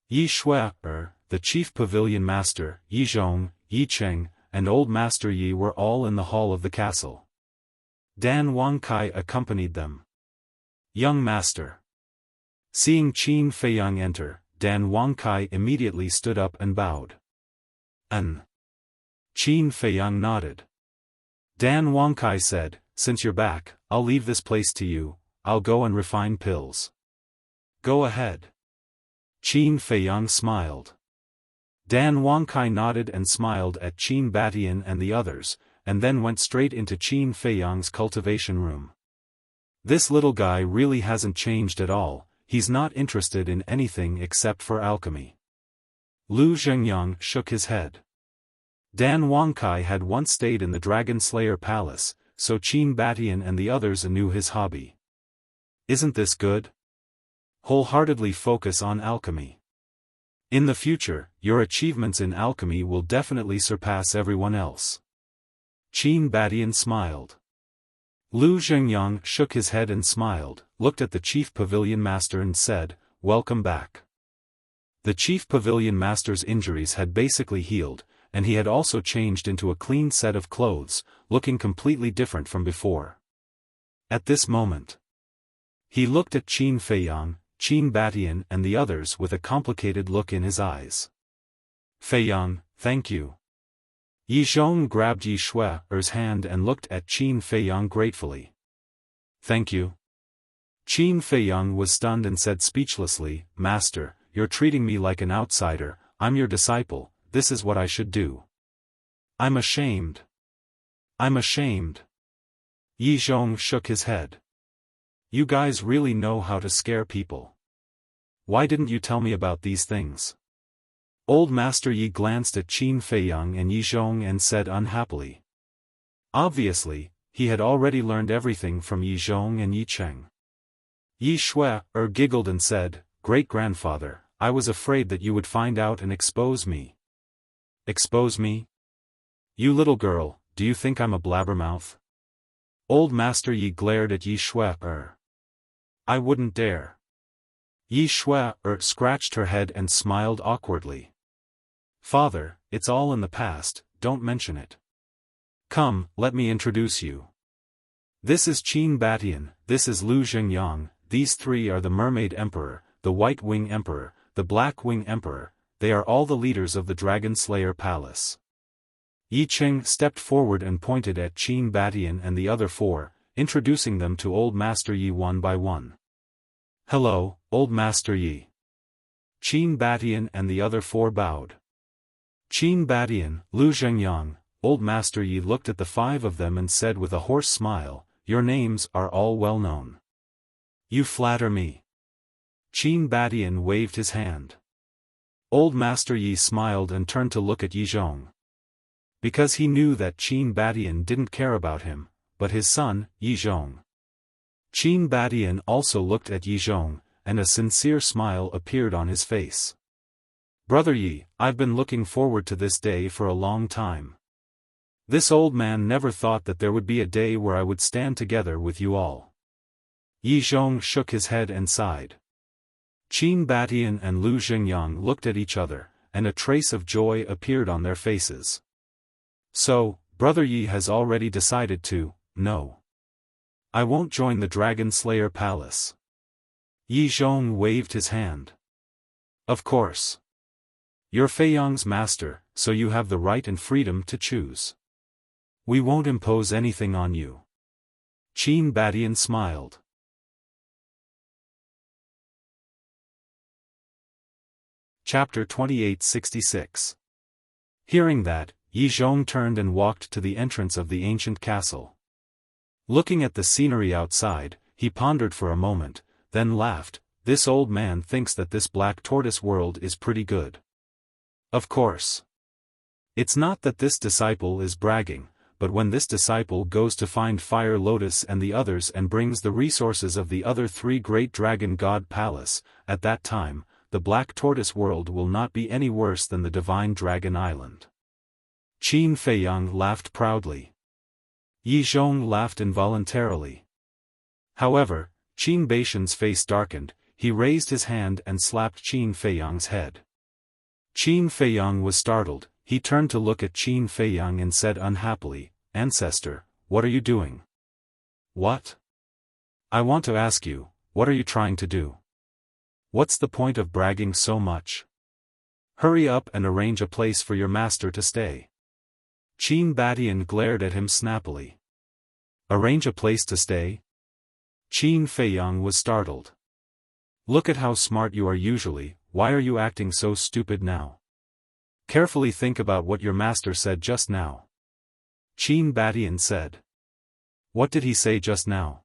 Yi Shui, the Chief Pavilion Master, Yi Zhong, Yi Cheng, and Old Master Yi were all in the hall of the castle. Dan Wangkai accompanied them. Young Master. Seeing Qin Feiyang enter, Dan Wangkai immediately stood up and bowed. Qin Feiyang nodded. Dan Wangkai said, since you're back, I'll leave this place to you, I'll go and refine pills. Go ahead. Qin Feiyang smiled. Dan Wangkai nodded and smiled at Qin Batian and the others, and then went straight into Qin Feiyang's cultivation room. This little guy really hasn't changed at all, he's not interested in anything except for alchemy. Lu Zhengyang shook his head. Dan Wangkai had once stayed in the Dragon Slayer Palace, so Qin Batian and the others knew his hobby. Isn't this good? Wholeheartedly focus on alchemy. In the future, your achievements in alchemy will definitely surpass everyone else. Qin Batian smiled. Lu Zhengyang shook his head and smiled, looked at the Chief Pavilion Master and said, welcome back. The Chief Pavilion Master's injuries had basically healed, and he had also changed into a clean set of clothes, looking completely different from before. At this moment, he looked at Qin Feiyang, Qin Batian and the others with a complicated look in his eyes. Feiyang, thank you. Yi Zhong grabbed Yi Shui's hand and looked at Qin Feiyang gratefully. Thank you. Qin Feiyang was stunned and said speechlessly, Master, you're treating me like an outsider, I'm your disciple, this is what I should do. I'm ashamed. I'm ashamed. Yi Zhong shook his head. You guys really know how to scare people. Why didn't you tell me about these things? Old Master Yi glanced at Qin Feiyang and Yi Zhong and said unhappily. Obviously, he had already learned everything from Yi Zhong and Yi Cheng. Yi Shui giggled and said, Great-grandfather, I was afraid that you would find out and expose me. Expose me? You little girl, do you think I'm a blabbermouth? Old Master Yi glared at Yi Shui. I wouldn't dare. Yi Shui scratched her head and smiled awkwardly. Father, it's all in the past, don't mention it. Come, let me introduce you. This is Qin Batian, this is Lu Zhengyang, these three are the Mermaid Emperor, the White Wing Emperor, the Black Wing Emperor, they are all the leaders of the Dragon Slayer Palace. Yi Cheng stepped forward and pointed at Qin Batian and the other four, introducing them to Old Master Yi one by one. Hello, Old Master Yi. Qin Batian and the other four bowed. Qin Batian, Lu Zhengyang, Old Master Yi looked at the five of them and said with a hoarse smile, Your names are all well known. You flatter me. Qin Badian waved his hand. Old Master Yi smiled and turned to look at Yizhong. Because he knew that Qin Badian didn't care about him, but his son, Yizhong. Qin Badian also looked at Yizhong, and a sincere smile appeared on his face. Brother Yi, I've been looking forward to this day for a long time. This old man never thought that there would be a day where I would stand together with you all. Yizhong shook his head and sighed. Qin Badian and Lu Xingyang looked at each other, and a trace of joy appeared on their faces. So, Brother Yi has already decided to, no. I won't join the Dragon Slayer Palace. Yizhong waved his hand. Of course. You're Feiyang's master, so you have the right and freedom to choose. We won't impose anything on you. Qin Badian smiled. Chapter 2866. Hearing that, Yizhong turned and walked to the entrance of the ancient castle. Looking at the scenery outside, he pondered for a moment, then laughed. This old man thinks that this black tortoise world is pretty good. Of course. It's not that this disciple is bragging, but when this disciple goes to find Fire Lotus and the others and brings the resources of the other three great dragon god palace, at that time, the black tortoise world will not be any worse than the divine dragon island. Qin Feiyang laughed proudly. Yizhong laughed involuntarily. However, Qin Baishan's face darkened, he raised his hand and slapped Qin Feiyang's head. Qin Feiyang was startled, he turned to look at Qin Feiyang and said unhappily, Ancestor, what are you doing? What? I want to ask you, what are you trying to do? What's the point of bragging so much? Hurry up and arrange a place for your master to stay. Qin Badian glared at him snappily. Arrange a place to stay? Qin Feiyang was startled. Look at how smart you are usually, why are you acting so stupid now? Carefully think about what your master said just now. Qin Badian said. What did he say just now?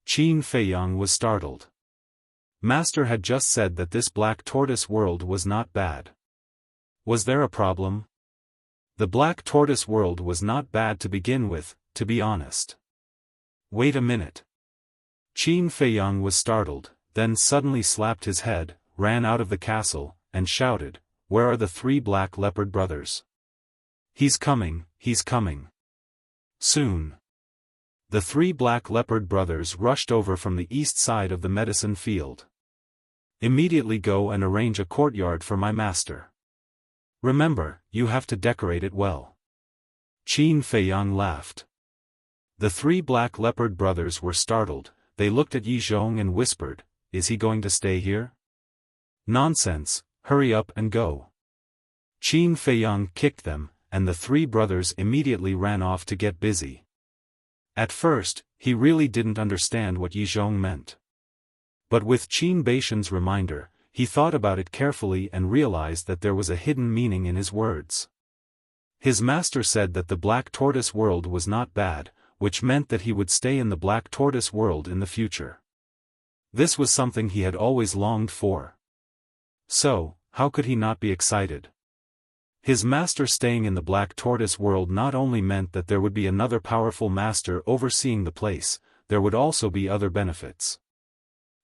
Qin Feiyang was startled. Master had just said that this black tortoise world was not bad. Was there a problem? The black tortoise world was not bad to begin with, to be honest. Wait a minute. Qin Feiyang was startled, then suddenly slapped his head, ran out of the castle, and shouted, Where are the three black leopard brothers? He's coming, he's coming. Soon. The three black leopard brothers rushed over from the east side of the medicine field. Immediately go and arrange a courtyard for my master. Remember, you have to decorate it well. Qin Feiyang laughed. The three black leopard brothers were startled, they looked at Yizhong and whispered, Is he going to stay here? Nonsense, hurry up and go. Qin Feiyang kicked them, and the three brothers immediately ran off to get busy. At first, he really didn't understand what Yizhong meant. But with Qin Baishan's reminder, he thought about it carefully and realized that there was a hidden meaning in his words. His master said that the black tortoise world was not bad, which meant that he would stay in the black tortoise world in the future. This was something he had always longed for. So, how could he not be excited? His master staying in the black tortoise world not only meant that there would be another powerful master overseeing the place, there would also be other benefits.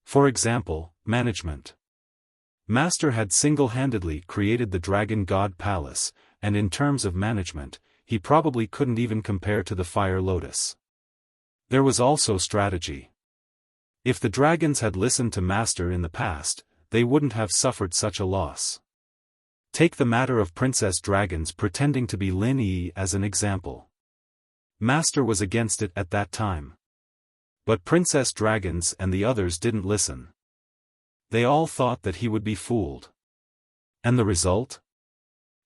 For example, management. Master had single-handedly created the Dragon God Palace, and in terms of management, he probably couldn't even compare to the Fire Lotus. There was also strategy. If the dragons had listened to Master in the past, they wouldn't have suffered such a loss. Take the matter of Princess Dragons pretending to be Lin Yi as an example. Master was against it at that time. But Princess Dragons and the others didn't listen. They all thought that he would be fooled. And the result?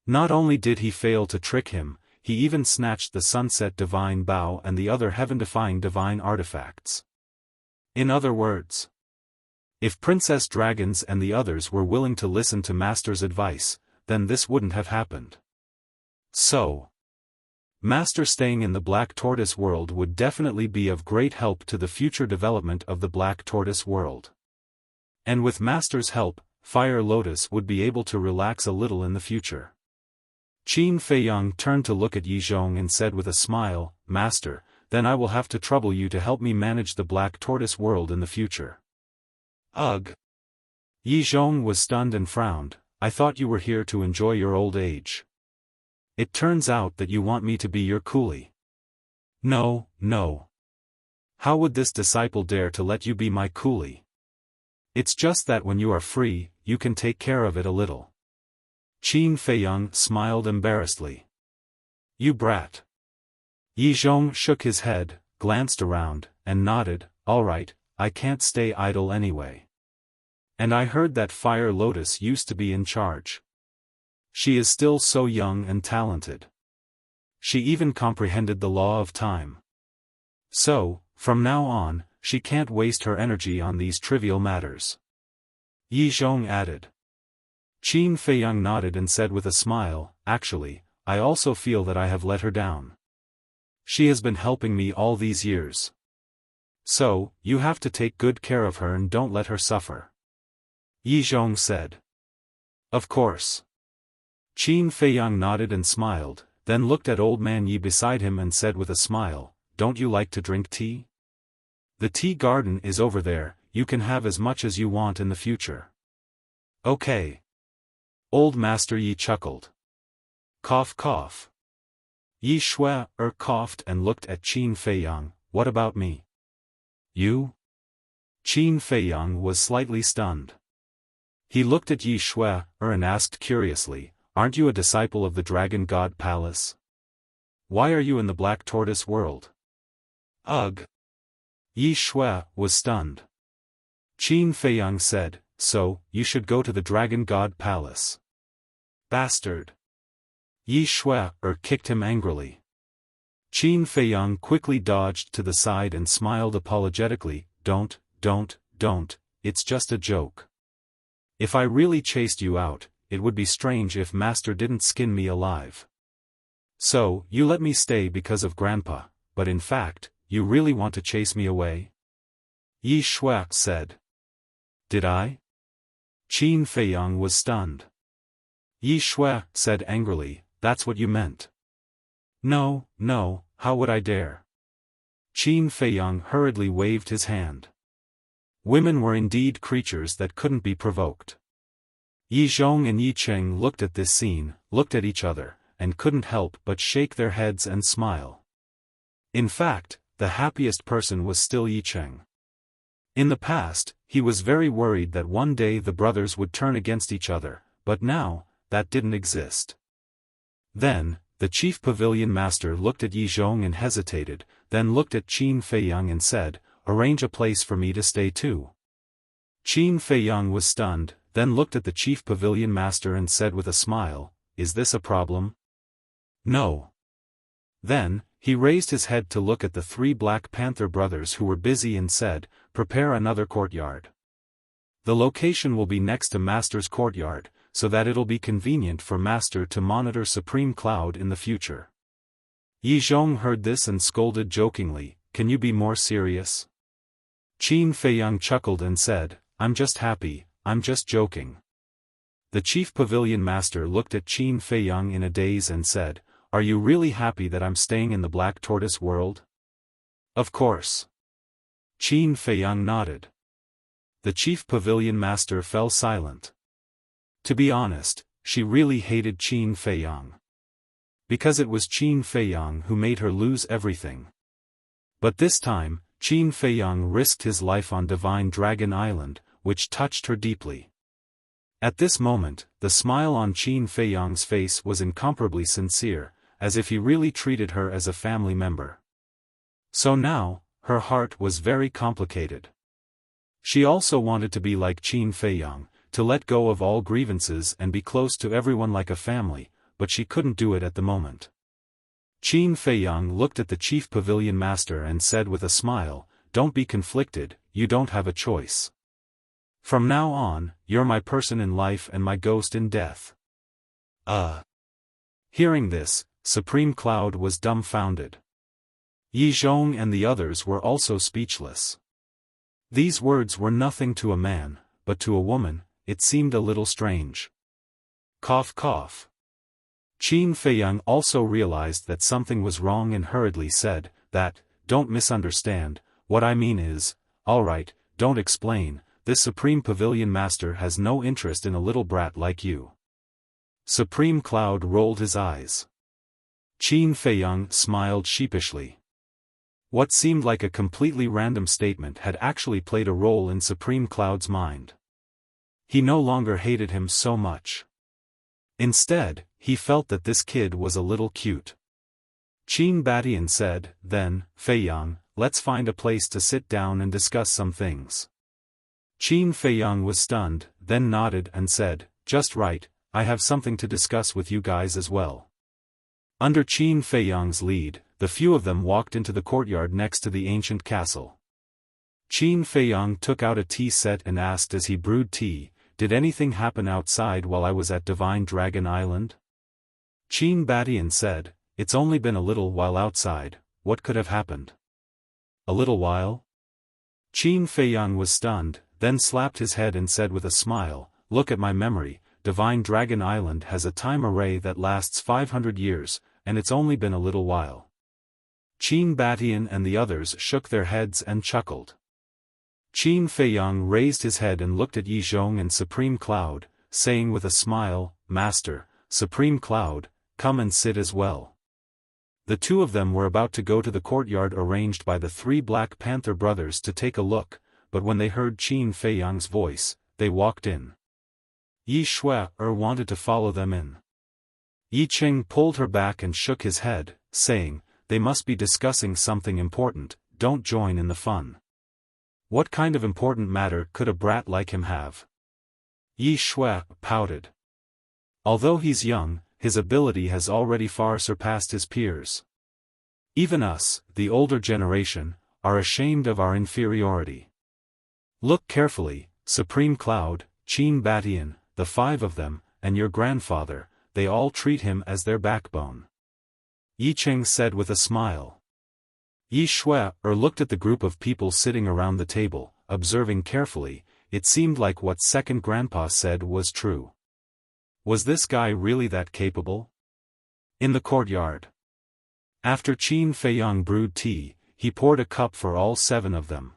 Not only did he fail to trick him, he even snatched the Sunset Divine Bow and the other heaven-defying divine artifacts. In other words, if Princess Dragons and the others were willing to listen to Master's advice, then this wouldn't have happened. So, Master staying in the Black Tortoise world would definitely be of great help to the future development of the Black Tortoise world. And with Master's help, Fire Lotus would be able to relax a little in the future. Qin Feiyang turned to look at Yi Zhong and said with a smile, Master, then I will have to trouble you to help me manage the Black Tortoise world in the future. Ugh! Yi Zhong was stunned and frowned. I thought you were here to enjoy your old age. It turns out that you want me to be your coolie. No, no. How would this disciple dare to let you be my coolie? It's just that when you are free, you can take care of it a little. Qin Feiyang smiled embarrassedly. You brat. Yi Zhong shook his head, glanced around, and nodded, all right, I can't stay idle anyway. And I heard that Fire Lotus used to be in charge. She is still so young and talented. She even comprehended the law of time. So, from now on, she can't waste her energy on these trivial matters. Yi Zhong added. Qin Feiyang nodded and said with a smile, actually, I also feel that I have let her down. She has been helping me all these years. So, you have to take good care of her and don't let her suffer. Yi Zhong said. Of course. Qin Feiyang nodded and smiled, then looked at old man Yi beside him and said with a smile, don't you like to drink tea? The tea garden is over there, you can have as much as you want in the future. Okay. Old Master Yi chuckled. Cough cough. Yi Shui coughed and looked at Qin Feiyang, what about me? You? Qin Feiyang was slightly stunned. He looked at Yi Shui and asked curiously, aren't you a disciple of the Dragon God Palace? Why are you in the Black Tortoise world? Ugh! Yi Shui was stunned. Qin Feiyang said, so, you should go to the Dragon God Palace. Bastard! Yi Shui kicked him angrily. Qin Feiyang quickly dodged to the side and smiled apologetically, don't, it's just a joke. If I really chased you out, it would be strange if Master didn't skin me alive. So, you let me stay because of Grandpa, but in fact, you really want to chase me away? Yi Shui said. Did I? Qin Feiyang was stunned. Yi Shui said angrily, that's what you meant. No, how would I dare? Qin Feiyang hurriedly waved his hand. Women were indeed creatures that couldn't be provoked. Yi Zhong and Yi Cheng looked at this scene, looked at each other, and couldn't help but shake their heads and smile. In fact, the happiest person was still Yi Cheng. In the past, he was very worried that one day the brothers would turn against each other, but now, that didn't exist. Then, the chief pavilion master looked at Yi Zhong and hesitated, then looked at Qin Feiyang and said, arrange a place for me to stay too. Qin Feiyang was stunned, then looked at the chief pavilion master and said with a smile, is this a problem? No. Then, he raised his head to look at the three Black Panther brothers who were busy and said, prepare another courtyard. The location will be next to Master's courtyard, so that it'll be convenient for Master to monitor Supreme Cloud in the future. Yi Zhong heard this and scolded jokingly, can you be more serious? Qin Feiyang chuckled and said, I'm just happy, I'm just joking. The chief pavilion master looked at Qin Feiyang in a daze and said, are you really happy that I'm staying in the Black Tortoise world? Of course. Qin Feiyang nodded. The chief pavilion master fell silent. To be honest, she really hated Qin Feiyang. Because it was Qin Feiyang who made her lose everything. But this time, Qin Feiyang risked his life on Divine Dragon Island, which touched her deeply. At this moment, the smile on Qin Feiyang's face was incomparably sincere, as if he really treated her as a family member. So now, her heart was very complicated. She also wanted to be like Qin Feiyang, to let go of all grievances and be close to everyone like a family, but she couldn't do it at the moment. Qin Feiyang looked at the chief pavilion master and said with a smile, don't be conflicted, you don't have a choice. From now on, you're my person in life and my ghost in death. Hearing this, Supreme Cloud was dumbfounded. Yi Zhong and the others were also speechless. These words were nothing to a man, but to a woman, it seemed a little strange. Cough cough. Qin Feiyang also realized that something was wrong and hurriedly said, don't misunderstand, what I mean is, alright, don't explain, this Supreme Pavilion Master has no interest in a little brat like you. Supreme Cloud rolled his eyes. Qin Feiyang smiled sheepishly. What seemed like a completely random statement had actually played a role in Supreme Cloud's mind. He no longer hated him so much. Instead, he felt that this kid was a little cute. Qin Batian said, then, Feiyang, let's find a place to sit down and discuss some things. Qin Feiyang was stunned, then nodded and said, just right, I have something to discuss with you guys as well. Under Qin Feiyang's lead, the few of them walked into the courtyard next to the ancient castle. Qin Feiyang took out a tea set and asked as he brewed tea, did anything happen outside while I was at Divine Dragon Island? Qin Batian said, it's only been a little while outside, what could have happened? A little while? Qin Feiyang was stunned, then slapped his head and said with a smile, look at my memory, Divine Dragon Island has a time array that lasts 500 years, and it's only been a little while. Qin Batian and the others shook their heads and chuckled. Qin Feiyang raised his head and looked at Yi Zhong and Supreme Cloud, saying with a smile, Master, Supreme Cloud, come and sit as well. The two of them were about to go to the courtyard arranged by the three Black Panther brothers to take a look, but when they heard Qin Feiyang's voice, they walked in. Yi Shui wanted to follow them in. Yi Qing pulled her back and shook his head, saying, they must be discussing something important, don't join in the fun. What kind of important matter could a brat like him have? Yi Shui pouted. Although he's young, his ability has already far surpassed his peers. Even us, the older generation, are ashamed of our inferiority. Look carefully, Supreme Cloud, Qin Batian, the five of them, and your grandfather, they all treat him as their backbone. Yi Qing said with a smile. Yi Shui looked at the group of people sitting around the table, observing carefully, it seemed like what second grandpa said was true. Was this guy really that capable? In the courtyard. After Qin Feiyang brewed tea, he poured a cup for all seven of them.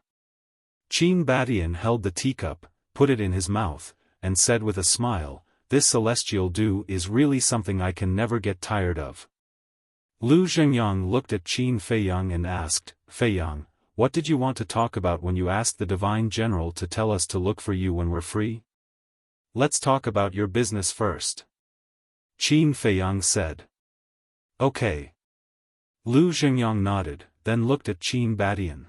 Qin Batian held the teacup, put it in his mouth, and said with a smile, this celestial dew is really something I can never get tired of. Lu Zhengyang looked at Qin Feiyang and asked, Feiyang, what did you want to talk about when you asked the Divine General to tell us to look for you when we're free? Let's talk about your business first. Qin Feiyang said. Okay. Lu Zhengyang nodded, then looked at Qin Batian.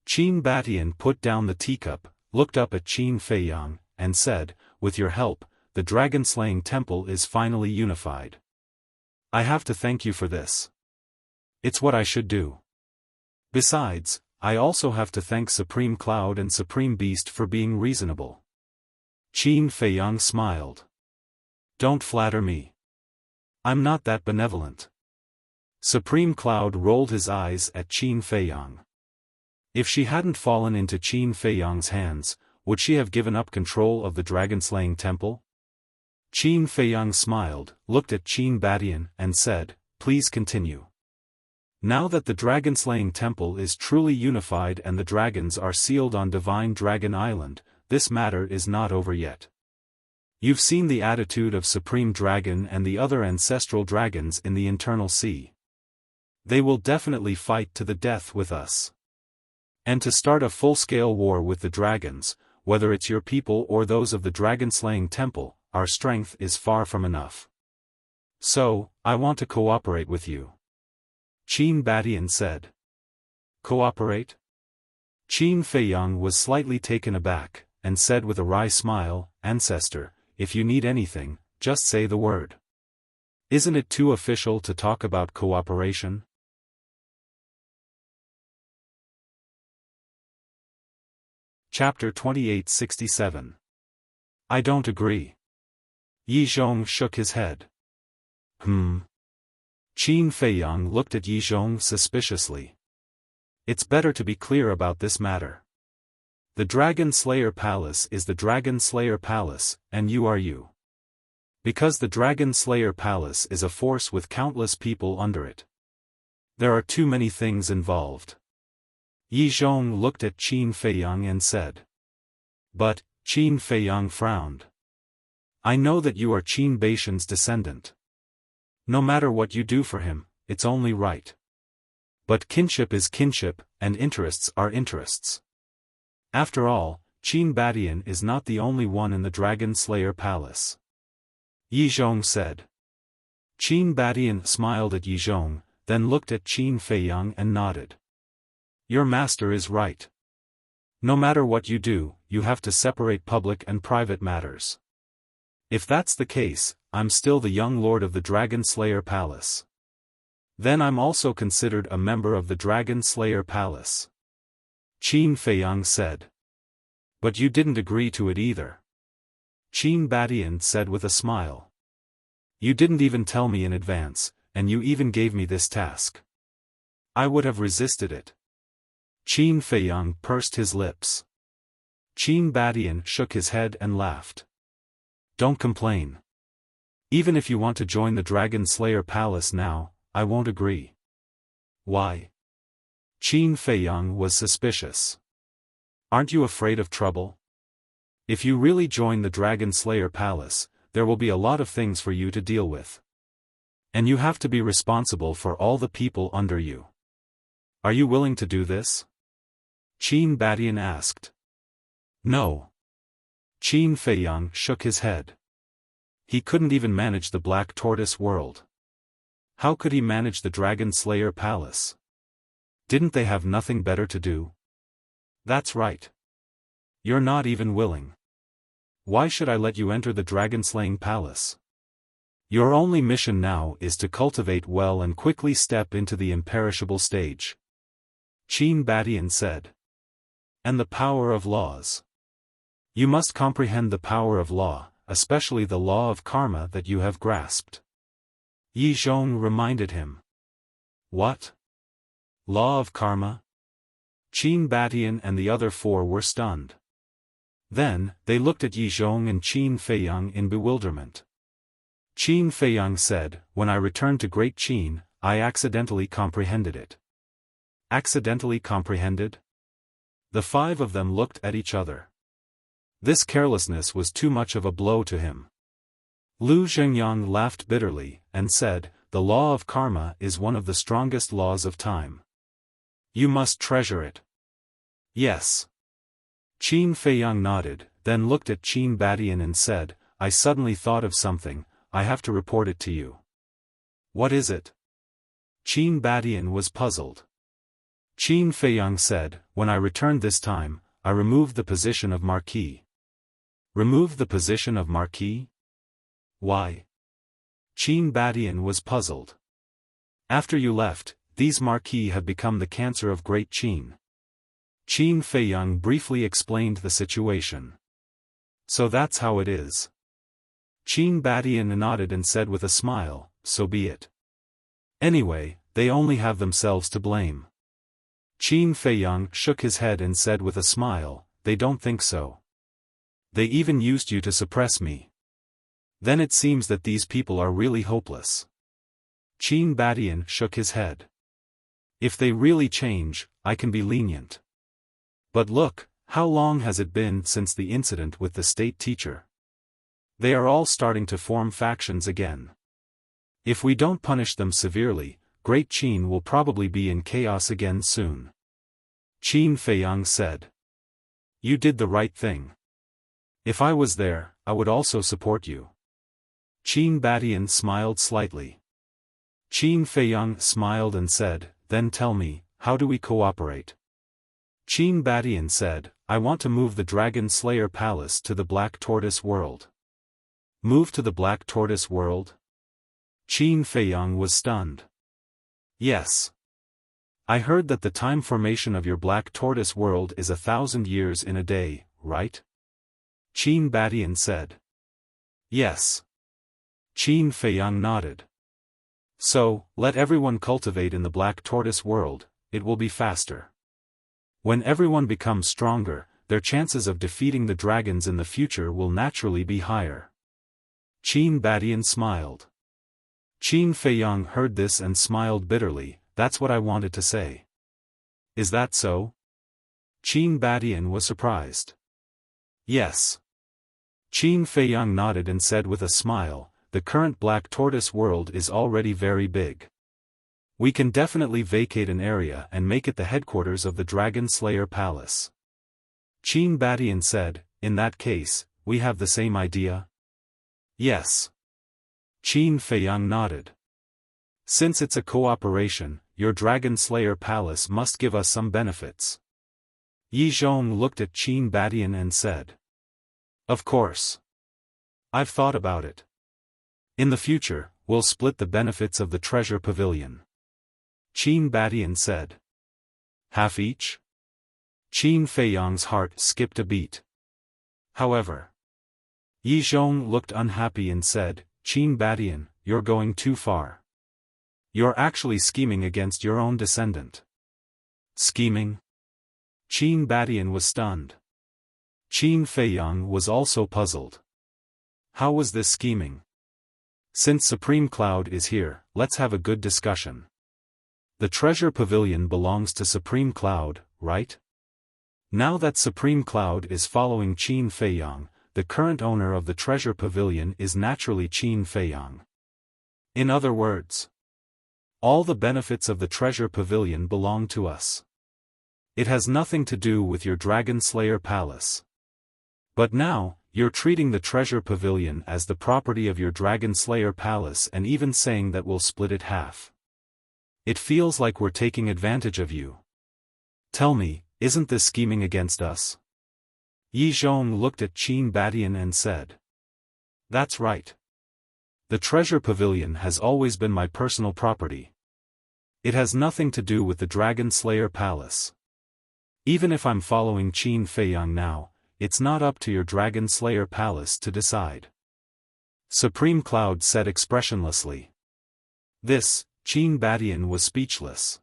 Qin Batian put down the teacup, looked up at Qin Feiyang, and said, with your help, the dragon-slaying temple is finally unified. I have to thank you for this. It's what I should do. Besides, I also have to thank Supreme Cloud and Supreme Beast for being reasonable. Qin Feiyang smiled. Don't flatter me. I'm not that benevolent. Supreme Cloud rolled his eyes at Qin Feiyang. If she hadn't fallen into Qin Feiyang's hands, would she have given up control of the dragon-slaying temple? Qin Feiyang smiled, looked at Qin Batian, and said, please continue. Now that the dragon-slaying temple is truly unified and the dragons are sealed on Divine Dragon Island, this matter is not over yet. You've seen the attitude of Supreme Dragon and the other ancestral dragons in the Internal Sea. They will definitely fight to the death with us. And to start a full-scale war with the dragons, whether it's your people or those of the dragon-slaying temple, our strength is far from enough. So, I want to cooperate with you. Qin Batian said. Cooperate? Qin Feiyang was slightly taken aback, and said with a wry smile, Ancestor, if you need anything, just say the word. Isn't it too official to talk about cooperation? Chapter 2867. I don't agree. Yi Zhong shook his head. Qin Feiyang looked at Yi Zhong suspiciously. It's better to be clear about this matter. The Dragon Slayer Palace is the Dragon Slayer Palace, and you are you. Because the Dragon Slayer Palace is a force with countless people under it. There are too many things involved. Yi Zhong looked at Qin Feiyang and said. But, Qin Feiyang frowned. I know that you are Qin Baishan's descendant. No matter what you do for him, it's only right. But kinship is kinship, and interests are interests. After all, Qin Badian is not the only one in the Dragon Slayer Palace. Yi Zhong said. Qin Badian smiled at Yi Zhong, then looked at Qin Feiyang and nodded. Your master is right. No matter what you do, you have to separate public and private matters. If that's the case, I'm still the young lord of the Dragon Slayer Palace. Then I'm also considered a member of the Dragon Slayer Palace. Qin Feiyang said. But you didn't agree to it either. Qin Badian said with a smile. You didn't even tell me in advance, and you even gave me this task. I would have resisted it. Qin Feiyang pursed his lips. Qin Badian shook his head and laughed. Don't complain. Even if you want to join the Dragon Slayer Palace now, I won't agree. Why? Qin Feiyang was suspicious. Aren't you afraid of trouble? If you really join the Dragon Slayer Palace, there will be a lot of things for you to deal with. And you have to be responsible for all the people under you. Are you willing to do this? Qin Badian asked. No. Qin Feiyang shook his head. He couldn't even manage the Black Tortoise world. How could he manage the Dragon Slayer Palace? Didn't they have nothing better to do? That's right. You're not even willing. Why should I let you enter the Dragon Slaying Palace? Your only mission now is to cultivate well and quickly step into the imperishable stage. Qin Badian said. And the power of laws. You must comprehend the power of law, especially the law of karma that you have grasped. Yi Zhong reminded him. What? Law of karma? Qin Badian and the other four were stunned. Then, they looked at Yi Zhong and Qin Feiyang in bewilderment. Qin Feiyang said, When I returned to Great Qin, I accidentally comprehended it. Accidentally comprehended? The five of them looked at each other. This carelessness was too much of a blow to him. Lu Zhengyang laughed bitterly, and said, The law of karma is one of the strongest laws of time. You must treasure it. Yes. Qin Feiyang nodded, then looked at Qin Badian and said, I suddenly thought of something, I have to report it to you. What is it? Qin Badian was puzzled. Qin Feiyang said, When I returned this time, I removed the position of Marquis. Removed the position of Marquis? Why? Qin Badian was puzzled. After you left, these Marquis have become the cancer of Great Qin. Qin Feiyang briefly explained the situation. So that's how it is. Qin Badian nodded and said with a smile, So be it. Anyway, they only have themselves to blame. Qin Feiyang shook his head and said with a smile, They don't think so. They even used you to suppress me. Then it seems that these people are really hopeless. Qin Badian shook his head. If they really change, I can be lenient. But look, how long has it been since the incident with the state teacher? They are all starting to form factions again. If we don't punish them severely, Great Qin will probably be in chaos again soon. Qin Feiyang said. You did the right thing. If I was there, I would also support you. Qin Badian smiled slightly. Qin Feiyang smiled and said, Then tell me, how do we cooperate? Qin Badian said, I want to move the Dragon Slayer Palace to the Black Tortoise world. Move to the Black Tortoise world? Qin Feiyang was stunned. Yes. I heard that the time formation of your Black Tortoise world is 1,000 years in a day, right? Qin Badian said. Yes. Qin Feiyang nodded. So, let everyone cultivate in the black tortoise world, it will be faster. When everyone becomes stronger, their chances of defeating the dragons in the future will naturally be higher. Qin Badian smiled. Qin Feiyang heard this and smiled bitterly. That's what I wanted to say. Is that so? Qin Badian was surprised. Yes. Qin Feiyang nodded and said with a smile, the current black tortoise world is already very big. We can definitely vacate an area and make it the headquarters of the Dragon Slayer Palace. Qin Badian said, in that case, we have the same idea? Yes. Qin Feiyang nodded. Since it's a cooperation, your Dragon Slayer Palace must give us some benefits. Yi Zhong looked at Qin Badian and said. Of course. I've thought about it. In the future, we'll split the benefits of the treasure pavilion. Qin Badian said. Half each? Qin Feiyang's heart skipped a beat. However, Yi Zhong looked unhappy and said, Qin Badian, you're going too far. You're actually scheming against your own descendant. Scheming? Qin Badian was stunned. Qin Feiyang was also puzzled. How was this scheming? Since Supreme Cloud is here, let's have a good discussion. The treasure pavilion belongs to Supreme Cloud, right? Now that Supreme Cloud is following Qin Feiyang, the current owner of the treasure pavilion is naturally Qin Feiyang. In other words, all the benefits of the treasure pavilion belong to us. It has nothing to do with your Dragon Slayer Palace. But now, you're treating the treasure pavilion as the property of your Dragon Slayer Palace and even saying that we'll split it half. It feels like we're taking advantage of you. Tell me, isn't this scheming against us? Yi Zhong looked at Qin Badian and said. That's right. The treasure pavilion has always been my personal property. It has nothing to do with the Dragon Slayer Palace. Even if I'm following Qin Feiyang now, it's not up to your Dragon Slayer Palace to decide. Supreme Cloud said expressionlessly. This, Qin Badian was speechless.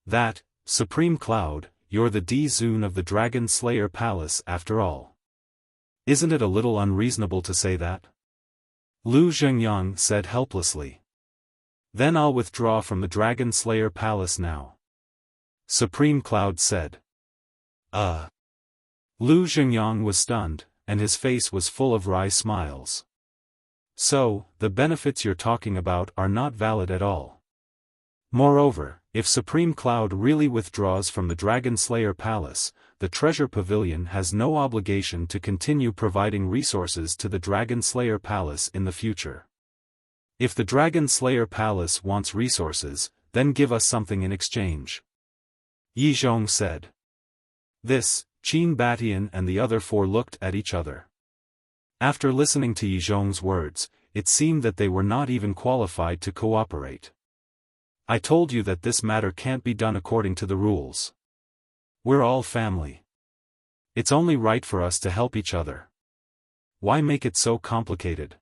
That, Supreme Cloud, you're the D-Zun of the Dragon Slayer Palace after all. Isn't it a little unreasonable to say that? Lu Zhengyang said helplessly. Then I'll withdraw from the Dragon Slayer Palace now. Supreme Cloud said. Lu Zhengyang was stunned, and his face was full of wry smiles. So, the benefits you're talking about are not valid at all. Moreover, if Supreme Cloud really withdraws from the Dragon Slayer Palace, the Treasure Pavilion has no obligation to continue providing resources to the Dragon Slayer Palace in the future. If the Dragon Slayer Palace wants resources, then give us something in exchange. Yi Zhong said. This, Qin Badian and the other four looked at each other. After listening to Yi Zhong's words, it seemed that they were not even qualified to cooperate. I told you that this matter can't be done according to the rules. We're all family. It's only right for us to help each other. Why make it so complicated?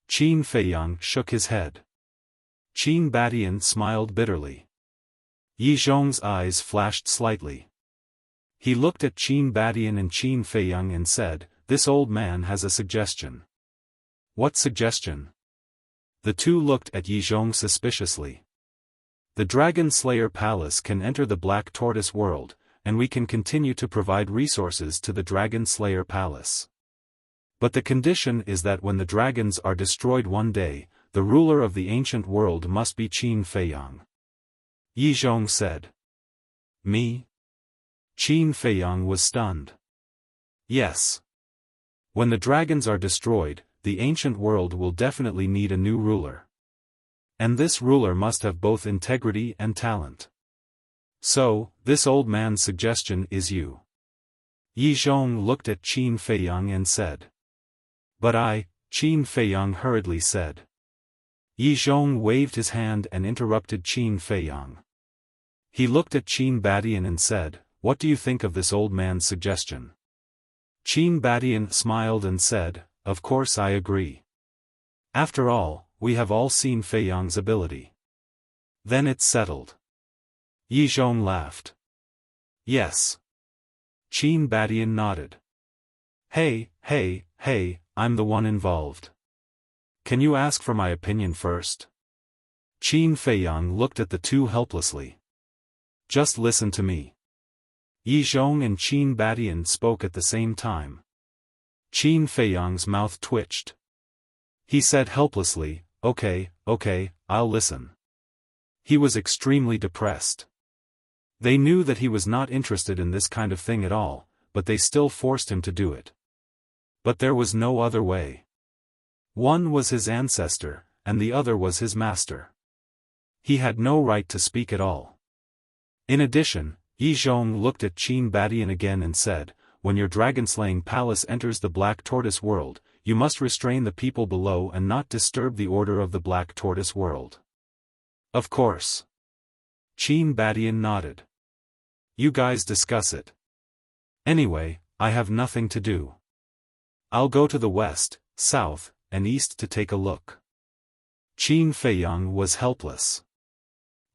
Qin Feiyang shook his head. Qin Badian smiled bitterly. Yi Zhong's eyes flashed slightly. He looked at Qin Badian and Qin Feiyang and said, this old man has a suggestion. What suggestion? The two looked at Yi Zhong suspiciously. The Dragon Slayer Palace can enter the Black Tortoise world, and we can continue to provide resources to the Dragon Slayer Palace. But the condition is that when the dragons are destroyed one day, the ruler of the ancient world must be Qin Feiyang. Yi Zhong said. Me? Qin Feiyang was stunned. Yes. When the dragons are destroyed, the ancient world will definitely need a new ruler. And this ruler must have both integrity and talent. So, this old man's suggestion is you. Yi Zhong looked at Qin Feiyang and said. But Qin Feiyang hurriedly said. Yi Zhong waved his hand and interrupted Qin Feiyang. He looked at Qin Badian and said, what do you think of this old man's suggestion? Qin Badian smiled and said, of course I agree. After all, we have all seen Fei Yang's ability. Then it's settled. Yi Zhong laughed. Yes. Qin Badian nodded. Hey, I'm the one involved. Can you ask for my opinion first? Qin Feiyang looked at the two helplessly. Just listen to me. Yi Zhong and Qin Badian spoke at the same time. Qin Feiyang's mouth twitched. He said helplessly, okay, I'll listen. He was extremely depressed. They knew that he was not interested in this kind of thing at all, but they still forced him to do it. But there was no other way. One was his ancestor, and the other was his master. He had no right to speak at all. In addition, Yi Zhong looked at Qin Badian again and said, when your dragon-slaying palace enters the Black Tortoise world, you must restrain the people below and not disturb the order of the Black Tortoise world. Of course. Qin Badian nodded. You guys discuss it. Anyway, I have nothing to do. I'll go to the west, south, and east to take a look. Qin Feiyang was helpless.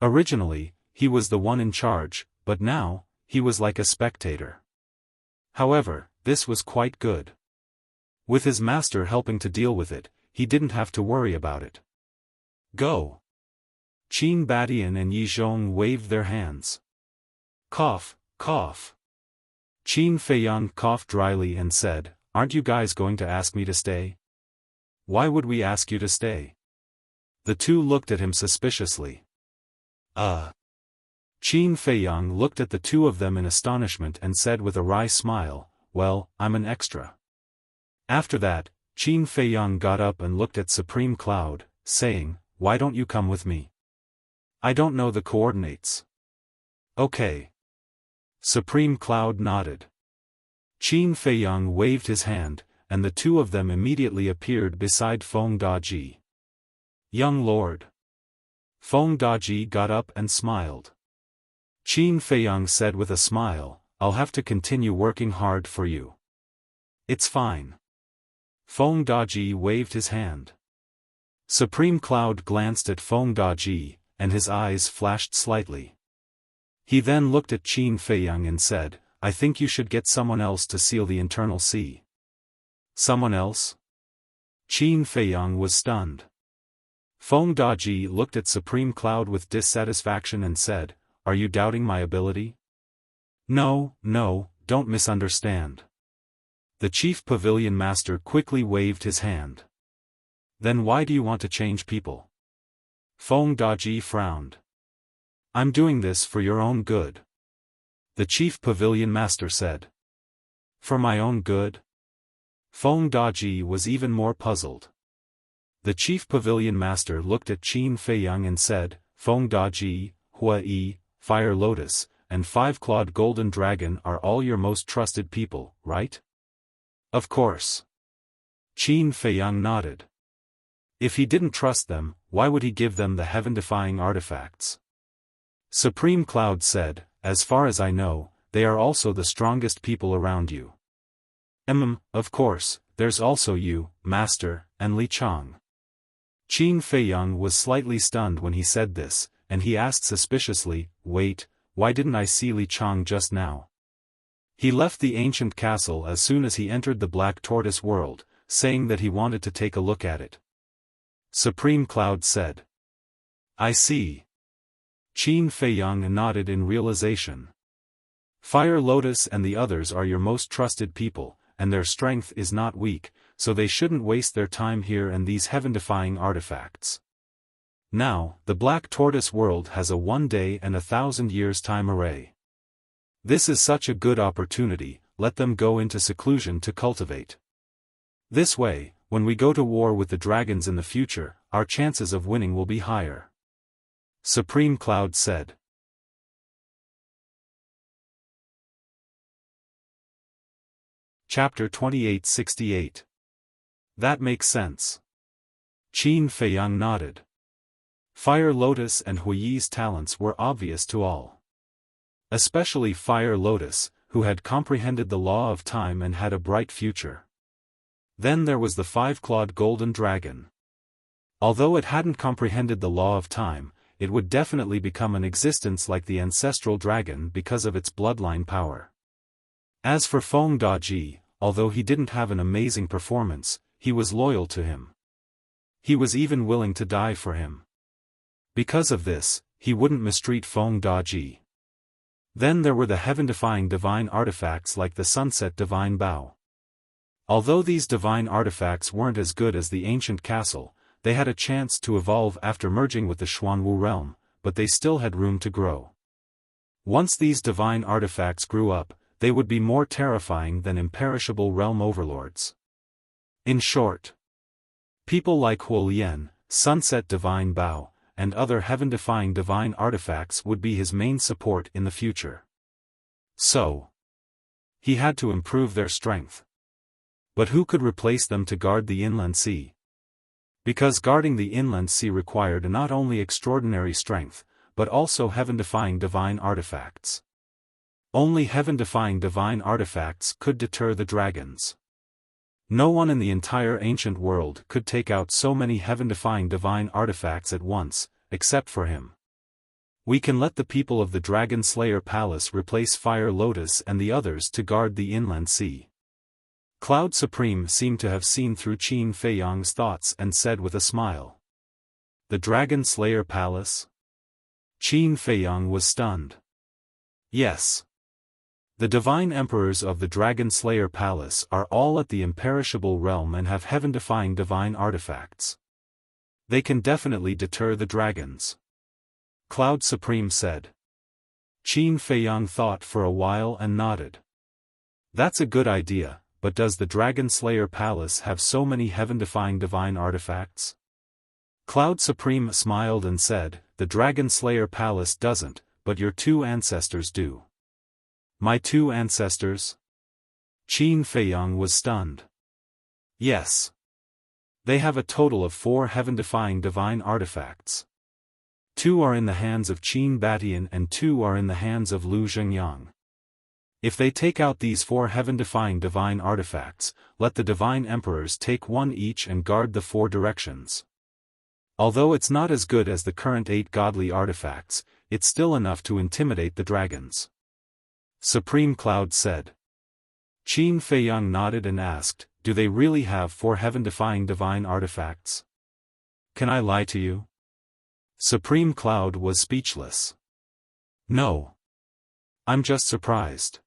Originally, he was the one in charge, but now, he was like a spectator. However, this was quite good. With his master helping to deal with it, he didn't have to worry about it. Go! Qin Badian and Yi Zhong waved their hands. Cough. Qin Feiyang coughed dryly and said, aren't you guys going to ask me to stay? Why would we ask you to stay? The two looked at him suspiciously. Qin Feiyang looked at the two of them in astonishment and said with a wry smile, well, I'm an extra. After that, Qin Feiyang got up and looked at Supreme Cloud, saying, why don't you come with me? I don't know the coordinates. Okay. Supreme Cloud nodded. Qin Feiyang waved his hand, and the two of them immediately appeared beside Feng Daji. Young Lord. Feng Daji got up and smiled. Qin Feiyang said with a smile, I'll have to continue working hard for you. It's fine. Feng Daji waved his hand. Supreme Cloud glanced at Feng Daji, and his eyes flashed slightly. He then looked at Qin Feiyang and said, I think you should get someone else to seal the internal sea. Someone else? Qin Feiyang was stunned. Feng Daji looked at Supreme Cloud with dissatisfaction and said, are you doubting my ability? No, don't misunderstand. The Chief Pavilion Master quickly waved his hand. Then why do you want to change people? Feng Daji frowned. I'm doing this for your own good. The Chief Pavilion Master said. For my own good? Feng Daji was even more puzzled. The Chief Pavilion Master looked at Qin Feiyang and said, Feng Daji, Hua Yi, Fire Lotus, and Five-Clawed Golden Dragon are all your most trusted people, right? Of course. Qin Feiyang nodded. If he didn't trust them, why would he give them the heaven-defying artifacts? Supreme Cloud said, as far as I know, they are also the strongest people around you. Of course, there's also you, Master, and Li Chang. Qin Feiyang was slightly stunned when he said this, and he asked suspiciously, wait, why didn't I see Li Chang just now? He left the ancient castle as soon as he entered the Black Tortoise world, saying that he wanted to take a look at it. Supreme Cloud said. I see. Qin Feiyang nodded in realization. Fire Lotus and the others are your most trusted people, and their strength is not weak, so they shouldn't waste their time here and these heaven-defying artifacts. Now, the Black Tortoise world has a 1 day and 1,000 years time array. This is such a good opportunity, let them go into seclusion to cultivate. This way, when we go to war with the dragons in the future, our chances of winning will be higher. Supreme Cloud said. Chapter 2868. That makes sense. Qin Feiyang nodded. Fire Lotus and Huiyi's talents were obvious to all. Especially Fire Lotus, who had comprehended the law of time and had a bright future. Then there was the Five-Clawed Golden Dragon. Although it hadn't comprehended the law of time, it would definitely become an existence like the ancestral dragon because of its bloodline power. As for Feng Daji, although he didn't have an amazing performance, he was loyal to him. He was even willing to die for him. Because of this, he wouldn't mistreat Feng Daji. Then there were the heaven-defying divine artifacts like the Sunset Divine Bow. Although these divine artifacts weren't as good as the ancient castle, they had a chance to evolve after merging with the Xuanwu realm, but they still had room to grow. Once these divine artifacts grew up, they would be more terrifying than imperishable realm overlords. In short, people like Huolian, Sunset Divine Bow, and other heaven-defying divine artifacts would be his main support in the future. So, he had to improve their strength. But who could replace them to guard the inland sea? Because guarding the inland sea required not only extraordinary strength, but also heaven-defying divine artifacts. Only heaven-defying divine artifacts could deter the dragons. No one in the entire ancient world could take out so many heaven-defying divine artifacts at once, except for him. We can let the people of the Dragon Slayer Palace replace Fire Lotus and the others to guard the inland sea. Cloud Supreme seemed to have seen through Qin Feiyang's thoughts and said with a smile. The Dragon Slayer Palace? Qin Feiyang was stunned. Yes. The divine emperors of the Dragon Slayer Palace are all at the imperishable realm and have heaven-defying divine artifacts. They can definitely deter the dragons. Cloud Supreme said. Qin Feiyang thought for a while and nodded. That's a good idea, but does the Dragon Slayer Palace have so many heaven-defying divine artifacts? Cloud Supreme smiled and said, the Dragon Slayer Palace doesn't, but your two ancestors do. My two ancestors? Qin Feiyang was stunned. Yes. They have a total of 4 heaven-defying divine artifacts. 2 are in the hands of Qin Batian and 2 are in the hands of Lu Zhengyang. If they take out these 4 heaven-defying divine artifacts, let the divine emperors take 1 each and guard the 4 directions. Although it's not as good as the current 8 godly artifacts, it's still enough to intimidate the dragons. Supreme Cloud said. Qin Feiyang nodded and asked, do they really have 4 heaven-defying divine artifacts? Can I lie to you? Supreme Cloud was speechless. No. I'm just surprised.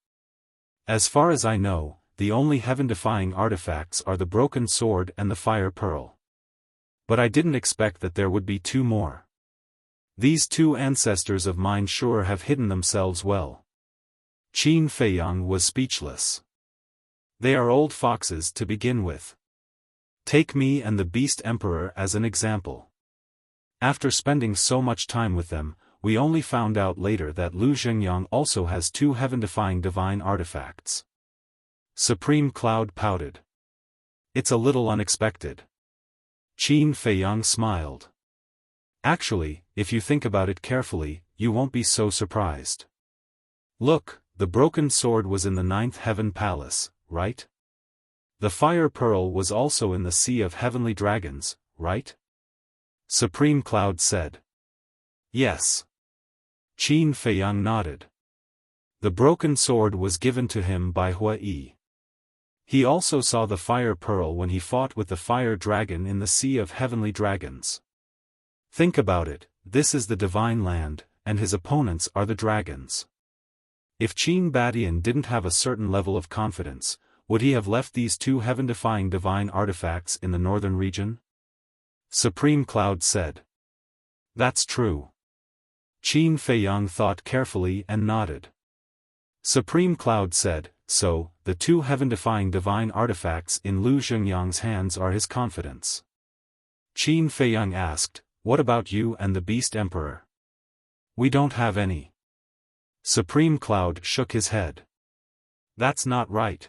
As far as I know, the only heaven-defying artifacts are the Broken Sword and the Fire Pearl. But I didn't expect that there would be 2 more. These 2 ancestors of mine sure have hidden themselves well. Qin Feiyang was speechless. They are old foxes to begin with. Take me and the Beast Emperor as an example. After spending so much time with them, we only found out later that Lu Zhengyang also has 2 heaven-defying divine artifacts. Supreme Cloud pouted. It's a little unexpected. Qin Feiyang smiled. Actually, if you think about it carefully, you won't be so surprised. Look, the Broken Sword was in the 9th Heaven Palace, right? The Fire Pearl was also in the Sea of Heavenly Dragons, right? Supreme Cloud said. Yes. Qin Feiyang nodded. The Broken Sword was given to him by Hua Yi. He also saw the Fire Pearl when he fought with the Fire Dragon in the Sea of Heavenly Dragons. Think about it, this is the Divine Land, and his opponents are the dragons. If Qin Batian didn't have a certain level of confidence, would he have left these 2 heaven-defying divine artifacts in the northern region? Supreme Cloud said. That's true. Qin Feiyang thought carefully and nodded. Supreme Cloud said, so, the 2 heaven-defying divine artifacts in Lu Zhengyang's hands are his confidence. Qin Feiyang asked, what about you and the Beast Emperor? We don't have any. Supreme Cloud shook his head. That's not right.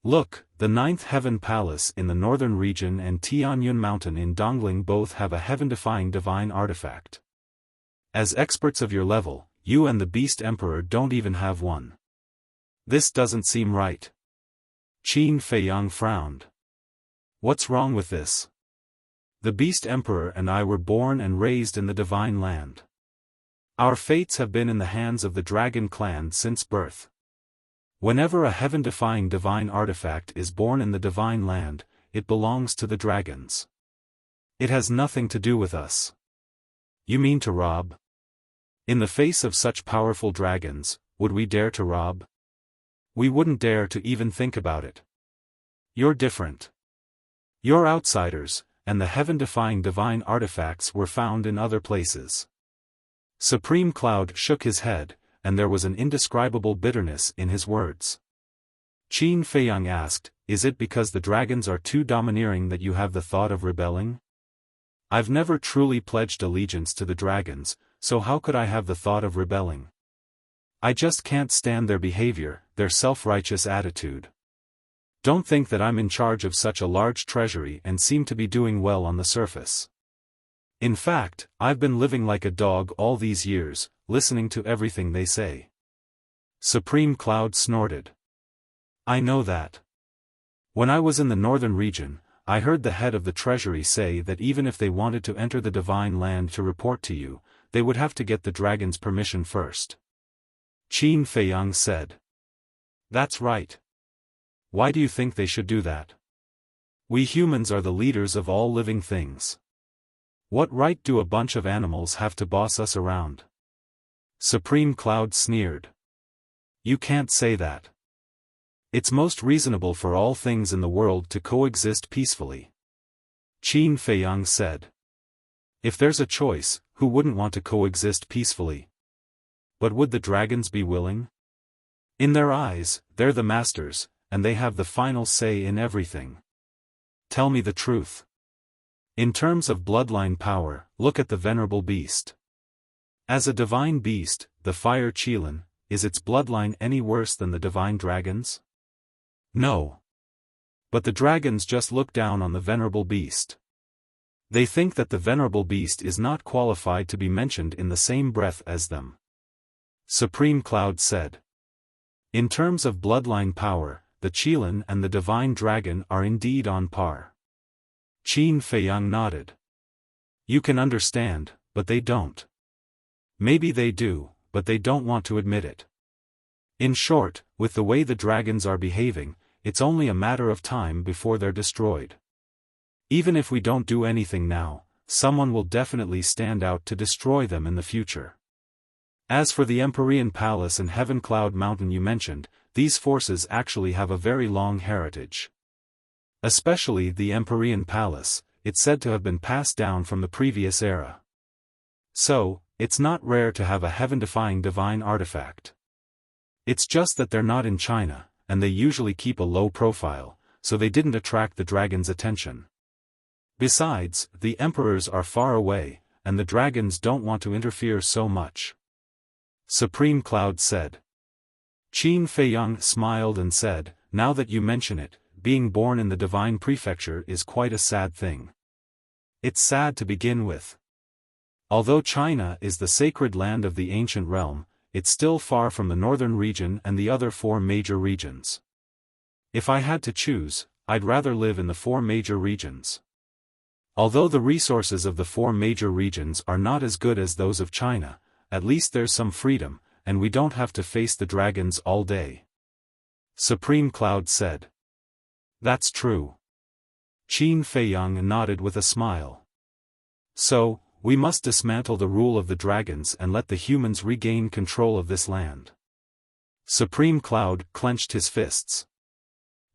Look, the 9th Heaven Palace in the northern region and Tianyun Mountain in Dongling both have a heaven-defying divine artifact. As experts of your level, you and the Beast Emperor don't even have one. This doesn't seem right. Qin Feiyang frowned. What's wrong with this? The Beast Emperor and I were born and raised in the Divine Land. Our fates have been in the hands of the Dragon Clan since birth. Whenever a heaven-defying divine artifact is born in the Divine Land, it belongs to the dragons. It has nothing to do with us. You mean to rob? In the face of such powerful dragons, would we dare to rob? We wouldn't dare to even think about it. You're different. You're outsiders, and the heaven-defying divine artifacts were found in other places. Supreme Cloud shook his head, and there was an indescribable bitterness in his words. Qin Feiyang asked, "Is it because the dragons are too domineering that you have the thought of rebelling?" "I've never truly pledged allegiance to the dragons, so how could I have the thought of rebelling? I just can't stand their behavior, their self-righteous attitude. Don't think that I'm in charge of such a large treasury and seem to be doing well on the surface. In fact, I've been living like a dog all these years, listening to everything they say." Supreme Cloud snorted. "I know that. When I was in the northern region, I heard the head of the treasury say that even if they wanted to enter the Divine Land to report to you, they would have to get the dragon's permission first." Qin Feiyang said. "That's right. Why do you think they should do that? We humans are the leaders of all living things. What right do a bunch of animals have to boss us around?" Supreme Cloud sneered. "You can't say that. It's most reasonable for all things in the world to coexist peacefully." Qin Feiyang said. "If there's a choice, who wouldn't want to coexist peacefully? But would the dragons be willing? In their eyes, they're the masters, and they have the final say in everything. Tell me the truth. In terms of bloodline power, look at the venerable beast. As a divine beast, the fire Qilin, is its bloodline any worse than the divine dragons? No. But the dragons just look down on the venerable beast. They think that the venerable beast is not qualified to be mentioned in the same breath as them." Supreme Cloud said. "In terms of bloodline power, the Qilin and the divine dragon are indeed on par." Qin Feiyang nodded. "You can understand, but they don't. Maybe they do, but they don't want to admit it. In short, with the way the dragons are behaving, it's only a matter of time before they're destroyed. Even if we don't do anything now, someone will definitely stand out to destroy them in the future. As for the Empyrean Palace and Heaven Cloud Mountain you mentioned, these forces actually have a very long heritage. Especially the Empyrean Palace, it's said to have been passed down from the previous era. So, it's not rare to have a heaven-defying divine artifact. It's just that they're not in China, and they usually keep a low profile, so they didn't attract the dragon's attention. Besides, the emperors are far away, and the dragons don't want to interfere so much." Supreme Cloud said. Qin Feiyang smiled and said, "Now that you mention it, being born in the divine prefecture is quite a sad thing. It's sad to begin with. Although China is the sacred land of the ancient realm, it's still far from the northern region and the other 4 major regions. If I had to choose, I'd rather live in the 4 major regions. Although the resources of the 4 major regions are not as good as those of China, at least there's some freedom, and we don't have to face the dragons all day." Supreme Cloud said. "That's true." Qin Feiyang nodded with a smile. "So, we must dismantle the rule of the dragons and let the humans regain control of this land." Supreme Cloud clenched his fists.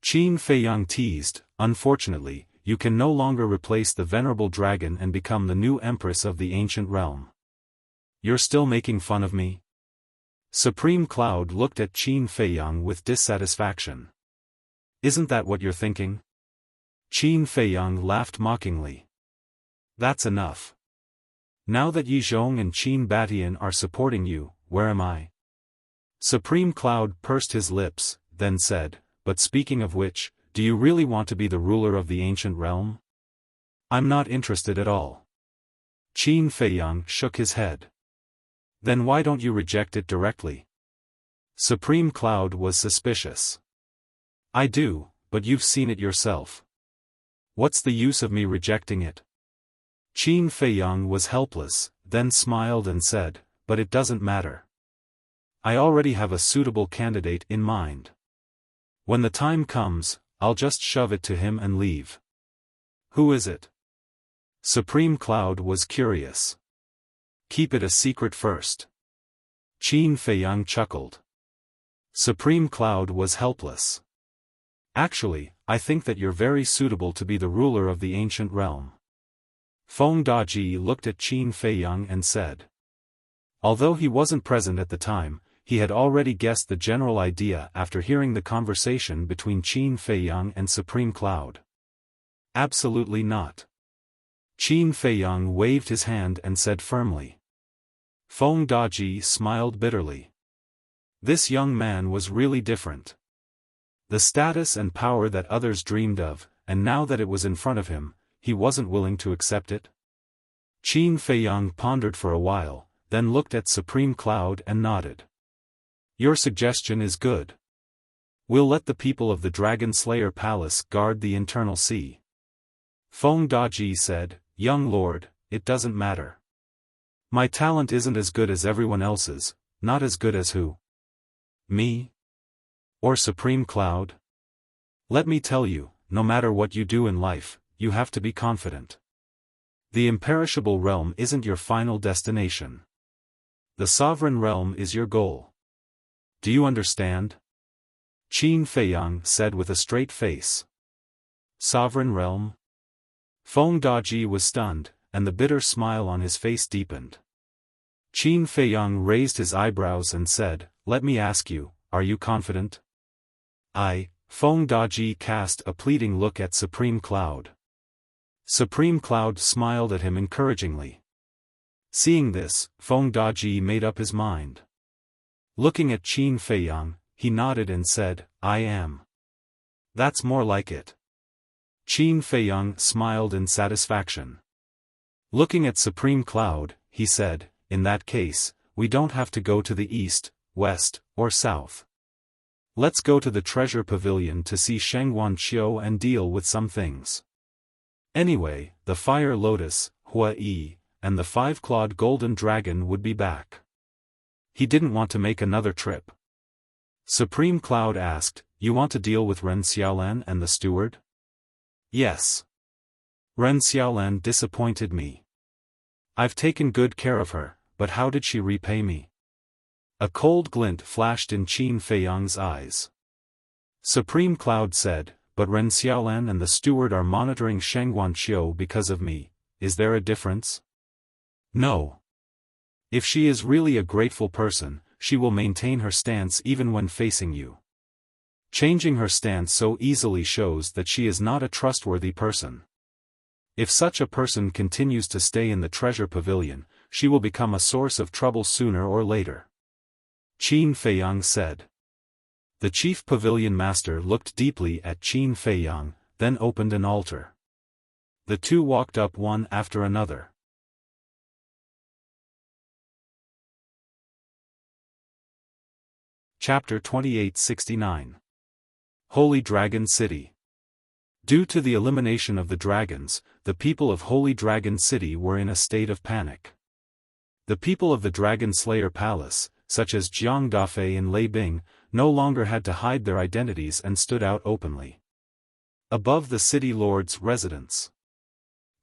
Qin Feiyang teased, "Unfortunately, you can no longer replace the venerable dragon and become the new empress of the ancient realm. You're still making fun of me?" Supreme Cloud looked at Qin Feiyang with dissatisfaction. "Isn't that what you're thinking?" Qin Feiyang laughed mockingly. "That's enough. Now that Yi Zhong and Qin Batian are supporting you, where am I?" Supreme Cloud pursed his lips, then said, "But speaking of which, do you really want to be the ruler of the ancient realm?" "I'm not interested at all." Qin Feiyang shook his head. "Then why don't you reject it directly?" Supreme Cloud was suspicious. "I do, but you've seen it yourself. What's the use of me rejecting it? Qin Feiyang was helpless, then smiled and said, "But it doesn't matter. I already have a suitable candidate in mind. When the time comes, I'll just shove it to him and leave." "Who is it?" Supreme Cloud was curious. "Keep it a secret first." Qin Feiyang chuckled. Supreme Cloud was helpless. "Actually, I think that you're very suitable to be the ruler of the ancient realm." Feng Daji looked at Qin Feiyang and said. Although he wasn't present at the time, he had already guessed the general idea after hearing the conversation between Qin Feiyang and Supreme Cloud. "Absolutely not." Qin Feiyang waved his hand and said firmly. Feng Daji smiled bitterly. This young man was really different. The status and power that others dreamed of, and now that it was in front of him, he wasn't willing to accept it. Qin Feiyang pondered for a while, then looked at Supreme Cloud and nodded. "Your suggestion is good. We'll let the people of the Dragon Slayer Palace guard the internal sea." Feng Daji said, "Young lord, it doesn't matter. My talent isn't as good as everyone else's, not as good as who? Me? Or Supreme Cloud? Let me tell you, no matter what you do in life, you have to be confident. The imperishable realm isn't your final destination. The sovereign realm is your goal. Do you understand?" Qin Feiyang said with a straight face. "Sovereign realm?" Feng Daji was stunned, and the bitter smile on his face deepened. Qin Feiyang raised his eyebrows and said, "Let me ask you, are you confident?" Feng Daji cast a pleading look at Supreme Cloud. Supreme Cloud smiled at him encouragingly. Seeing this, Feng Daji made up his mind. Looking at Qin Feiyang, he nodded and said, "I am." "That's more like it." Qin Feiyang smiled in satisfaction. Looking at Supreme Cloud, he said, "In that case, we don't have to go to the east, west, or south. Let's go to the treasure pavilion to see Shengguan Qiu and deal with some things. Anyway, the Fire Lotus, Hua Yi, and the five-clawed golden dragon would be back." He didn't want to make another trip. Supreme Cloud asked, "You want to deal with Ren Xiaolan and the steward?" "Yes. Ren Xiaolan disappointed me. I've taken good care of her, but how did she repay me?" A cold glint flashed in Qin Feiyang's eyes. Supreme Cloud said, "But Ren Xiaolan and the steward are monitoring Shengguan Qiu because of me. Is there a difference?" "No. If she is really a grateful person, she will maintain her stance even when facing you. Changing her stance so easily shows that she is not a trustworthy person. If such a person continues to stay in the treasure pavilion, she will become a source of trouble sooner or later," Qin Feiyang said. The chief pavilion master looked deeply at Qin Feiyang, then opened an altar. The two walked up one after another. Chapter 2869. Holy Dragon City. Due to the elimination of the dragons, the people of Holy Dragon City were in a state of panic. The people of the Dragon Slayer Palace, such as Jiang Dafei and Lei Bing, no longer had to hide their identities and stood out openly. Above the city lord's residence,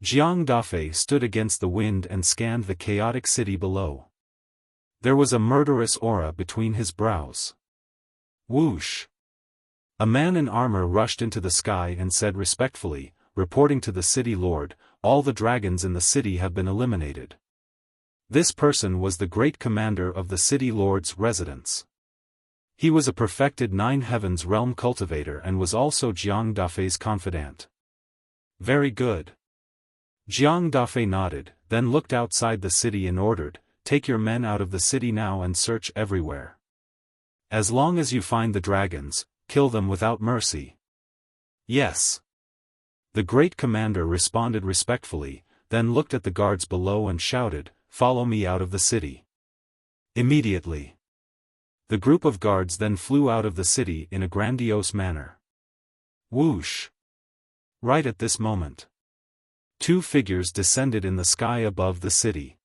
Jiang Dafei stood against the wind and scanned the chaotic city below. There was a murderous aura between his brows. Whoosh! A man in armor rushed into the sky and said respectfully, reporting to the city lord, "All the dragons in the city have been eliminated." This person was the great commander of the city lord's residence. He was a perfected Nine Heavens realm cultivator and was also Jiang Dafei's confidant. "Very good." Jiang Dafei nodded, then looked outside the city and ordered, "Take your men out of the city now and search everywhere. As long as you find the dragons, kill them without mercy." "Yes." The great commander responded respectfully, then looked at the guards below and shouted, "Follow me out of the city." Immediately, the group of guards then flew out of the city in a grandiose manner. Whoosh! Right at this moment, Two figures descended in the sky above the city.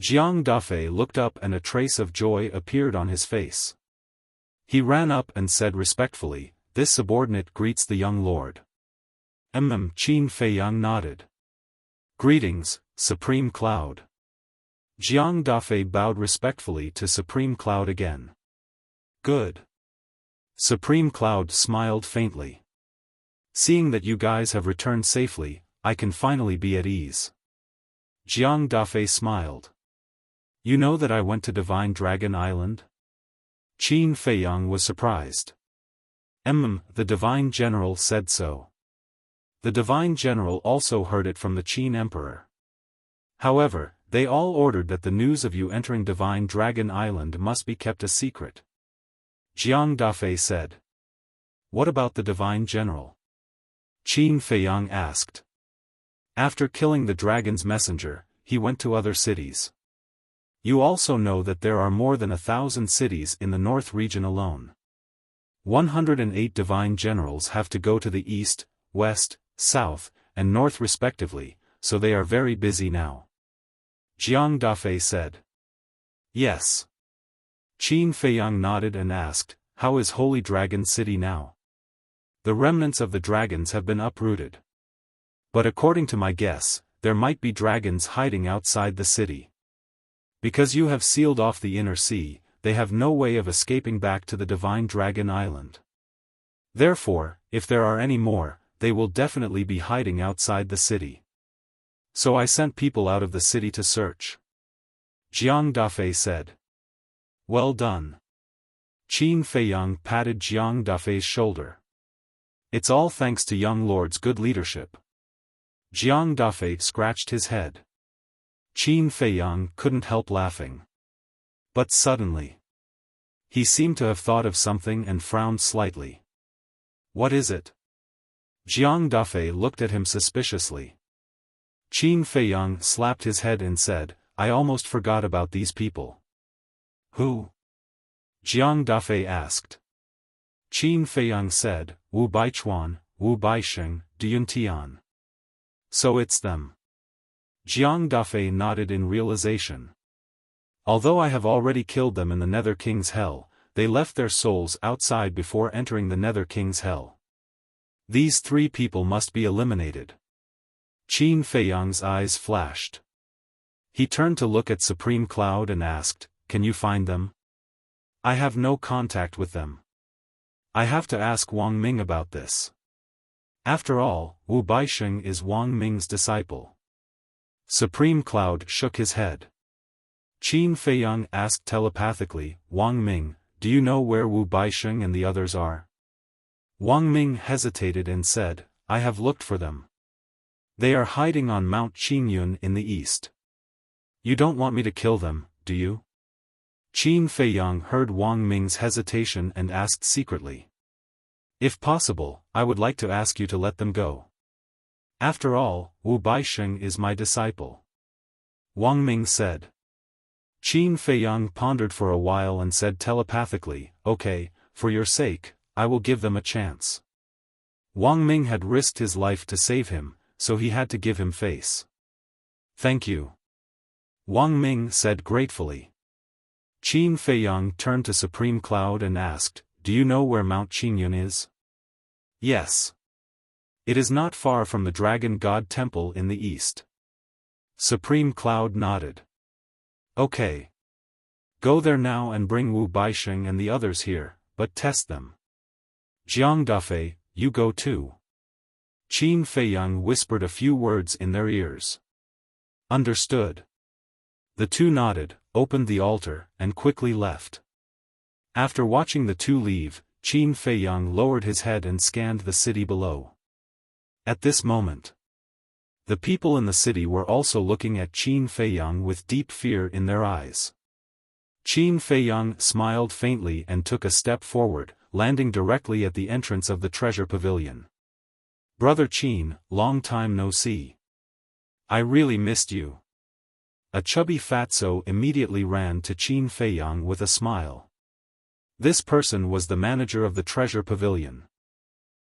Jiang Dafei looked up and a trace of joy appeared on his face. He ran up and said respectfully, "This subordinate greets the young lord." Qin Feiyang nodded. "Greetings, Supreme Cloud." Jiang Dafei bowed respectfully to Supreme Cloud again. "Good." Supreme Cloud smiled faintly. "Seeing that you guys have returned safely, I can finally be at ease." Jiang Dafei smiled. "You know that I went to Divine Dragon Island?" Qin Feiyang was surprised. The Divine General said so." The Divine General also heard it from the Qin Emperor. "However, they all ordered that the news of you entering Divine Dragon Island must be kept a secret." Jiang Dafei said. "What about the Divine General?" Qin Feiyang asked. "After killing the dragon's messenger, he went to other cities. You also know that there are more than 1,000 cities in the north region alone. 108 divine generals have to go to the east, west, south, and north respectively, so they are very busy now." Jiang Dafei said. "Yes." Qin Feiyang nodded and asked, "How is Holy Dragon City now?" "The remnants of the dragons have been uprooted. But according to my guess, there might be dragons hiding outside the city. Because you have sealed off the inner sea, they have no way of escaping back to the Divine Dragon Island. Therefore, if there are any more, they will definitely be hiding outside the city. So I sent people out of the city to search." Jiang Dafei said. "Well done." Qin Feiyang patted Jiang Dafei's shoulder. "It's all thanks to young lord's good leadership." Jiang Dafei scratched his head. Qin Feiyang couldn't help laughing. But suddenly, he seemed to have thought of something and frowned slightly. "What is it?" Jiang Dafei looked at him suspiciously. Qin Feiyang slapped his head and said, "I almost forgot about these people." "Who?" Jiang Dafei asked. Qin Feiyang said, "Wu Baichuan, Wu Baisheng, Duyuntian." "So it's them." Jiang Dafei nodded in realization. "Although I have already killed them in the Nether King's Hell, they left their souls outside before entering the Nether King's Hell. These three people must be eliminated." Qin Feiyang's eyes flashed. He turned to look at Supreme Cloud and asked, "Can you find them?" "I have no contact with them. I have to ask Wang Ming about this. After all, Wu Baisheng is Wang Ming's disciple." Supreme Cloud shook his head. Qin Feiyang asked telepathically, "Wang Ming, do you know where Wu Baisheng and the others are?" Wang Ming hesitated and said, "I have looked for them. They are hiding on Mount Qingyun in the east." "You don't want me to kill them, do you?" Qin Feiyang heard Wang Ming's hesitation and asked secretly. "If possible, I would like to ask you to let them go. After all, Wu Baisheng is my disciple." Wang Ming said. Qin Feiyang pondered for a while and said telepathically, "Okay, for your sake, I will give them a chance." Wang Ming had risked his life to save him, so he had to give him face. "Thank you." Wang Ming said gratefully. Qin Feiyang turned to Supreme Cloud and asked, "Do you know where Mount Qingyun is?" "Yes. It is not far from the Dragon God Temple in the east." Supreme Cloud nodded. "Okay. Go there now and bring Wu Baisheng and the others here, but test them. Jiang Dafei, you go too." Qin Feiyang whispered a few words in their ears. "Understood." The two nodded, opened the altar, and quickly left. After watching the two leave, Qin Feiyang lowered his head and scanned the city below. At this moment, the people in the city were also looking at Qin Feiyang with deep fear in their eyes. Qin Feiyang smiled faintly and took a step forward, landing directly at the entrance of the treasure pavilion. "Brother Qin, long time no see. I really missed you." A chubby fatso immediately ran to Qin Feiyang with a smile. This person was the manager of the treasure pavilion.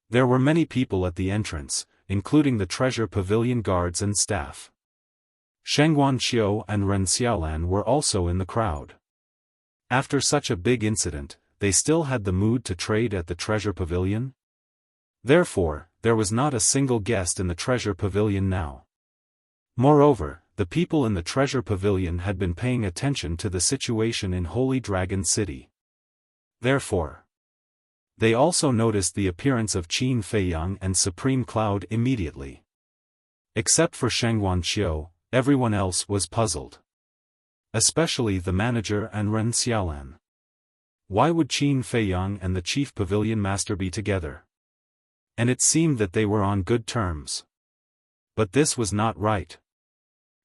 There were many people at the entrance, including the treasure pavilion guards and staff. Sheng Guanxiu and Ren Xiaolan were also in the crowd. After such a big incident, they still had the mood to trade at the treasure pavilion? Therefore, there was not a single guest in the treasure pavilion now. Moreover, the people in the treasure pavilion had been paying attention to the situation in Holy Dragon City. Therefore, they also noticed the appearance of Qin Feiyang and Supreme Cloud immediately. Except for Sheng Guanxiu, everyone else was puzzled. Especially the manager and Ren Xiaolan. Why would Qin Feiyang and the chief pavilion master be together? And it seemed that they were on good terms. But this was not right.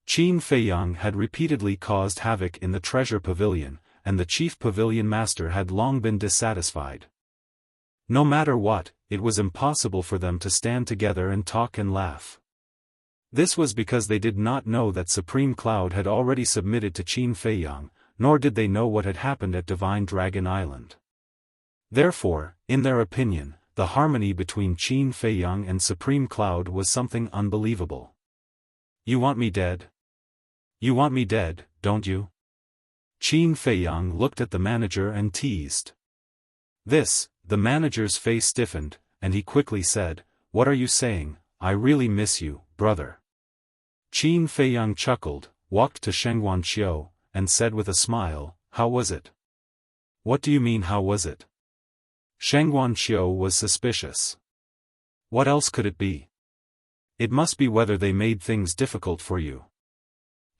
Qin Feiyang had repeatedly caused havoc in the treasure pavilion, and the chief pavilion master had long been dissatisfied. No matter what, it was impossible for them to stand together and talk and laugh. This was because they did not know that Supreme Cloud had already submitted to Qin Feiyang, nor did they know what had happened at Divine Dragon Island. Therefore, in their opinion, the harmony between Qin Feiyang and Supreme Cloud was something unbelievable. You want me dead? You want me dead, don't you? Qin Feiyang looked at the manager and teased. This, the manager's face stiffened, and he quickly said, "What are you saying? I really miss you, brother." Qin Feiyang chuckled, walked to Sheng Guanxiu, and said with a smile, "How was it?" "What do you mean how was it?" Sheng Guanxiu was suspicious. What else could it be? It must be whether they made things difficult for you.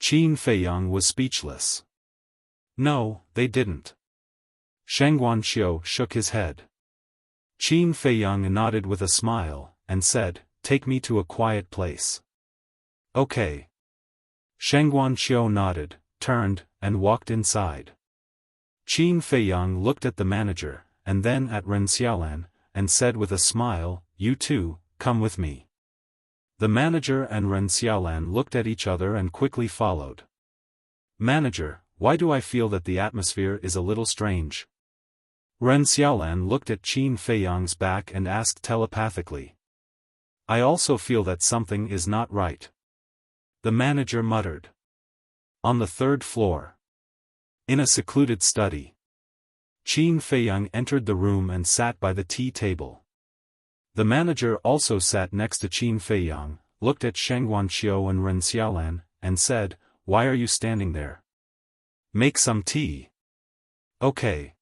Qin Feiyang was speechless. No, they didn't. Sheng Guanxiu shook his head. Qin Feiyang nodded with a smile, and said, "Take me to a quiet place." Okay. Sheng Guanxiu nodded, turned, and walked inside. Qin Feiyang looked at the manager, and then at Ren Xiaolan, and said with a smile, "You too, come with me." The manager and Ren Xiaolan looked at each other and quickly followed. "Manager, why do I feel that the atmosphere is a little strange?" Ren Xiaolan looked at Qin Feiyang's back and asked telepathically. "I also feel that something is not right." The manager muttered. On the third floor. In a secluded study. Qin Feiyang entered the room and sat by the tea table. The manager also sat next to Qin Feiyang, looked at Sheng Guanxiu and Ren Xiaolan, and said, "Why are you standing there? Make some tea." Okay.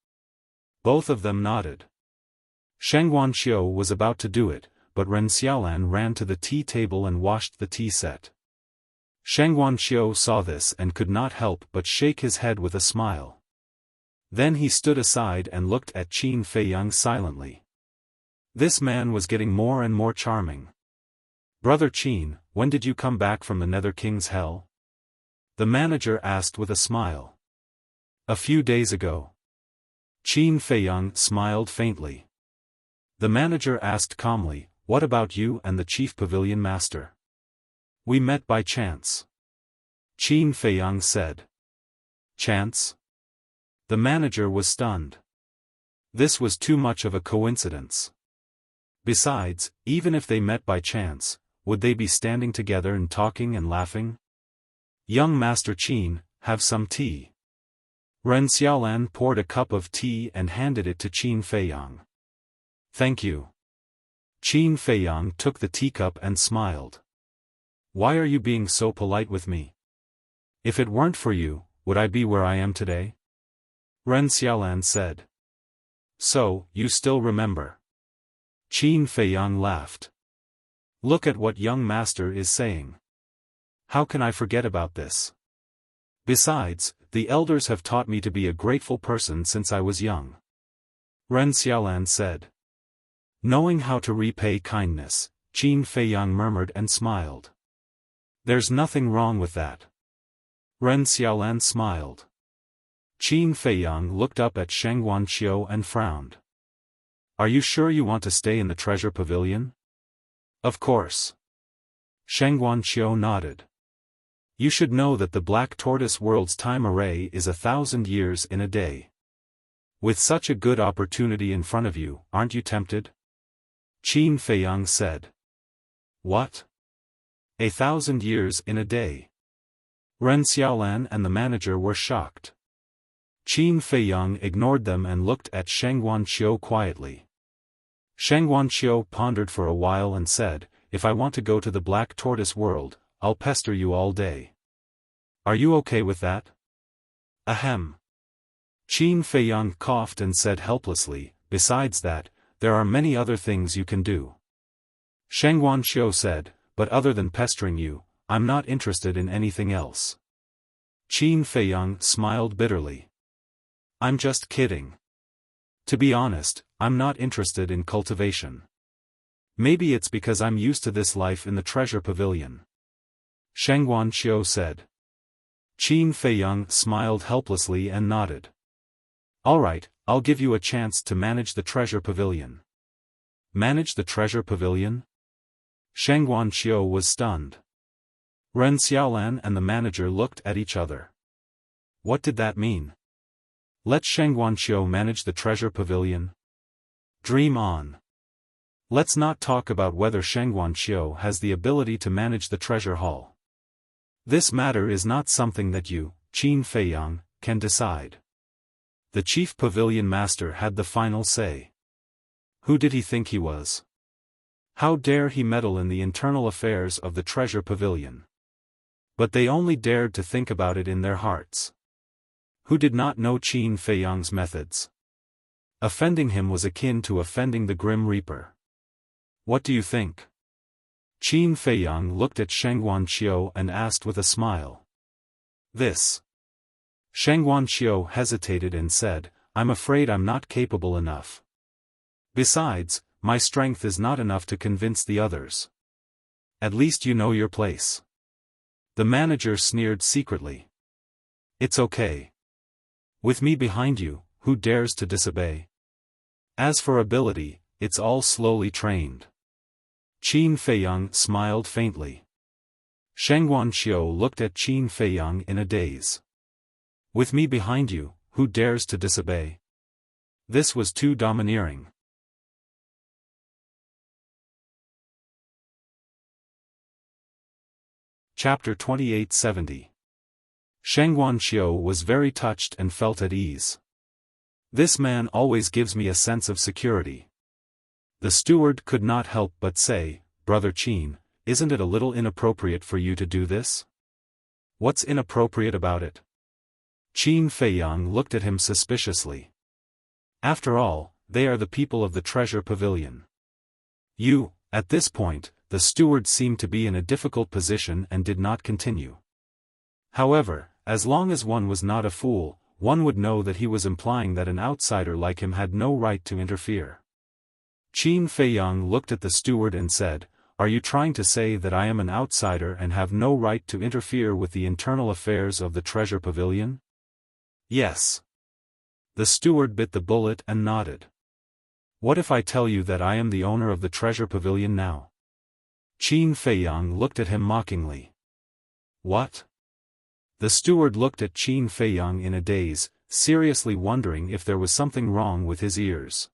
Both of them nodded. Sheng Guanxiu was about to do it, but Ren Xiaolan ran to the tea table and washed the tea set. Sheng Guanxiu saw this and could not help but shake his head with a smile. Then he stood aside and looked at Qin Feiyang silently. This man was getting more and more charming. "Brother Qin, when did you come back from the Nether King's hell?" The manager asked with a smile. "A few days ago." Qin Feiyang smiled faintly. The manager asked calmly, "What about you and the chief pavilion master?" "We met by chance." Qin Feiyang said. "Chance?" The manager was stunned. This was too much of a coincidence. Besides, even if they met by chance, would they be standing together and talking and laughing? "Young Master Qin, have some tea." Ren Xiaolan poured a cup of tea and handed it to Qin Feiyang. "Thank you." Qin Feiyang took the teacup and smiled. "Why are you being so polite with me? If it weren't for you, would I be where I am today?" Ren Xiaolan said. "So, you still remember?" Qin Feiyang laughed. "Look at what young master is saying. How can I forget about this? Besides, the elders have taught me to be a grateful person since I was young." Ren Xiaolan said. Knowing how to repay kindness, Qin Feiyang murmured and smiled. "There's nothing wrong with that." Ren Xiaolan smiled. Qin Feiyang looked up at Sheng Guanxiu and frowned. "Are you sure you want to stay in the treasure pavilion?" "Of course." Sheng Guanxiu nodded. "You should know that the Black Tortoise World's time array is 1,000 years in a day. With such a good opportunity in front of you, aren't you tempted?" Qin Feiyang said. What? 1,000 years in a day? Ren Xiaolan and the manager were shocked. Qin Feiyang ignored them and looked at Sheng Guanqiu quietly. Sheng Guanqiu pondered for a while and said, "If I want to go to the Black Tortoise world, I'll pester you all day. Are you okay with that?" Ahem. Qin Feiyang coughed and said helplessly, "Besides that, there are many other things you can do." Sheng Guanqiu said, "But other than pestering you, I'm not interested in anything else." Qin Feiyang smiled bitterly. "I'm just kidding. To be honest, I'm not interested in cultivation. Maybe it's because I'm used to this life in the treasure pavilion." Sheng Guanqiu said. Qin Feiyang smiled helplessly and nodded. "All right, I'll give you a chance to manage the treasure pavilion." Manage the treasure pavilion? Sheng Guanqiu was stunned. Ren Xiaolan and the manager looked at each other. What did that mean? Let Sheng Guanqiu manage the treasure pavilion? Dream on. Let's not talk about whether Sheng Guanqiu has the ability to manage the treasure hall. This matter is not something that you, Qin Feiyang, can decide. The chief pavilion master had the final say. Who did he think he was? How dare he meddle in the internal affairs of the treasure pavilion? But they only dared to think about it in their hearts. Who did not know Qin Feiyang's methods? Offending him was akin to offending the Grim Reaper. What do you think? Qin Feiyang looked at Sheng Guanqiu and asked with a smile. This. Sheng Guanqiu hesitated and said, "I'm afraid I'm not capable enough. Besides, my strength is not enough to convince the others." At least you know your place. The manager sneered secretly. It's okay. With me behind you, who dares to disobey? As for ability, it's all slowly trained. Qin Feiyang smiled faintly. Sheng Guanqiu looked at Qin Feiyang in a daze. With me behind you, who dares to disobey? This was too domineering. Chapter 2870. Sheng Guanqiu was very touched and felt at ease. This man always gives me a sense of security. The steward could not help but say, "Brother Qin, isn't it a little inappropriate for you to do this?" What's inappropriate about it? Qin Feiyang looked at him suspiciously. After all, they are the people of the treasure pavilion. At this point, the steward seemed to be in a difficult position and did not continue. However, as long as one was not a fool, one would know that he was implying that an outsider like him had no right to interfere. Qin Feiyang looked at the steward and said, "Are you trying to say that I am an outsider and have no right to interfere with the internal affairs of the treasure pavilion?" Yes. The steward bit the bullet and nodded. What if I tell you that I am the owner of the treasure pavilion now? Qin Feiyang looked at him mockingly. What? The steward looked at Qin Feiyang in a daze, seriously wondering if there was something wrong with his ears.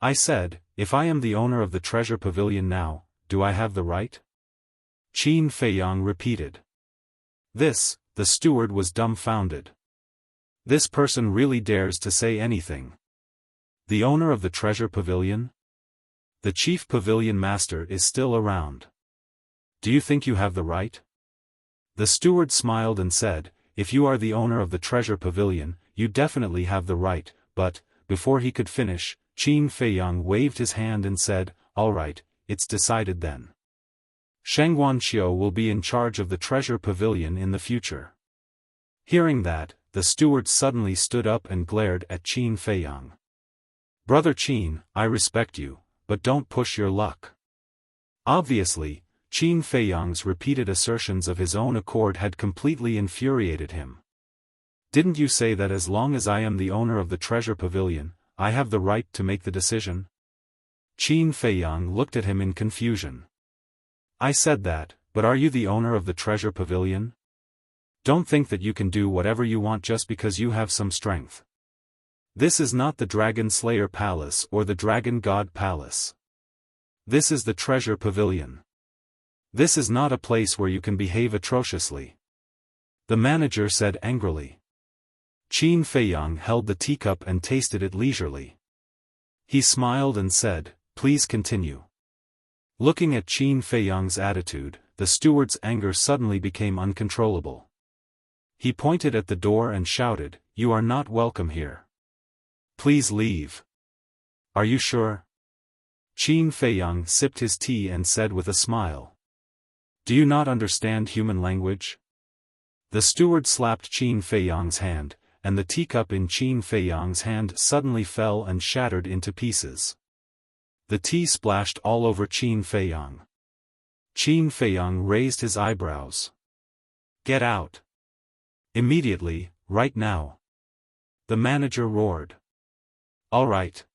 I said, if I am the owner of the treasure pavilion now, do I have the right? Qin Feiyang repeated. The steward was dumbfounded. This person really dares to say anything. The owner of the treasure pavilion? The chief pavilion master is still around. Do you think you have the right? The steward smiled and said, if you are the owner of the treasure pavilion, you definitely have the right, but, before he could finish, Qin Feiyang waved his hand and said, all right, it's decided then. Sheng Guanqiu will be in charge of the treasure pavilion in the future. Hearing that, the steward suddenly stood up and glared at Qin Feiyang. Brother Qin, I respect you, but don't push your luck. Obviously, Qin Feiyang's repeated assertions of his own accord had completely infuriated him. Didn't you say that as long as I am the owner of the treasure pavilion, I have the right to make the decision? Qin Feiyang looked at him in confusion. I said that, but are you the owner of the treasure pavilion? Don't think that you can do whatever you want just because you have some strength. This is not the Dragon Slayer Palace or the Dragon God Palace. This is the treasure pavilion. This is not a place where you can behave atrociously. The manager said angrily. Qin Feiyang held the teacup and tasted it leisurely. He smiled and said, "Please continue." Looking at Qin Feiyang's attitude, the steward's anger suddenly became uncontrollable. He pointed at the door and shouted, "You are not welcome here. Please leave." "Are you sure?" Qin Feiyang sipped his tea and said with a smile. "Do you not understand human language?" The steward slapped Qin Feiyang's hand, and the teacup in Qin Feiyang's hand suddenly fell and shattered into pieces. The tea splashed all over Qin Feiyang. Qin Feiyang raised his eyebrows. "Get out! Immediately, right now!" The manager roared. "All right."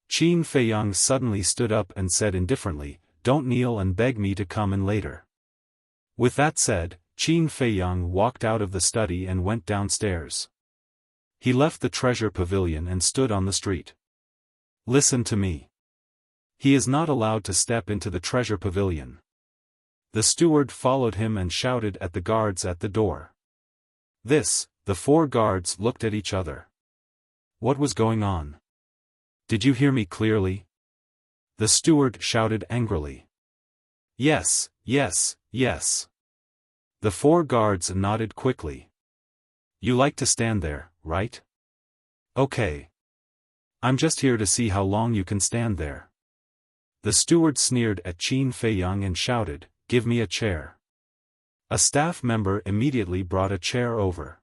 Qin Feiyang suddenly stood up and said indifferently, "Don't kneel and beg me to come in later." With that said, Qin Feiyang walked out of the study and went downstairs. He left the treasure pavilion and stood on the street. "Listen to me. He is not allowed to step into the treasure pavilion." The steward followed him and shouted at the guards at the door. The 4 guards looked at each other. What was going on? "Did you hear me clearly?" The steward shouted angrily. "Yes, yes, yes." The 4 guards nodded quickly. "You like to stand there, right? Okay. I'm just here to see how long you can stand there." The steward sneered at Qin Feiyang and shouted, "Give me a chair." A staff member immediately brought a chair over.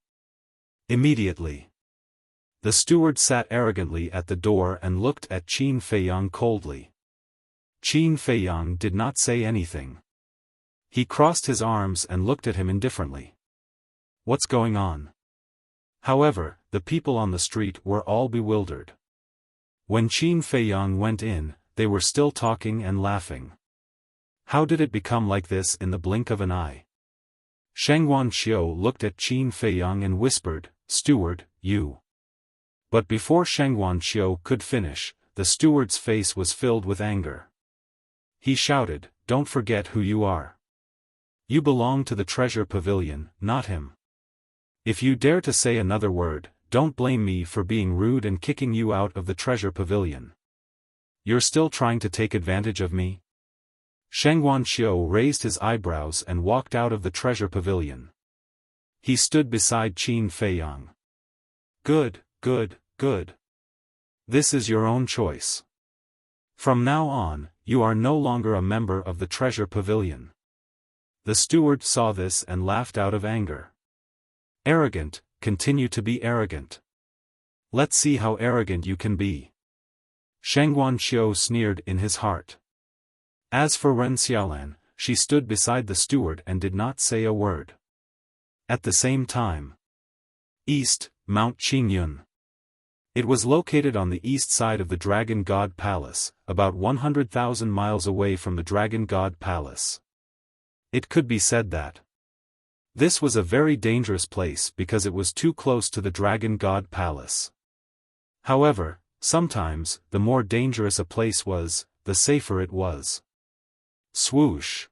Immediately. The steward sat arrogantly at the door and looked at Qin Feiyang coldly. Qin Feiyang did not say anything. He crossed his arms and looked at him indifferently. What's going on? However, the people on the street were all bewildered. When Qin Feiyang went in, they were still talking and laughing. How did it become like this in the blink of an eye? Sheng Wanxiu looked at Qin Feiyang and whispered, "Steward, you." But before Sheng Wanxiu could finish, the steward's face was filled with anger. He shouted, "Don't forget who you are. You belong to the treasure pavilion, not him. If you dare to say another word, don't blame me for being rude and kicking you out of the treasure pavilion. You're still trying to take advantage of me?" Sheng Wanxiu raised his eyebrows and walked out of the treasure pavilion. He stood beside Qin Feiyang. Good, good, good. This is your own choice. From now on, you are no longer a member of the treasure pavilion." The steward saw this and laughed out of anger. "Arrogant, continue to be arrogant. Let's see how arrogant you can be." Sheng Wanxiu sneered in his heart. As for Ren Xiaolan, she stood beside the steward and did not say a word. At the same time. East, Mount Qingyun. It was located on the east side of the Dragon God Palace, about 100,000 miles away from the Dragon God Palace. It could be said that this was a very dangerous place because it was too close to the Dragon God Palace. However, sometimes, the more dangerous a place was, the safer it was. Swoosh!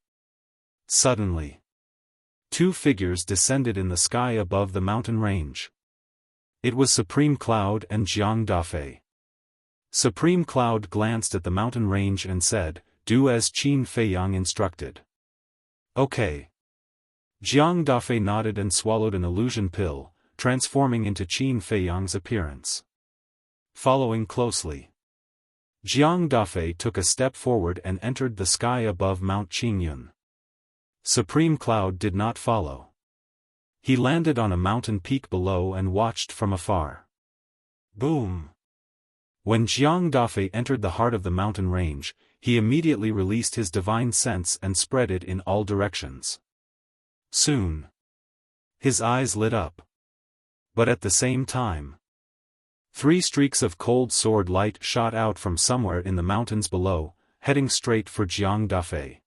Suddenly, 2 figures descended in the sky above the mountain range. It was Supreme Cloud and Jiang Dafei. Supreme Cloud glanced at the mountain range and said, "Do as Qin Feiyang instructed." Okay. Jiang Dafei nodded and swallowed an illusion pill, transforming into Qin Feiyang's appearance. Following closely, Jiang Dafei took a step forward and entered the sky above Mount Qingyun. Supreme Cloud did not follow. He landed on a mountain peak below and watched from afar. Boom! When Jiang Dafei entered the heart of the mountain range, he immediately released his divine sense and spread it in all directions. Soon, his eyes lit up. But at the same time, 3 streaks of cold sword light shot out from somewhere in the mountains below, heading straight for Jiang Dafei.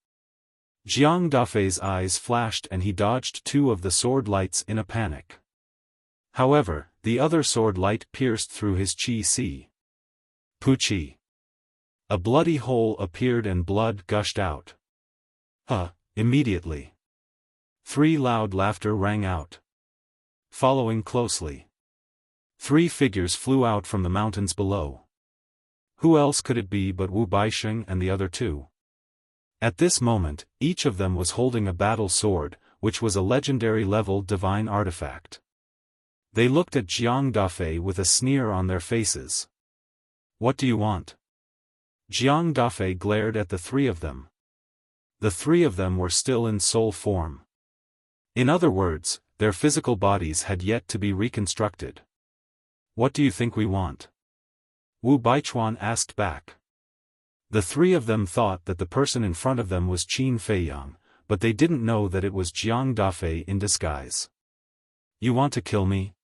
Jiang Dafei's eyes flashed and he dodged 2 of the sword lights in a panic. However, the other sword light pierced through his qi. Puchi. A bloody hole appeared and blood gushed out. Immediately, 3 loud laughter rang out. Following closely, 3 figures flew out from the mountains below. Who else could it be but Wu Baisheng and the other 2? At this moment, each of them was holding a battle sword, which was a legendary level divine artifact. They looked at Jiang Dafei with a sneer on their faces. What do you want? Jiang Dafei glared at the 3 of them. The 3 of them were still in soul form. In other words, their physical bodies had yet to be reconstructed. What do you think we want? Wu Baichuan asked back. The 3 of them thought that the person in front of them was Qin Feiyang, but they didn't know that it was Jiang Dafei in disguise. You want to kill me?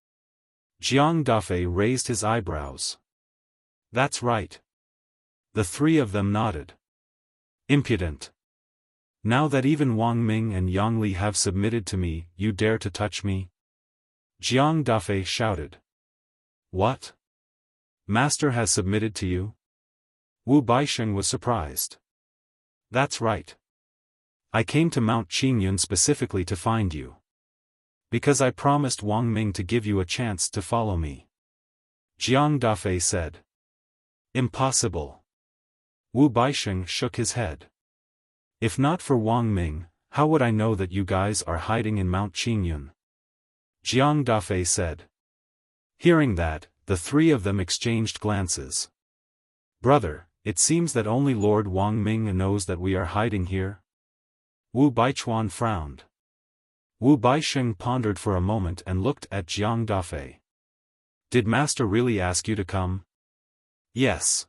Jiang Dafei raised his eyebrows. That's right. The 3 of them nodded. Impudent. Now that even Wang Ming and Yang Li have submitted to me, you dare to touch me? Jiang Dafei shouted. What? Master has submitted to you? Wu Baisheng was surprised. That's right. I came to Mount Qingyun specifically to find you. Because I promised Wang Ming to give you a chance to follow me. Jiang Dafei said. Impossible. Wu Baisheng shook his head. If not for Wang Ming, how would I know that you guys are hiding in Mount Qingyun? Jiang Dafei said. Hearing that, the 3 of them exchanged glances. Brother, it seems that only Lord Wang Ming knows that we are hiding here. Wu Baichuan frowned. Wu Baisheng pondered for a moment and looked at Jiang Dafei. Did Master really ask you to come? Yes.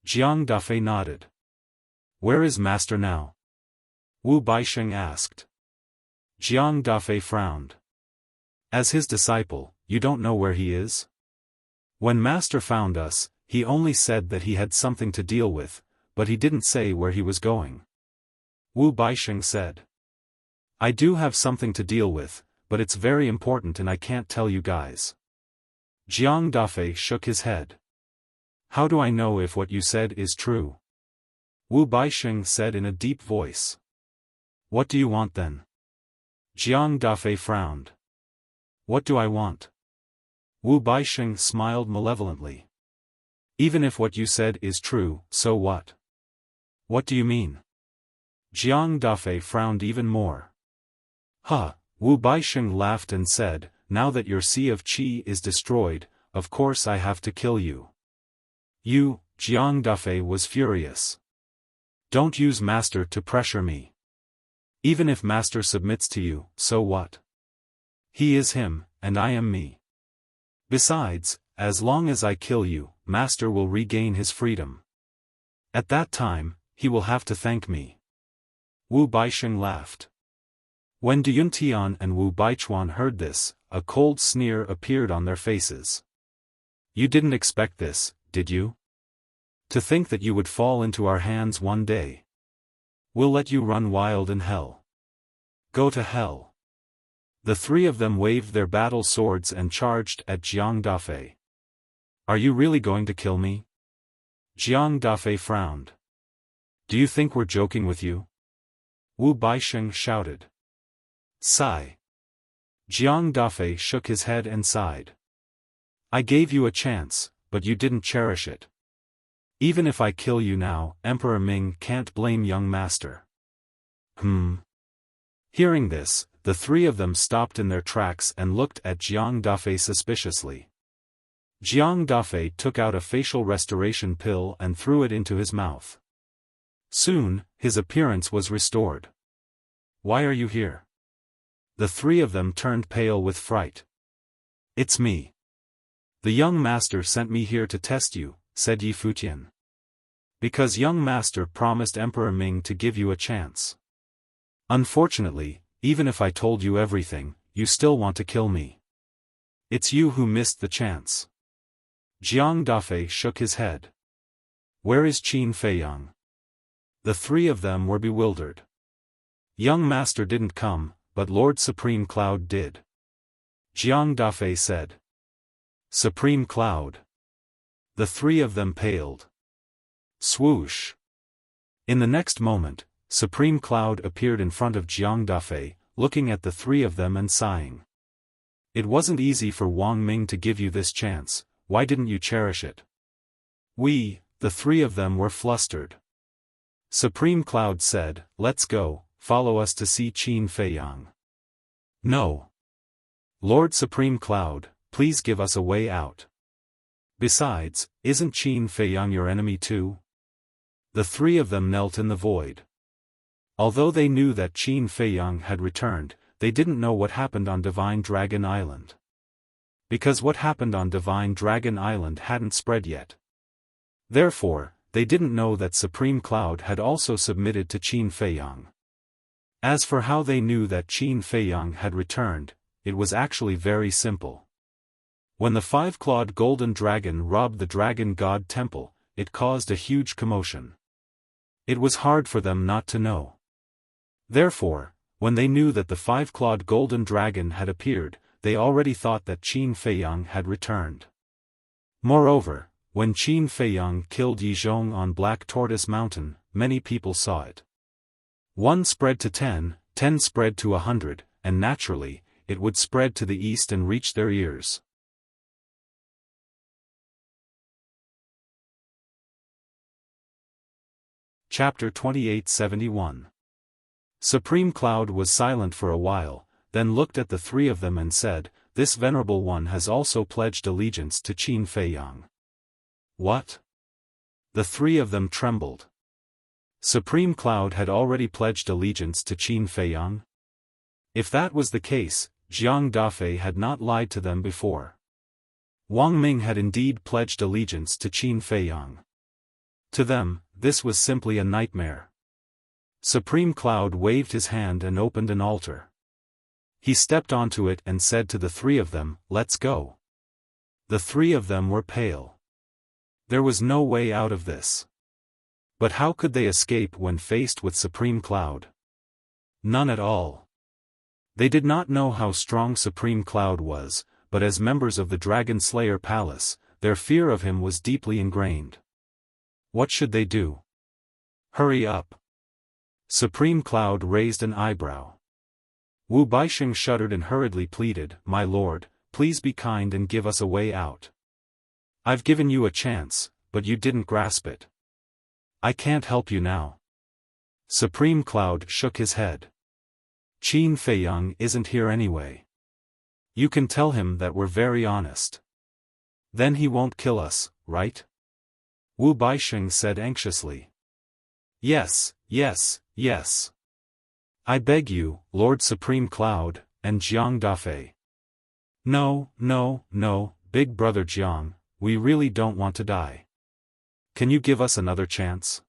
Jiang Dafei nodded. Where is Master now? Wu Baisheng asked. Jiang Dafei frowned. As his disciple, you don't know where he is? When Master found us, he only said that he had something to deal with, but he didn't say where he was going. Wu Baisheng said. I do have something to deal with, but it's very important and I can't tell you guys. Jiang Dafei shook his head. How do I know if what you said is true? Wu Baisheng said in a deep voice. What do you want then? Jiang Dafei frowned. What do I want? Wu Baisheng smiled malevolently. Even if what you said is true, so what? What do you mean? Jiang Dafei frowned even more. Wu Baisheng laughed and said, now that your Sea of Qi is destroyed, of course I have to kill you. You, Jiang Dafei was furious. Don't use Master to pressure me. Even if Master submits to you, so what? He is him, and I am me. Besides, as long as I kill you, Master will regain his freedom. At that time, he will have to thank me. Wu Baisheng laughed. When Du Yuntian and Wu Baichuan heard this, a cold sneer appeared on their faces. You didn't expect this, did you? To think that you would fall into our hands one day. We'll let you run wild in hell. Go to hell. The 3 of them waved their battle swords and charged at Jiang Dafei. Are you really going to kill me? Jiang Dafei frowned. Do you think we're joking with you? Wu Baisheng shouted. Sigh. Jiang Dafei shook his head and sighed. I gave you a chance, but you didn't cherish it. Even if I kill you now, Emperor Ming can't blame young master. Hearing this, the 3 of them stopped in their tracks and looked at Jiang Dafei suspiciously. Jiang Dafei took out a facial restoration pill and threw it into his mouth. Soon, his appearance was restored. Why are you here? The 3 of them turned pale with fright. It's me. The young master sent me here to test you, said Yi Futian. Because young master promised Emperor Ming to give you a chance. Unfortunately, even if I told you everything, you still want to kill me. It's you who missed the chance. Jiang Dafei shook his head. Where is Qin Feiyang? The 3 of them were bewildered. Young master didn't come, but Lord Supreme Cloud did. Jiang Dafei said. Supreme Cloud. The 3 of them paled. Swoosh. In the next moment, Supreme Cloud appeared in front of Jiang Dafei, looking at the three of them and sighing. It wasn't easy for Wang Ming to give you this chance, why didn't you cherish it? We, the three of them were flustered. Supreme Cloud said, let's go, follow us to see Qin Feiyang. No. Lord Supreme Cloud, please give us a way out. Besides, isn't Qin Feiyang your enemy too? The three of them knelt in the void. Although they knew that Qin Feiyang had returned, they didn't know what happened on Divine Dragon Island. Because what happened on Divine Dragon Island hadn't spread yet. Therefore, they didn't know that Supreme Cloud had also submitted to Qin Feiyang. As for how they knew that Qin Feiyang had returned, it was actually very simple. When the five-clawed golden dragon robbed the Dragon God Temple, it caused a huge commotion. It was hard for them not to know. Therefore, when they knew that the five-clawed golden dragon had appeared, they already thought that Qin Feiyang had returned. Moreover, when Qin Feiyang killed Yizhong on Black Tortoise Mountain, many people saw it. 1 spread to 10, 10 spread to 100, and naturally, it would spread to the east and reach their ears. Chapter 2871. Supreme Cloud was silent for a while, then looked at the three of them and said, this venerable one has also pledged allegiance to Qin Feiyang. What? The three of them trembled. Supreme Cloud had already pledged allegiance to Qin Feiyang? If that was the case, Jiang Dafei had not lied to them before. Wang Ming had indeed pledged allegiance to Qin Feiyang. To them, this was simply a nightmare. Supreme Cloud waved his hand and opened an altar. He stepped onto it and said to the three of them, let's go. The three of them were pale. There was no way out of this. But how could they escape when faced with Supreme Cloud? None at all. They did not know how strong Supreme Cloud was, but as members of the Dragon Slayer Palace, their fear of him was deeply ingrained. What should they do? Hurry up. Supreme Cloud raised an eyebrow. Wu Baixing shuddered and hurriedly pleaded, my lord, please be kind and give us a way out. I've given you a chance, but you didn't grasp it. I can't help you now. Supreme Cloud shook his head. Qin Feiyang isn't here anyway. You can tell him that we're very honest. Then he won't kill us, right? Wu Baixing said anxiously. Yes, yes, yes. I beg you, Lord Supreme Cloud, and Jiang Dafei. No, no, no, Big Brother Jiang, we really don't want to die. Can you give us another chance?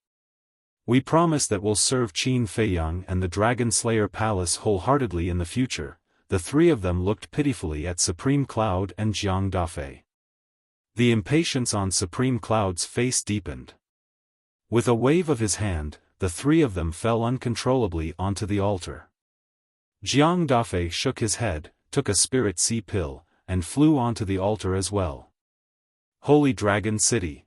We promise that we'll serve Qin Feiyang and the Dragon Slayer Palace wholeheartedly in the future. The three of them looked pitifully at Supreme Cloud and Jiang Dafei. The impatience on Supreme Cloud's face deepened. With a wave of his hand, the three of them fell uncontrollably onto the altar. Jiang Dafei shook his head, took a spirit sea pill, and flew onto the altar as well. Holy Dragon City.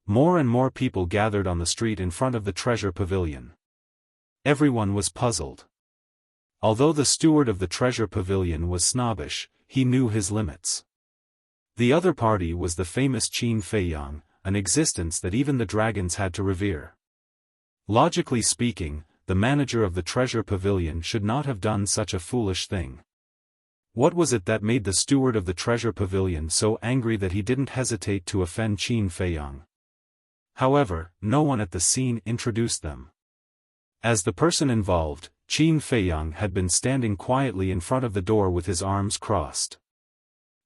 More and more people gathered on the street in front of the treasure pavilion. Everyone was puzzled. Although the steward of the treasure pavilion was snobbish, he knew his limits. The other party was the famous Qin Feiyang, an existence that even the dragons had to revere. Logically speaking, the manager of the treasure pavilion should not have done such a foolish thing. What was it that made the steward of the treasure pavilion so angry that he didn't hesitate to offend Qin Feiyang? However, no one at the scene introduced them. As the person involved, Qin Feiyang had been standing quietly in front of the door with his arms crossed.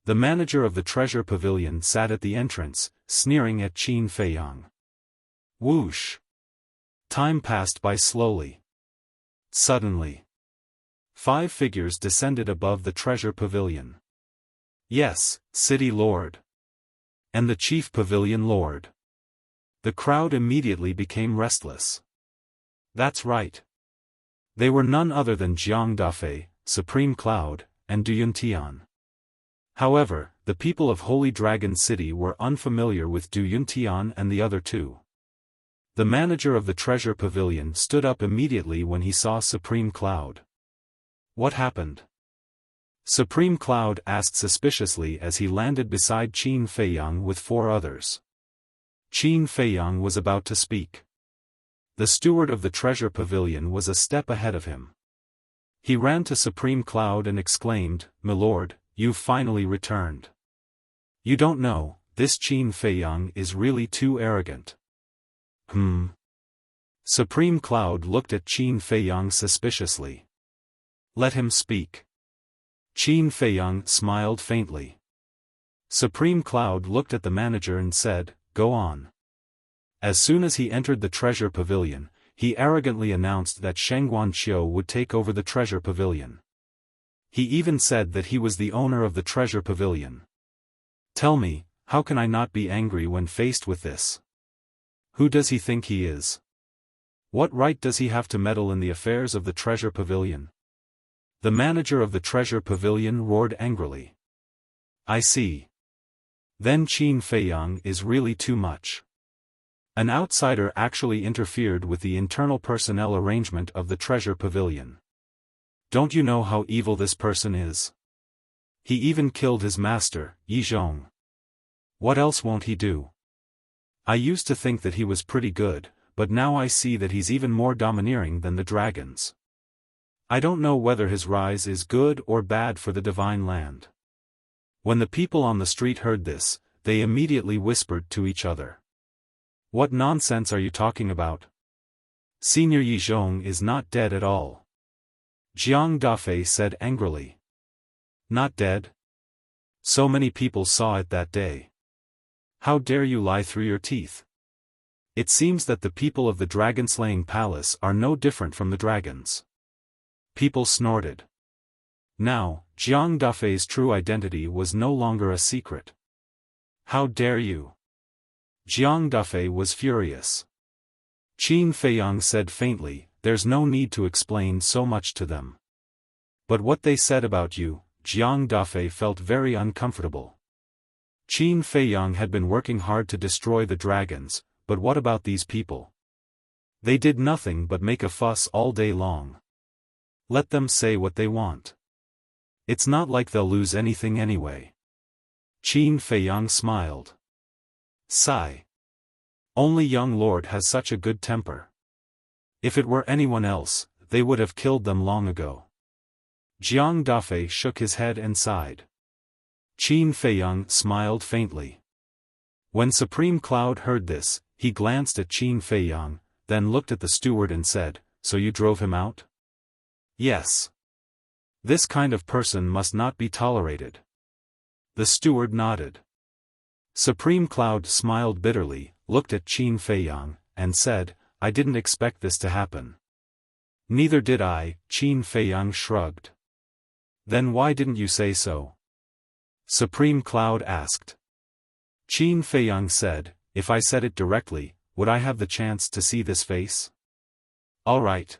The manager of the treasure pavilion sat at the entrance, sneering at Qin Feiyang. Whoosh! Time passed by slowly. Suddenly, 5 figures descended above the treasure pavilion. Yes, City Lord. And the Chief Pavilion Lord. The crowd immediately became restless. That's right. They were none other than Jiang Dafei, Supreme Cloud, and Duyuntian. However, the people of Holy Dragon City were unfamiliar with Duyuntian and the other two. The manager of the treasure pavilion stood up immediately when he saw Supreme Cloud. What happened? Supreme Cloud asked suspiciously as he landed beside Qin Feiyang with 4 others. Qin Feiyang was about to speak. The steward of the treasure pavilion was a step ahead of him. He ran to Supreme Cloud and exclaimed, "Milord, you've finally returned. You don't know, this Qin Feiyang is really too arrogant." Supreme Cloud looked at Qin Feiyang suspiciously. "Let him speak." Qin Feiyang smiled faintly. Supreme Cloud looked at the manager and said, "Go on." As soon as he entered the treasure pavilion, he arrogantly announced that Sheng Guanqiu would take over the treasure pavilion. He even said that he was the owner of the treasure pavilion. Tell me, how can I not be angry when faced with this? Who does he think he is? What right does he have to meddle in the affairs of the treasure pavilion? The manager of the treasure pavilion roared angrily. I see. Then Qin Feiyang is really too much. An outsider actually interfered with the internal personnel arrangement of the treasure pavilion. Don't you know how evil this person is? He even killed his master, Yi Zhong. What else won't he do? I used to think that he was pretty good, but now I see that he's even more domineering than the dragons. I don't know whether his rise is good or bad for the divine land. When the people on the street heard this, they immediately whispered to each other. What nonsense are you talking about? Senior Yi Zhong is not dead at all. Jiang Dafei said angrily. Not dead? So many people saw it that day. How dare you lie through your teeth? It seems that the people of the dragon-slaying palace are no different from the dragons. People snorted. Now, Jiang Dafei's true identity was no longer a secret. How dare you? Jiang Dafei was furious. Qin Feiyang said faintly, there's no need to explain so much to them. But what they said about you, Jiang Dafei felt very uncomfortable. Qin Feiyang had been working hard to destroy the dragons, but what about these people? They did nothing but make a fuss all day long. Let them say what they want. It's not like they'll lose anything anyway. Qin Feiyang smiled. Sigh. Only young lord has such a good temper. If it were anyone else, they would have killed them long ago. Jiang Dafei shook his head and sighed. Qin Feiyang smiled faintly. When Supreme Cloud heard this, he glanced at Qin Feiyang, then looked at the steward and said, So you drove him out? Yes. This kind of person must not be tolerated. The steward nodded. Supreme Cloud smiled bitterly, looked at Qin Feiyang, and said, I didn't expect this to happen. Neither did I, Qin Feiyang shrugged. Then why didn't you say so? Supreme Cloud asked. Qin Feiyang said, if I said it directly, would I have the chance to see this face? All right.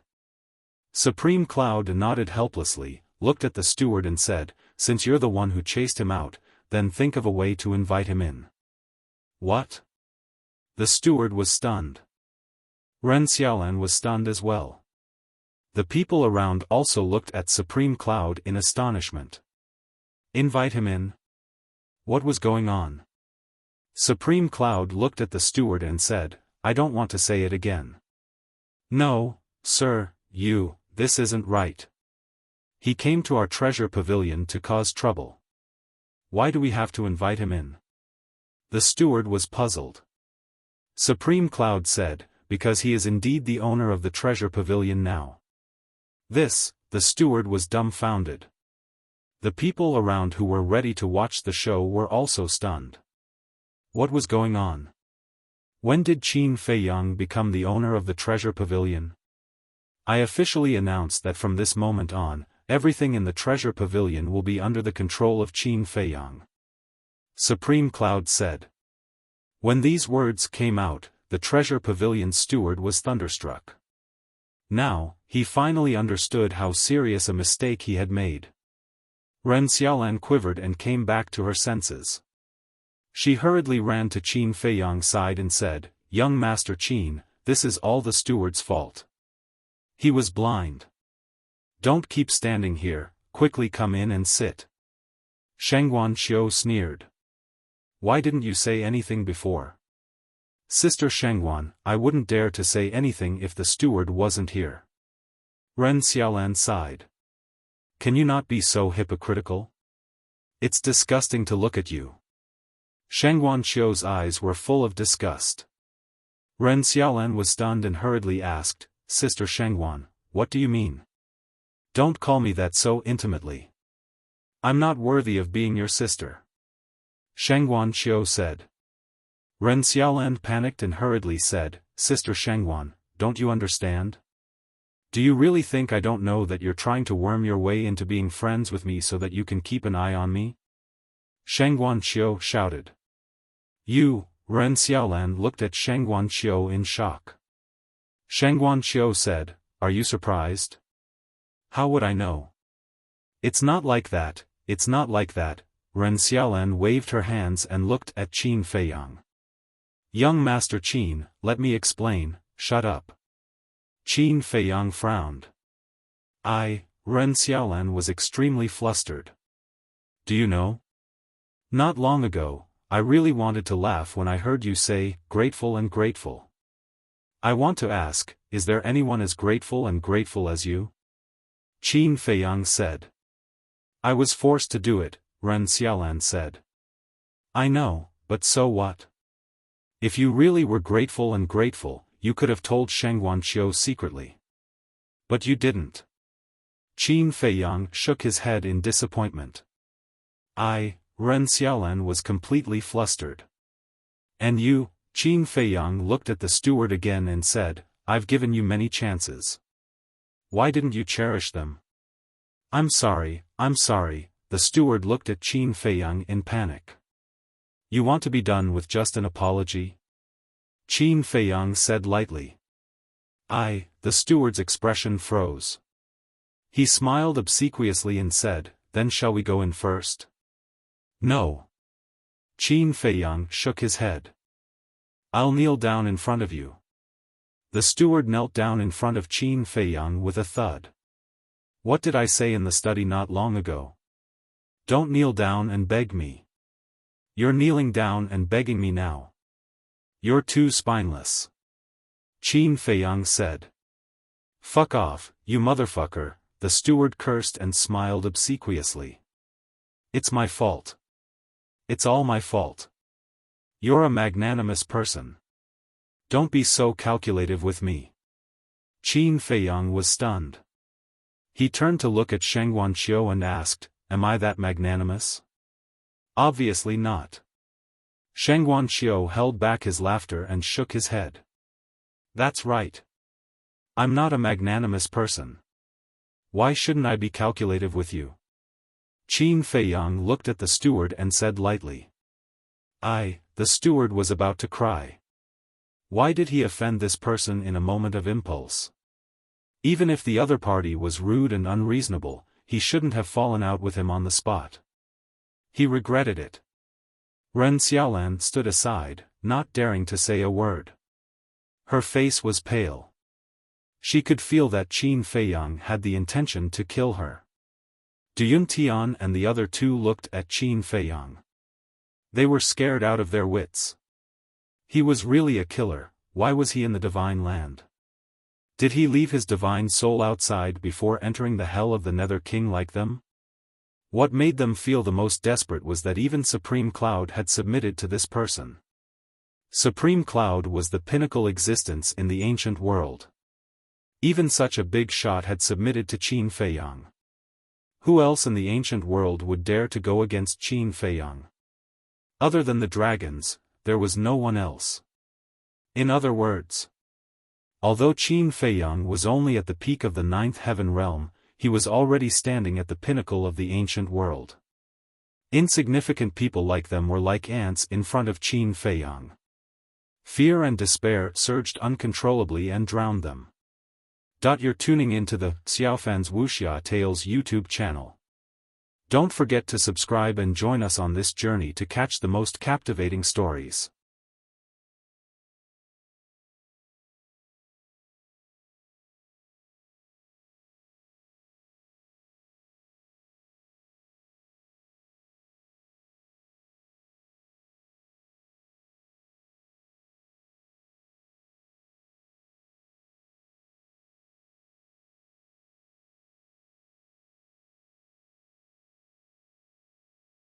Supreme Cloud nodded helplessly, looked at the steward and said, since you're the one who chased him out, then think of a way to invite him in. What? The steward was stunned. Ren Xiaolan was stunned as well. The people around also looked at Supreme Cloud in astonishment. Invite him in? What was going on? Supreme Cloud looked at the steward and said, I don't want to say it again. No, sir, this isn't right. He came to our treasure pavilion to cause trouble. Why do we have to invite him in? The steward was puzzled. Supreme Cloud said, because he is indeed the owner of the treasure pavilion now. The steward was dumbfounded. The people around who were ready to watch the show were also stunned. What was going on? When did Qin Feiyang become the owner of the treasure pavilion? I officially announce that from this moment on, everything in the treasure pavilion will be under the control of Qin Feiyang. Supreme Cloud said. When these words came out, the treasure pavilion steward was thunderstruck. Now, he finally understood how serious a mistake he had made. Ren Xiaolan quivered and came back to her senses. She hurriedly ran to Qin Feiyang's side and said, Young Master Qin, this is all the steward's fault. He was blind. Don't keep standing here, quickly come in and sit. Shangguan Qiu sneered. Why didn't you say anything before? Sister Shangguan, I wouldn't dare to say anything if the steward wasn't here. Ren Xiaolan sighed. Can you not be so hypocritical? It's disgusting to look at you. Shangguan Qiu's eyes were full of disgust. Ren Xiaolan was stunned and hurriedly asked, Sister Shangguan, what do you mean? Don't call me that so intimately. I'm not worthy of being your sister. Shangguan Qiu said. Ren Xiaolan panicked and hurriedly said, Sister Shangguan, don't you understand? Do you really think I don't know that you're trying to worm your way into being friends with me so that you can keep an eye on me? Shangguan Qiu shouted. You, Ren Xiaolan looked at Shangguan Qiu in shock. Shangguan Qiu said, Are you surprised? How would I know? It's not like that, it's not like that. Ren Xiaolan waved her hands and looked at Qin Feiyang. Young Master Qin, let me explain, shut up. Qin Feiyang frowned. Ren Xiaolan was extremely flustered. Do you know? Not long ago, I really wanted to laugh when I heard you say, grateful and grateful. I want to ask, is there anyone as grateful and grateful as you? Qin Feiyang said. I was forced to do it, Ren Xiaolan said. I know, but so what? If you really were grateful and grateful, you could have told Shangguan Qiu secretly. But you didn't. Qin Feiyang shook his head in disappointment. Ren Xiaolan was completely flustered. And you, Qin Feiyang looked at the steward again and said, I've given you many chances. Why didn't you cherish them? I'm sorry, the steward looked at Qin Feiyang in panic. You want to be done with just an apology? Qin Feiyang said lightly. The steward's expression froze. He smiled obsequiously and said, Then shall we go in first? No. Qin Feiyang shook his head. I'll kneel down in front of you. The steward knelt down in front of Qin Feiyang with a thud. What did I say in the study not long ago? Don't kneel down and beg me. You're kneeling down and begging me now. You're too spineless. Qin Feiyang said. Fuck off, you motherfucker, the steward cursed and smiled obsequiously. It's my fault. It's all my fault. You're a magnanimous person. Don't be so calculative with me. Qin Feiyang was stunned. He turned to look at Shangguan Qiu and asked, Am I that magnanimous? Obviously not. Shangguan Qiu held back his laughter and shook his head. That's right. I'm not a magnanimous person. Why shouldn't I be calculative with you? Qin Feiyang looked at the steward and said lightly. The steward was about to cry. Why did he offend this person in a moment of impulse? Even if the other party was rude and unreasonable, he shouldn't have fallen out with him on the spot. He regretted it. Ren Xiaolan stood aside, not daring to say a word. Her face was pale. She could feel that Qin Feiyang had the intention to kill her. Duyun Tian and the other two looked at Qin Feiyang. They were scared out of their wits. He was really a killer. Why was he in the divine land? Did he leave his divine soul outside before entering the hell of the Nether King like them? What made them feel the most desperate was that even Supreme Cloud had submitted to this person. Supreme Cloud was the pinnacle existence in the ancient world. Even such a big shot had submitted to Qin Feiyang. Who else in the ancient world would dare to go against Qin Feiyang? Other than the dragons, there was no one else. In other words, although Qin Feiyang was only at the peak of the ninth heaven realm, he was already standing at the pinnacle of the ancient world. Insignificant people like them were like ants in front of Qin Feiyang. Fear and despair surged uncontrollably and drowned them. You're tuning into the Xiaofan's Wuxia Tales YouTube channel. Don't forget to subscribe and join us on this journey to catch the most captivating stories.